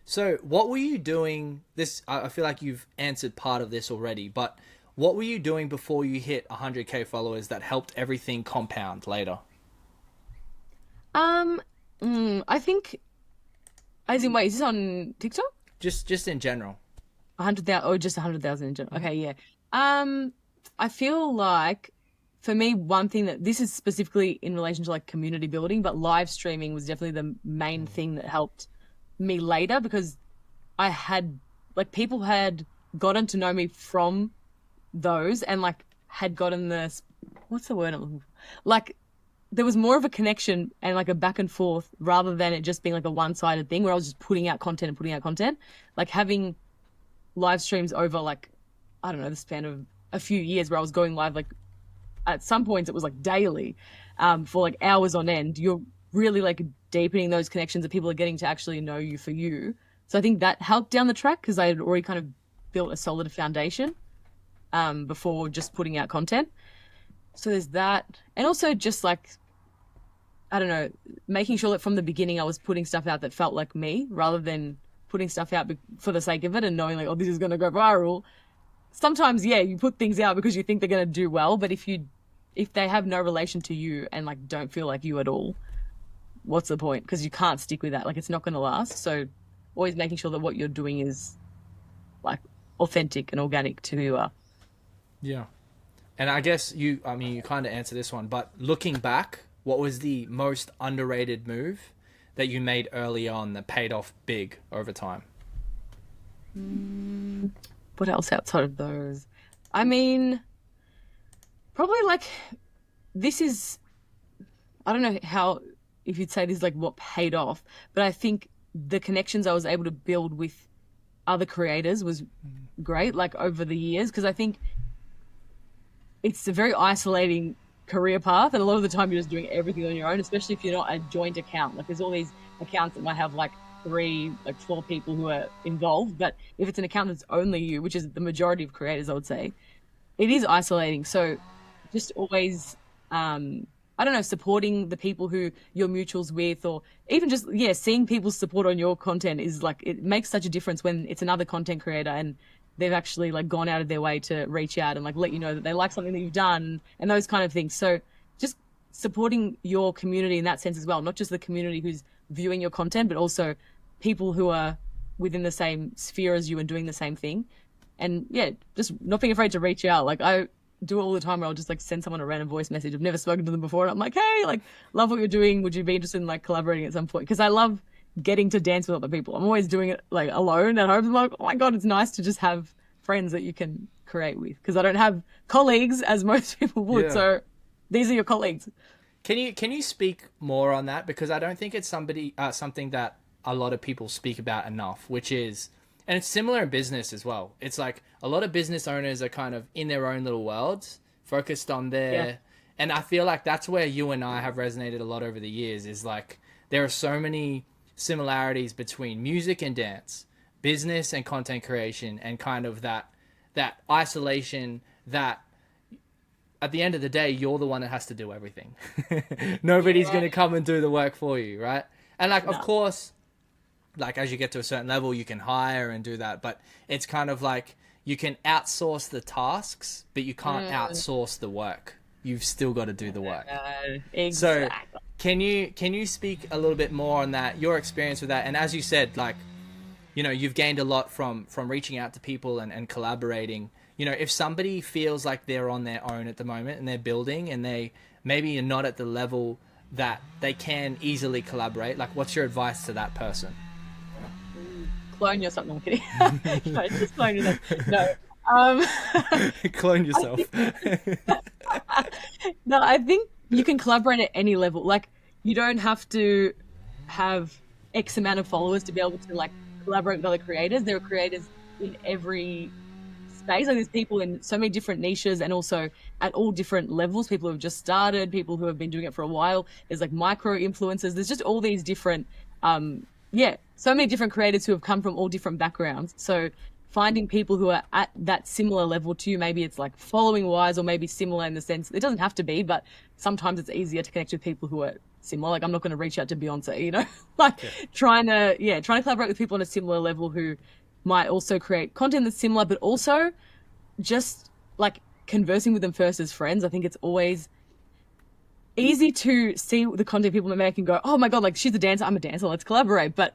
So, what were you doing? This, I feel like you've answered part of this already, but what were you doing before you hit 100K followers that helped everything compound later? I think, as in, wait, is this on TikTok? Just in general. 100,000 or just 100,000 in general? Okay, yeah. I feel like for me, one thing that this is specifically in relation to like community building, but live streaming was definitely the main thing that helped me later, because I had like people had gotten to know me from those and like had gotten this, what's the word I'm looking for? Like, there was more of a connection and like a back and forth rather than it just being like a one-sided thing where I was just putting out content and putting out content. Like, having live streams over like, I don't know, the span of a few years where I was going live, like at some points it was like daily, for like hours on end. You're really like deepening those connections that people are getting to actually know you for you. So I think that helped down the track, because I had already kind of built a solid foundation before just putting out content. So there's that. And also just like, I don't know, making sure that from the beginning I was putting stuff out that felt like me, rather than putting stuff out for the sake of it and knowing like, oh, this is going to go viral. Sometimes, yeah, you put things out because you think they're going to do well, but if they have no relation to you and like don't feel like you at all, what's the point? Because you can't stick with that. Like, it's not going to last. So always making sure that what you're doing is like authentic and organic to who you are. Yeah. And I guess you kind of answered this one, but looking back, what was the most underrated move that you made early on that paid off big over time? What else outside of those? I mean, probably like, this is, I don't know how, if you'd say this is like what paid off, but I think the connections I was able to build with other creators was great, like over the years, because I think it's a very isolating career path, and a lot of the time you're just doing everything on your own, especially if you're not a joint account. Like there's all these accounts that might have like three, like four people who are involved, but if it's an account that's only you, which is the majority of creators, I would say, it is isolating. So just always, I don't know, supporting the people who you're mutuals with, or even just, yeah, seeing people's support on your content is like, it makes such a difference when it's another content creator and they've actually like gone out of their way to reach out and like let you know that they like something that you've done and those kind of things. So just supporting your community in that sense as well, not just the community who's viewing your content, but also people who are within the same sphere as you and doing the same thing. And yeah, just not being afraid to reach out. Like I do it all the time where I'll just like send someone a random voice message. I've never spoken to them before. And I'm like, hey, like love what you're doing. Would you be interested in like collaborating at some point? Because I love getting to dance with other people. I'm always doing it like alone at home. I'm like, oh my God, it's nice to just have friends that you can create with. Because I don't have colleagues as most people would. Yeah. So these are your colleagues. Can you speak more on that? Because I don't think it's something that a lot of people speak about enough, which is, and it's similar in business as well. It's like a lot of business owners are kind of in their own little worlds, focused on their, and I feel like that's where you and I have resonated a lot over the years, is like there are so many similarities between music and dance, business and content creation, and kind of that isolation that at the end of the day, you're the one that has to do everything. Nobody's going to come and do the work for you, right? And like, of course, like as you get to a certain level, you can hire and do that, but it's kind of like you can outsource the tasks, but you can't outsource the work. You've still got to do the work. Exactly. So can you speak a little bit more on that, your experience with that? And as you said, like, you know, you've gained a lot from reaching out to people and collaborating. You know, if somebody feels like they're on their own at the moment and they're building and they maybe are not at the level that they can easily collaborate, like what's your advice to that person? Clone yourself. No, I'm kidding. No, just clone yourself. No. Clone yourself. No, I think you can collaborate at any level. Like, you don't have to have X amount of followers to be able to like collaborate with other creators. There are creators in every space. Like, there's people in so many different niches and also at all different levels. People who have just started, people who have been doing it for a while. There's like micro influencers. There's just all these different, so many different creators who have come from all different backgrounds. So finding people who are at that similar level to you, maybe it's like following wise or maybe similar in the sense, it doesn't have to be, but sometimes it's easier to connect with people who are similar. Like, I'm not going to reach out to Beyonce, you know, like trying to collaborate with people on a similar level who might also create content that's similar, but also just like conversing with them first as friends. I think it's always easy to see the content people make and go, oh my God, like she's a dancer, I'm a dancer, let's collaborate. But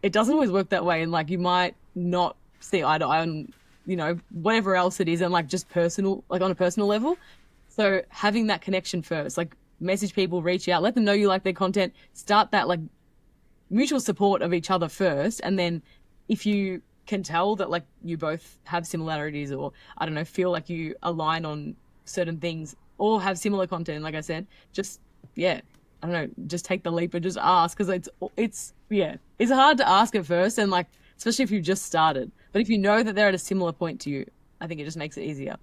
it doesn't always work that way. And like, you might not see eye to eye on, you know, whatever else it is, and like just personal, like on a personal level. So having that connection first, like message people, reach out, let them know you like their content, start that like mutual support of each other first. And then if you can tell that like you both have similarities, or I don't know, feel like you align on certain things or have similar content, like I said, just, I don't know, just take the leap and just ask. Cause it's hard to ask at first. And like, especially if you've just started, but if you know that they're at a similar point to you, I think it just makes it easier.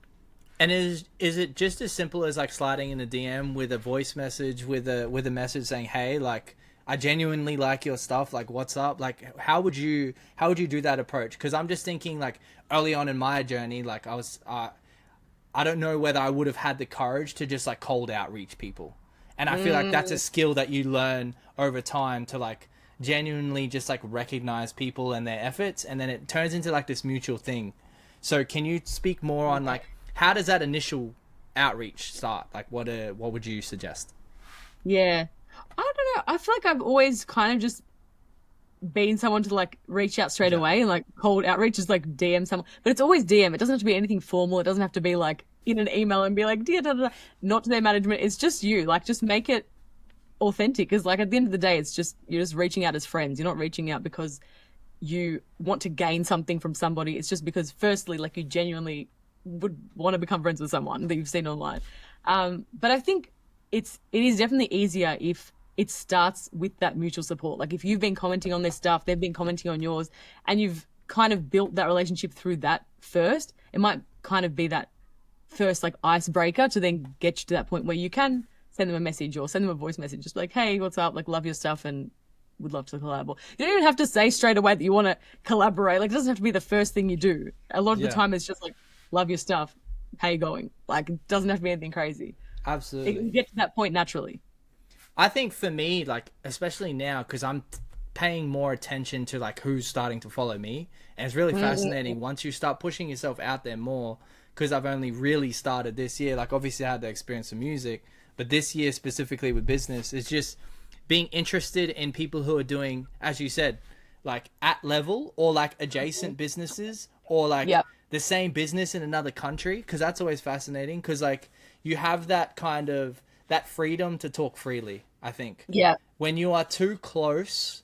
And is it just as simple as like sliding in a DM with a voice message with a message saying, hey, like, I genuinely like your stuff, like what's up? Like how would you do that approach? Because I'm just thinking like early on in my journey, like I don't know whether I would have had the courage to just like cold outreach people. And I feel like that's a skill that you learn over time to like genuinely just like recognize people and their efforts, and then it turns into like this mutual thing. So can you speak more on like how does that initial outreach start? Like what would you suggest? Yeah. I don't know. I feel like I've always kind of just been someone to like reach out straight away, and like cold outreach is like DM someone, but it's always DM. It doesn't have to be anything formal. It doesn't have to be like in an email and be like, dear, da, da, da. Not to their management. It's just you. Like, just make it authentic. Because like at the end of the day, it's just, you're just reaching out as friends. You're not reaching out because you want to gain something from somebody. It's just because firstly, like you genuinely would want to become friends with someone that you've seen online. But I think it is definitely easier if it starts with that mutual support. Like if you've been commenting on their stuff, they've been commenting on yours, and you've kind of built that relationship through that first, it might kind of be that first like icebreaker to then get you to that point where you can send them a message or send them a voice message, just like, hey, what's up? Like, love your stuff and would love to collab. You don't even have to say straight away that you want to collaborate. Like, it doesn't have to be the first thing you do. A lot of the Yeah, time, it's just like, love your stuff. How you going? Like, it doesn't have to be anything crazy. You absolutely. get to that point naturally. I think for me, like especially now, because I'm paying more attention to like who's starting to follow me, and it's really fascinating once you start pushing yourself out there more. Because I've only really started this year. Like obviously I had the experience of music, but this year specifically with business is just being interested in people who are doing, as you said, like at level or like adjacent businesses or like Yep. the same business in another country. Because that's always fascinating. Because like you have that kind of that freedom to talk freely. I think Yeah. when you are too close,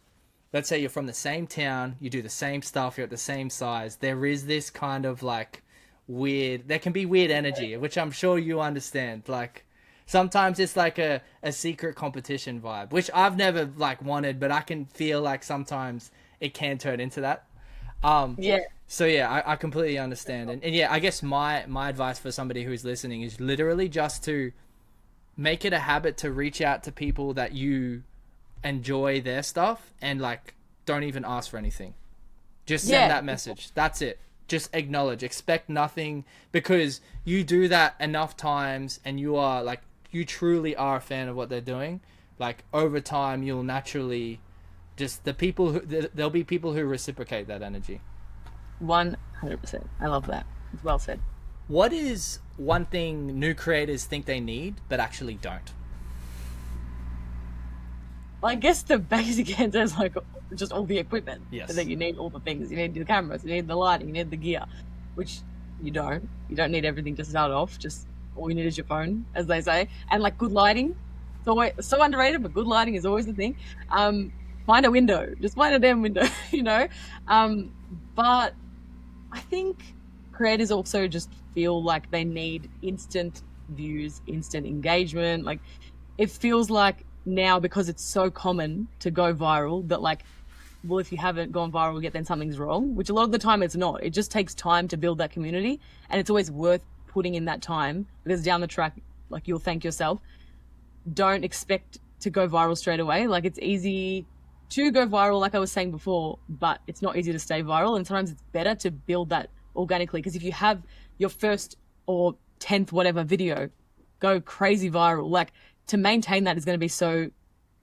let's say you're from the same town, you do the same stuff, you're at the same size, there is this kind of like weird, there can be weird energy, which I'm sure you understand. Like sometimes it's like a secret competition vibe, which I've never like wanted, but I can feel like sometimes it can turn into that. Um, Yeah. so yeah, I completely understand. And yeah, I guess my advice for somebody who's listening is literally just to make it a habit to reach out to people that you enjoy their stuff and like don't even ask for anything. Just send Yeah. that message. That's it. Just acknowledge. Expect nothing because you do that enough times and you are like you truly are a fan of what they're doing. Like over time you'll naturally just the people who there'll be people who reciprocate that energy. 100%. I love that. It's well said. What is one thing new creators think they need but actually don't? Well, I guess the basic answer is like just all the equipment. Yes. So that you need all the things. You need the cameras, you need the lighting, you need the gear, which you don't. You don't need everything to start off. Just all you need is your phone, as they say. And like good lighting. It's always so underrated, but good lighting is always the thing. Find a window. Just find a damn window, you know? But I think creators also just feel like they need instant views, instant engagement. Like it feels like now because it's so common to go viral that like, well, if you haven't gone viral yet, then something's wrong, which a lot of the time it's not. It just takes time to build that community, and it's always worth putting in that time because down the track, like you'll thank yourself. Don't expect to go viral straight away. Like it's easy to go viral, like I was saying before, but it's not easy to stay viral. And sometimes it's better to build that organically because if you have your first or 10th whatever video go crazy viral, like to maintain that is going to be so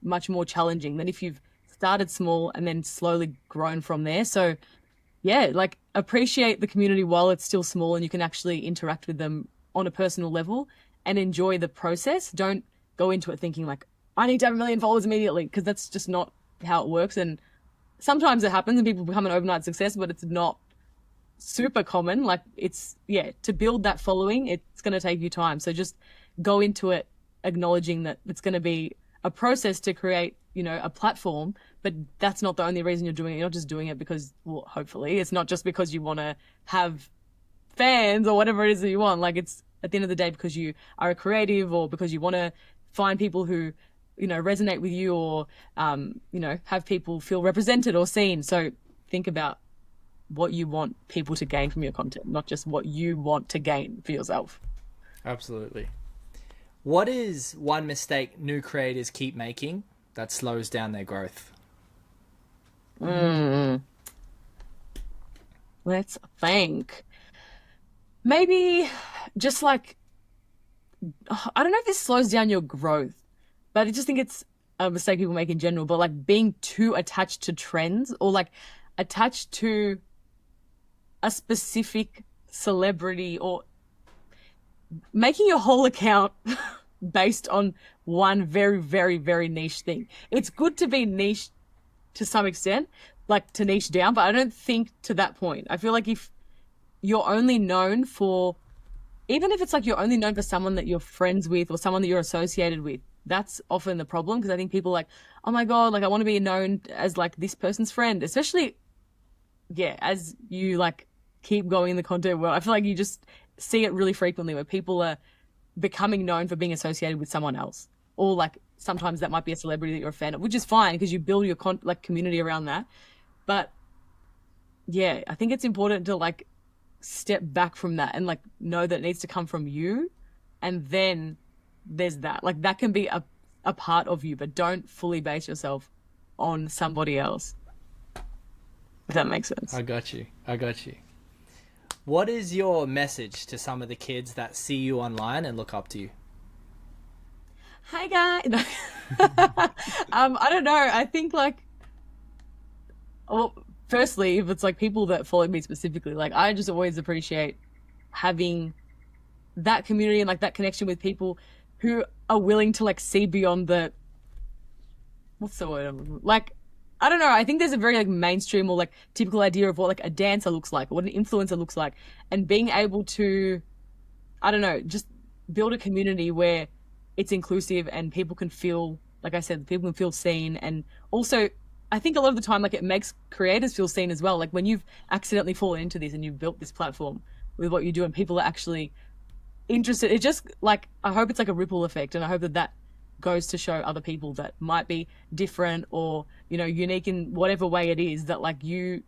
much more challenging than if you've started small and then slowly grown from there. So yeah, like appreciate the community while it's still small and you can actually interact with them on a personal level and enjoy the process. Don't go into it thinking like, I need to have 1 million followers immediately, because that's just not how it works. And sometimes it happens and people become an overnight success, but it's not super common. Like it's, yeah, to build that following, it's going to take you time. So just go into it acknowledging that it's going to be a process to create, you know, a platform, but that's not the only reason you're doing it. You're not just doing it because, well, hopefully it's not just because you want to have fans or whatever it is that you want. Like it's at the end of the day because you are a creative or because you want to find people who, you know, resonate with you or, you know, have people feel represented or seen. So think about what you want people to gain from your content, not just what you want to gain for yourself. Absolutely. What is one mistake new creators keep making that slows down their growth? Let's think. Maybe just like, I don't know if this slows down your growth, but I just think it's a mistake people make in general, but like being too attached to trends or like attached to a specific celebrity or making your whole account based on one very, very, very niche thing. It's good to be niche to some extent, like to niche down, but I don't think to that point. I feel like if you're only known for, even if it's like you're only known for someone that you're friends with or someone that you're associated with, that's often the problem. Because I think people are like, oh my God, like I want to be known as like this person's friend, especially, yeah, as you like keep going in the content world. I feel like you just see it really frequently where people are becoming known for being associated with someone else. or like sometimes that might be a celebrity that you're a fan of, which is fine because you build your like community around that. But yeah, I think it's important to like step back from that and like know that it needs to come from you, and then there's that. Like that can be a part of you, but don't fully base yourself on somebody else. If that makes sense. I got you. I got you. What is your message to some of the kids that see you online and look up to you? Hi guys. I don't know. I think like, well, firstly, if it's like people that follow me specifically, like I just always appreciate having that community and like that connection with people who are willing to like see beyond the, what's the word? Like, I don't know. I think there's a very like mainstream or like typical idea of what like a dancer looks like or what an influencer looks like, and being able to, I don't know, just build a community where it's inclusive and people can feel, like I said, people can feel seen. And also, I think a lot of the time, like it makes creators feel seen as well. Like when you've accidentally fallen into this and you've built this platform with what you do and people are actually interested, it just like, I hope it's like a ripple effect, and I hope that that goes to show other people that might be different or, you know, unique in whatever way it is, that like you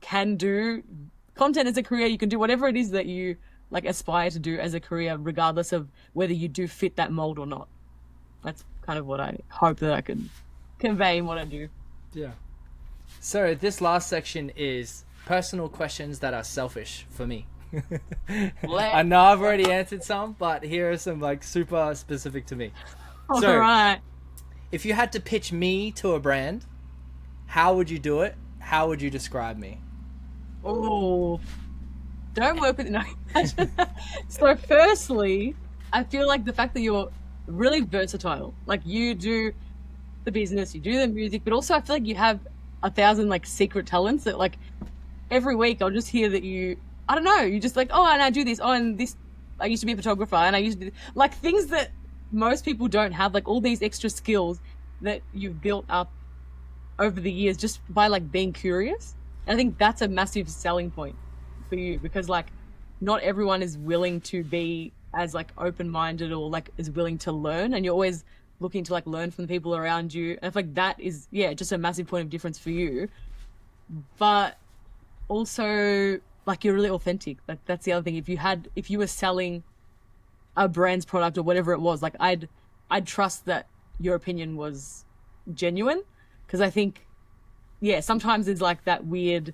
can do content as a career, you can do whatever it is that you like aspire to do as a career, regardless of whether you do fit that mold or not. That's kind of what I hope that I can convey in what I do. Yeah. So this last section is personal questions that are selfish for me. I know I've already answered some, but here are some like super specific to me. So, all right. If you had to pitch me to a brand, how would you do it? How would you describe me? Oh, don't work with no. So firstly, I feel like the fact that you're really versatile, like you do the business, you do the music, but also I feel like you have 1,000 like secret talents that like every week I'll just hear that you, I don't know, you just like, oh, and I do this, oh, and this, I used to be a photographer, and I used to do, like things that most people don't have, like all these extra skills that you've built up over the years just by like being curious. And I think that's a massive selling point for you, because like not everyone is willing to be as like open-minded or like is willing to learn, and you're always looking to like learn from the people around you. And I feel like that is, yeah, just a massive point of difference for you. But also like you're really authentic. Like that's the other thing. If you were selling a brand's product or whatever it was, like I'd trust that your opinion was genuine, because I think, yeah, sometimes there's like that weird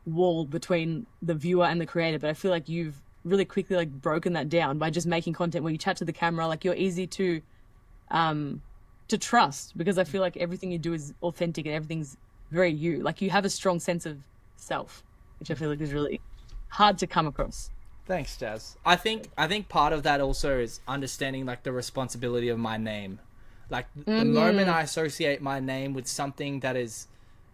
wall between the viewer and the creator, but I feel like you've really quickly like broken that down by just making content where you chat to the camera. Like you're easy to trust, because I feel like everything you do is authentic and everything's very you. Like you have a strong sense of self, which I feel like is really hard to come across. Thanks, Jazz. I think part of that also is understanding like the responsibility of my name. Like the moment I associate my name with something that is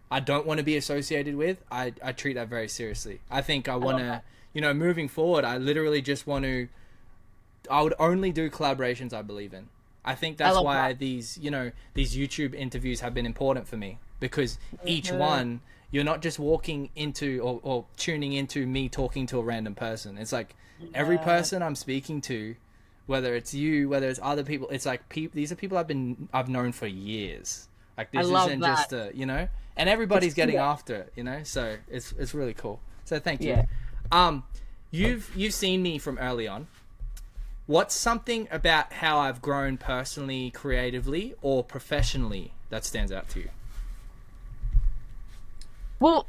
I don't want to be associated with, I treat that very seriously. I think I want to, you know, moving forward, I literally just want to, I would only do collaborations I believe in. I think that's why these, you know, these YouTube interviews have been important for me, because each one, you're not just walking into or tuning into me talking to a random person. It's like every person I'm speaking to, whether it's you, whether it's other people, it's like these are people I've known for years. Like this isn't just a, you know, and everybody's getting after it, you know. So it's really cool. So thank you. Yeah. You've seen me from early on. What's something about how I've grown personally, creatively, or professionally that stands out to you? Well,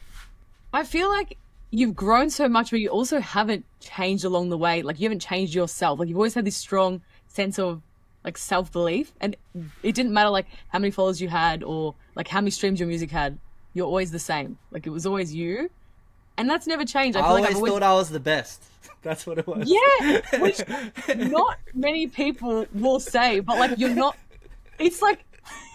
I feel like you've grown so much, but you also haven't changed along the way. Like you haven't changed yourself. Like you've always had this strong sense of like self-belief, and it didn't matter like how many followers you had or like how many streams your music had. You're always the same. Like it was always you, and that's never changed. I feel like I've always thought I was the best. That's what it was. Yeah, which not many people will say, but like you're not. It's like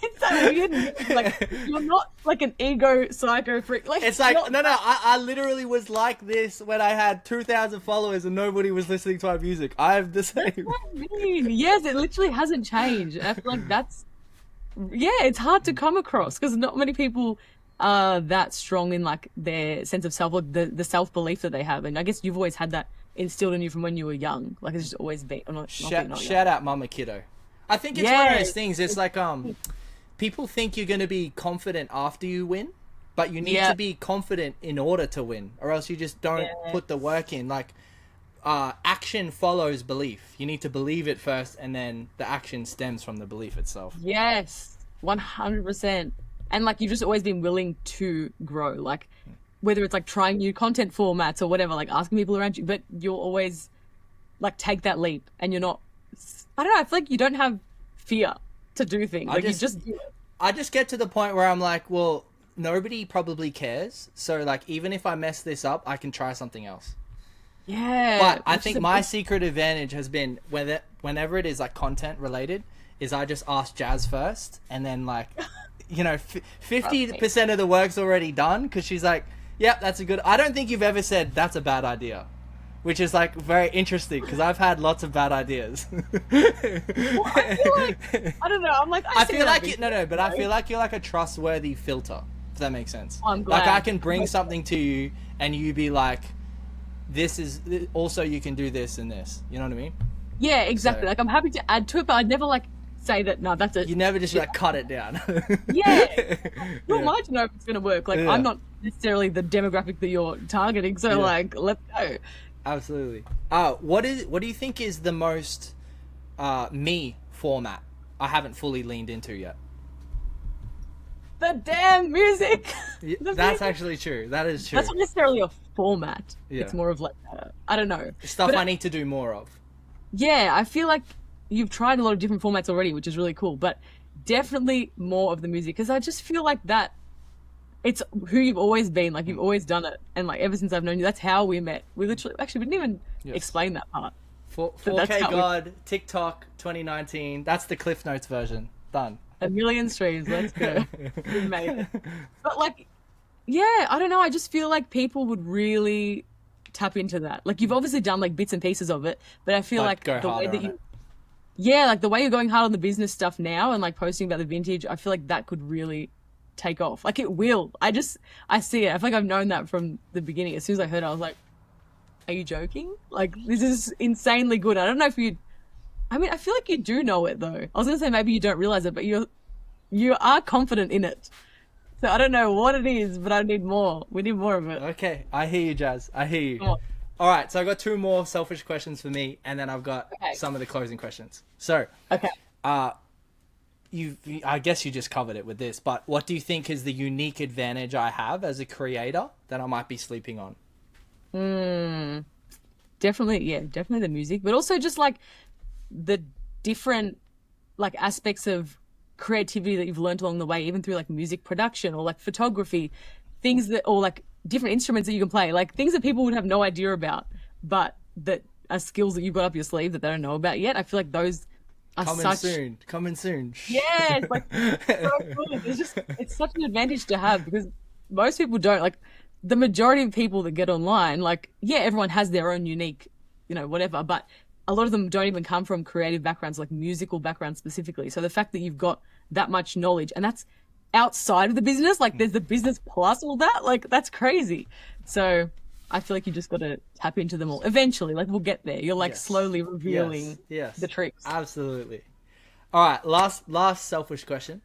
it's that weird. Like you're not like an ego psycho freak. Like it's like no. I literally was like this when I had 2,000 followers and nobody was listening to my music. I'm the same. That's what I mean. Yes, it literally hasn't changed. I feel like that's it's hard to come across because not many people are that strong in like their sense of self, like the self belief that they have. And I guess you've always had that instilled in you from when you were young. Like it's just always been. Shout out Mama Kiddo. I think it's one of those things. It's like people think you're going to be confident after you win, but you need to be confident in order to win, or else you just don't put the work in. Like action follows belief. You need to believe it first, and then the action stems from the belief itself. Yes, 100%. And like you've just always been willing to grow, like whether it's like trying new content formats or whatever, like asking people around you, but you'll always like take that leap, and you're not. I don't know. I feel like you don't have fear to do things. Like you just do it. I just get to the point where I'm like, well, nobody probably cares. So like, even if I mess this up, I can try something else. Yeah. But I think my secret advantage has been whenever it is like content related, is I just ask Jazz first, and then like, you know, 50% of the work's already done because she's like, yep, that's a good. I don't think you've ever said that's a bad idea. Which is like very interesting because I've had lots of bad ideas. Well, I feel like, I don't know. I'm like, I feel like but I feel like you're like a trustworthy filter. If that makes sense. Oh, I'm glad. Like I can bring something to you, and you be like, "This is also you can do this and this." You know what I mean? Yeah, exactly. So, like I'm happy to add to it, but I'd never like say that. No, that's it. You never just like cut it down. Yeah. Who am I to know if it's gonna work? Like I'm not necessarily the demographic that you're targeting, so like let's go. Absolutely. What do you think is the most me format I haven't fully leaned into yet? The damn music. That's actually true. That is true. That's not necessarily a format. Yeah. It's more of like I don't know. Stuff but I need to do more of. Yeah, I feel like you've tried a lot of different formats already, which is really cool. But definitely more of the music, because I just feel like that. It's who you've always been, like you've always done it, and like ever since I've known you, that's how we met. We literally, actually, we didn't even explain that part. 4K God, TikTok, 2019. That's the Cliff Notes version. Done. 1 million streams. Let's go. We made it. But like, yeah, I don't know. I just feel like people would really tap into that. Like you've obviously done like bits and pieces of it, but I feel like go the way harder that on you, it. yeah, like the way you're going hard on the business stuff now and like posting about the vintage, I feel like that could really take off. Like it will. I see it. I feel like I've known that from the beginning. As soon as I heard it, I was like, are you joking? Like this is insanely good. I don't know if I mean, I feel like you do know it though. I was gonna say maybe you don't realize it, but you are confident in it. So I don't know what it is, but I need more. We need more of it. Okay, I hear you, Jazz. I hear you. All right, so I've got 2 more selfish questions for me, and then I've got some of the closing questions. So, I guess you just covered it with this, but what do you think is the unique advantage I have as a creator that I might be sleeping on? Definitely the music, but also just like the different like aspects of creativity that you've learned along the way, even through like music production or like photography, things that, or like different instruments that you can play, like things that people would have no idea about, but that are skills that you've got up your sleeve that they don't know about yet. I feel like those are Coming soon. Yeah, it's like so good. It's such an advantage to have, because most people don't. Like the majority of people that get online, like everyone has their own unique, whatever, but a lot of them don't even come from creative backgrounds, like musical backgrounds specifically. So the fact that you've got that much knowledge, and that's outside of the business, like there's the business plus all that, like that's crazy. So I feel like you just got to tap into them all. Eventually, like we'll get there. You're like slowly revealing the tricks. Absolutely. All right, last selfish question.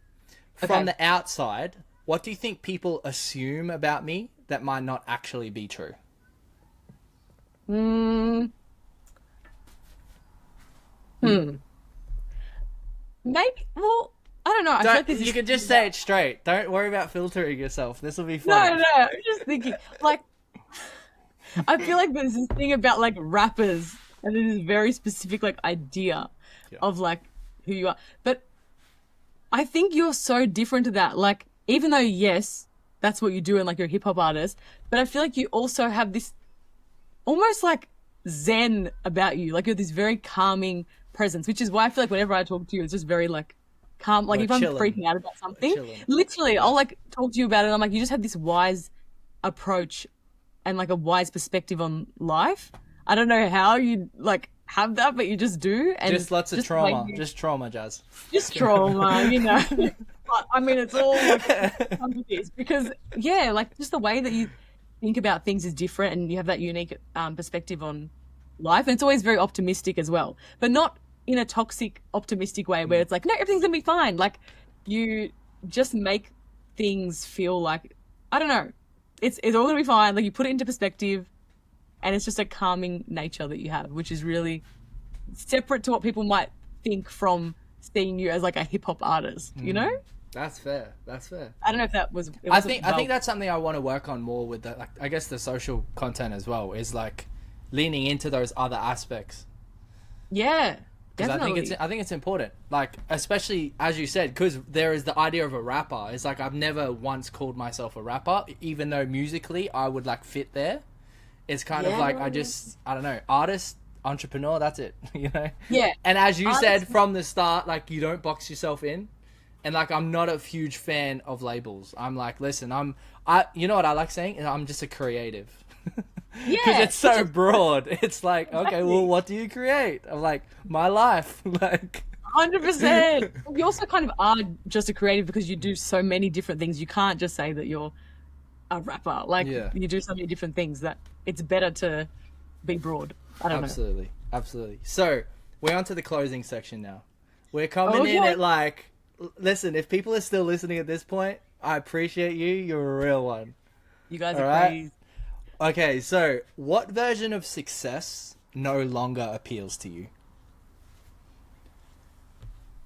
From the outside, what do you think people assume about me that might not actually be true? Well, I don't know. I feel like You can just say it straight. Don't worry about filtering yourself. This will be fun. No. I'm just thinking, like, I feel like there's this thing about like rappers, and it is very specific like idea of like who you are. But I think you're so different to that. Like, even though yes, that's what you do and like you're a hip hop artist, but I feel like you also have this almost like zen about you. Like you're this very calming presence, which is why I feel like whenever I talk to you, it's just very like calm. Like if I'm freaking out about something, literally I'll like talk to you about it. And I'm like, you just have this wise approach and like a wise perspective on life. I don't know how you like have that, but you just do. And just lots of trauma. Just trauma, Jazz. Just trauma, But, I mean, it's all like because like just the way that you think about things is different, and you have that unique perspective on life, and it's always very optimistic as well. But not in a toxic, optimistic way where it's like, no, everything's gonna be fine. Like, you just make things feel like, I don't know, it's all gonna be fine. Like, you put it into perspective, and it's just a calming nature that you have, which is really separate to what people might think from seeing you as like a hip hop artist, you know? That's fair. That's fair. I don't know if that was. I think that's something I want to work on more with the, like, I guess the social content as well, is like leaning into those other aspects. Yeah, Because definitely. I think it's important, like, especially as you said, because there is the idea of a rapper. It's like I've never once called myself a rapper, even though musically I would like fit there. It's kind of like I don't know, artist, entrepreneur. That's it, you know. Yeah. And as you Artist- said from the start, like, you don't box yourself in, and like I'm not a huge fan of labels. I'm like, listen, you know what I like saying? I'm just a creative. Because Yeah, it's so broad. It's like, okay, well, what do you create? I'm like, my life. Like, 100%. You also kind of are just a creative because you do so many different things. You can't just say that you're a rapper. Like, Yeah. you do so many different things that it's better to be broad. I don't know. Absolutely. So we're on to the closing section now. We're coming in Okay. at like, listen, if people are still listening at this point, I appreciate you. You're a real one. You guys All are right. crazy. Okay, so what version of success no longer appeals to you?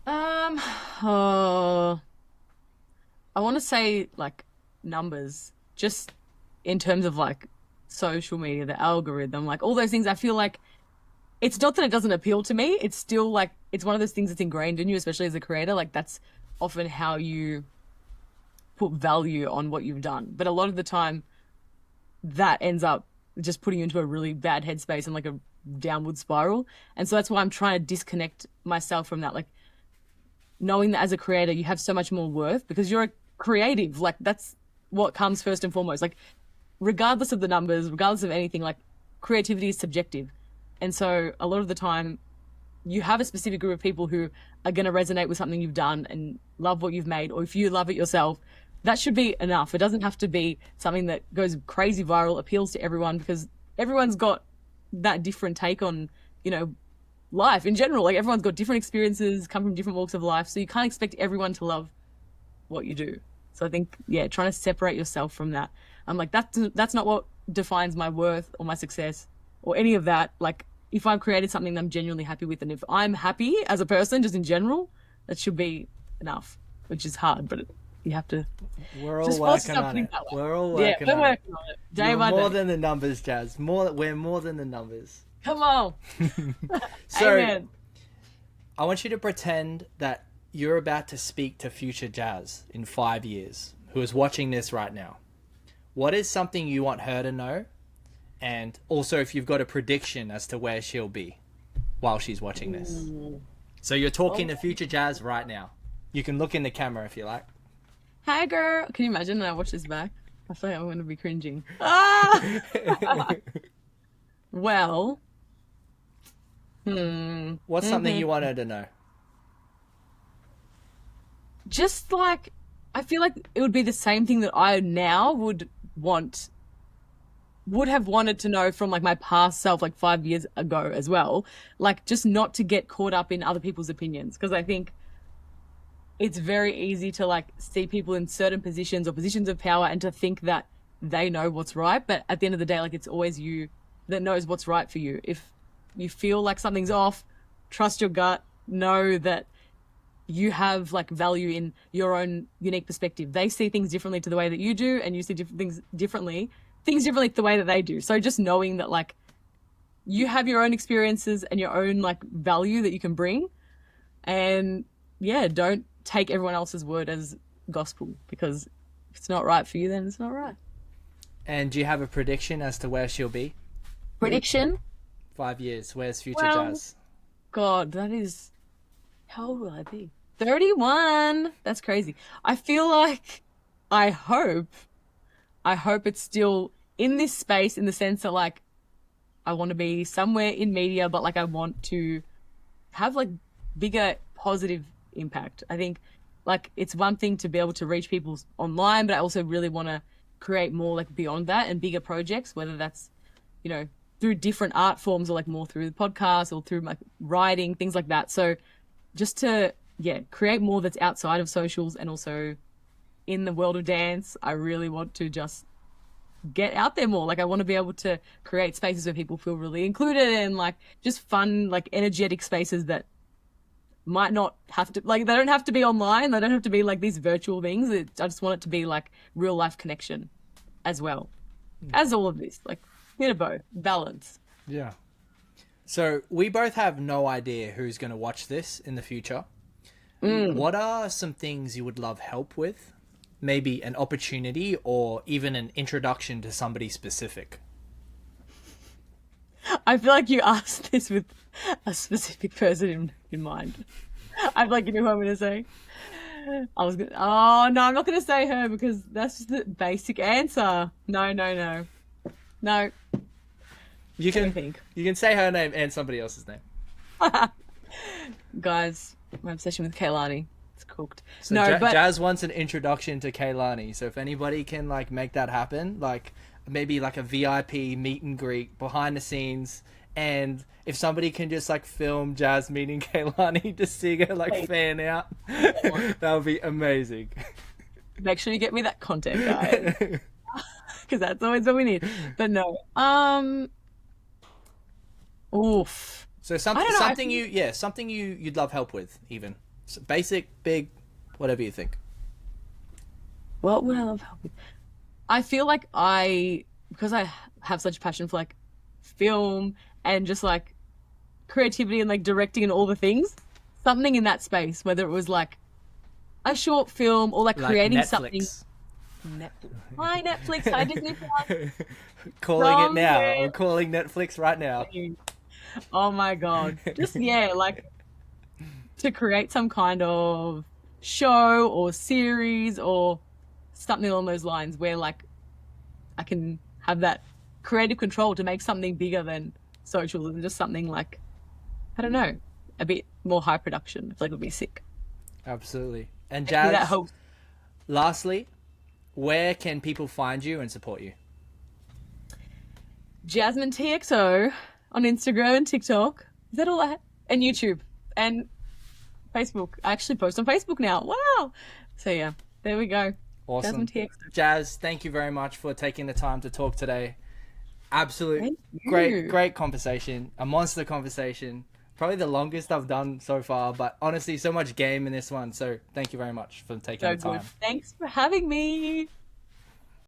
Oh, I want to say like numbers, just in terms of like social media, the algorithm, like all those things. I feel like it's not that it doesn't appeal to me. It's still like, it's one of those things that's ingrained in you, especially as a creator. Like, that's often how you put value on what you've done. But a lot of the time, that ends up just putting you into a really bad headspace and like a downward spiral. And so that's why I'm trying to disconnect myself from that. Like, knowing that as a creator, you have so much more worth because you're a creative. Like, that's what comes first and foremost. Like, regardless of the numbers, regardless of anything, like, creativity is subjective. And so a lot of the time, you have a specific group of people who are going to resonate with something you've done and love what you've made, or if you love it yourself, that should be enough. It doesn't have to be something that goes crazy viral, appeals to everyone, because everyone's got that different take on, you know, life in general. Like, everyone's got different experiences, come from different walks of life, so you can't expect everyone to love what you do. So I think, yeah, trying to separate yourself from that. I'm like, that's not what defines my worth or my success or any of that. Like, if I've created something that I'm genuinely happy with, and if I'm happy as a person, just in general, that should be enough, which is hard, but you have to We're all just force working yourself to on think it. that way. We're all Yeah, working we're on it. working on it. Day You're by more day. than the numbers, Jazz. We're more than the numbers. Come on. So Amen. I want you to pretend that you're about to speak to future Jazz in 5 years, who is watching this right now. What is something you want her to know? And also, if you've got a prediction as to where she'll be while she's watching this. So you're talking to future Jazz right now. You can look in the camera if you like. Hi, girl. Can you imagine when I watch this back? I feel like I'm going to be cringing. Ah! Well, What's something you want her to know? just like, I feel like it would be the same thing that I now would have wanted to know from like my past self, like 5 years ago as well. Like, just not to get caught up in other people's opinions. Because I think it's very easy to like see people in certain positions or positions of power and to think that they know what's right. But at the end of the day, like, it's always you that knows what's right for you. If you feel like something's off, trust your gut, know that you have like value in your own unique perspective. They see things differently to the way that you do, and you see things differently to the way that they do. So just knowing that like you have your own experiences and your own like value that you can bring, and yeah, don't take everyone else's word as gospel, because if it's not right for you, then it's not right. And do you have a prediction as to where she'll be? Prediction? 5 years. Where's future Well, Jazz? God, that is, how old will I be? 31. That's crazy. I feel like, I hope it's still in this space, in the sense that like I want to be somewhere in media, but like I want to have like bigger positive impact. I think like it's one thing to be able to reach people online, but I also really want to create more like beyond that and bigger projects, whether that's, you know, through different art forms, or like more through the podcast or through like writing, things like that. So just to, yeah, create more that's outside of socials and also in the world of dance, I really want to just get out there more. Like I want to be able to create spaces where people feel really included, and like just fun, like energetic spaces that might not have to, like, they don't have to be online. They don't have to be like these virtual things. I just want it to be like real life connection as well as all of this, like bit of both, balance. Yeah. So we both have no idea who's going to watch this in the future. What are some things you would love help with? Maybe an opportunity or even an introduction to somebody specific. I feel like you asked this with a specific person in mind. I feel like you know who I'm going to say. I was gonna. Oh no, I'm not going to say her because that's just the basic answer. No, no, no, no. You can think. you can say her name and somebody else's name. Guys, my obsession with Kaylani. It's cooked. So No, but Jazz wants an introduction to Kaylani. So if anybody can like make that happen, like maybe like a VIP meet and greet behind the scenes, and if somebody can just like film Jazz meeting Kaylani to see her like fan out, that would be amazing. make sure you get me that content, guys, because that's always what we need. But no, oof. So I something don't know. something you'd love help with, even basic, big, whatever you think. What would I love help with? I feel like because I have such a passion for like film and just like creativity and like directing and all the things, something in that space, whether it was like a short film or like creating Netflix. something. Netflix. Hi Netflix, hi Disney Plus. Calling it From now. there. I'm calling Netflix right now. Oh my God. Just, yeah, like to create some kind of show or series or something along those lines where like I can have that creative control to make something bigger than socials and just something like, I don't know, a bit more high production. I feel like it would be sick. Absolutely. And Maybe that Jazz, helps. lastly, where can people find you and support you? Jasminetxo on Instagram and TikTok. Is that all I have? And YouTube and Facebook. I actually post on Facebook now. Wow. So yeah, there we go. Awesome. Jasminetxo. Jazz, thank you very much for taking the time to talk today. Absolute Thank you. great conversation. A monster conversation. Probably the longest I've done so far, but honestly, so much game in this one. So thank you very much for taking So the time. good. Thanks for having me.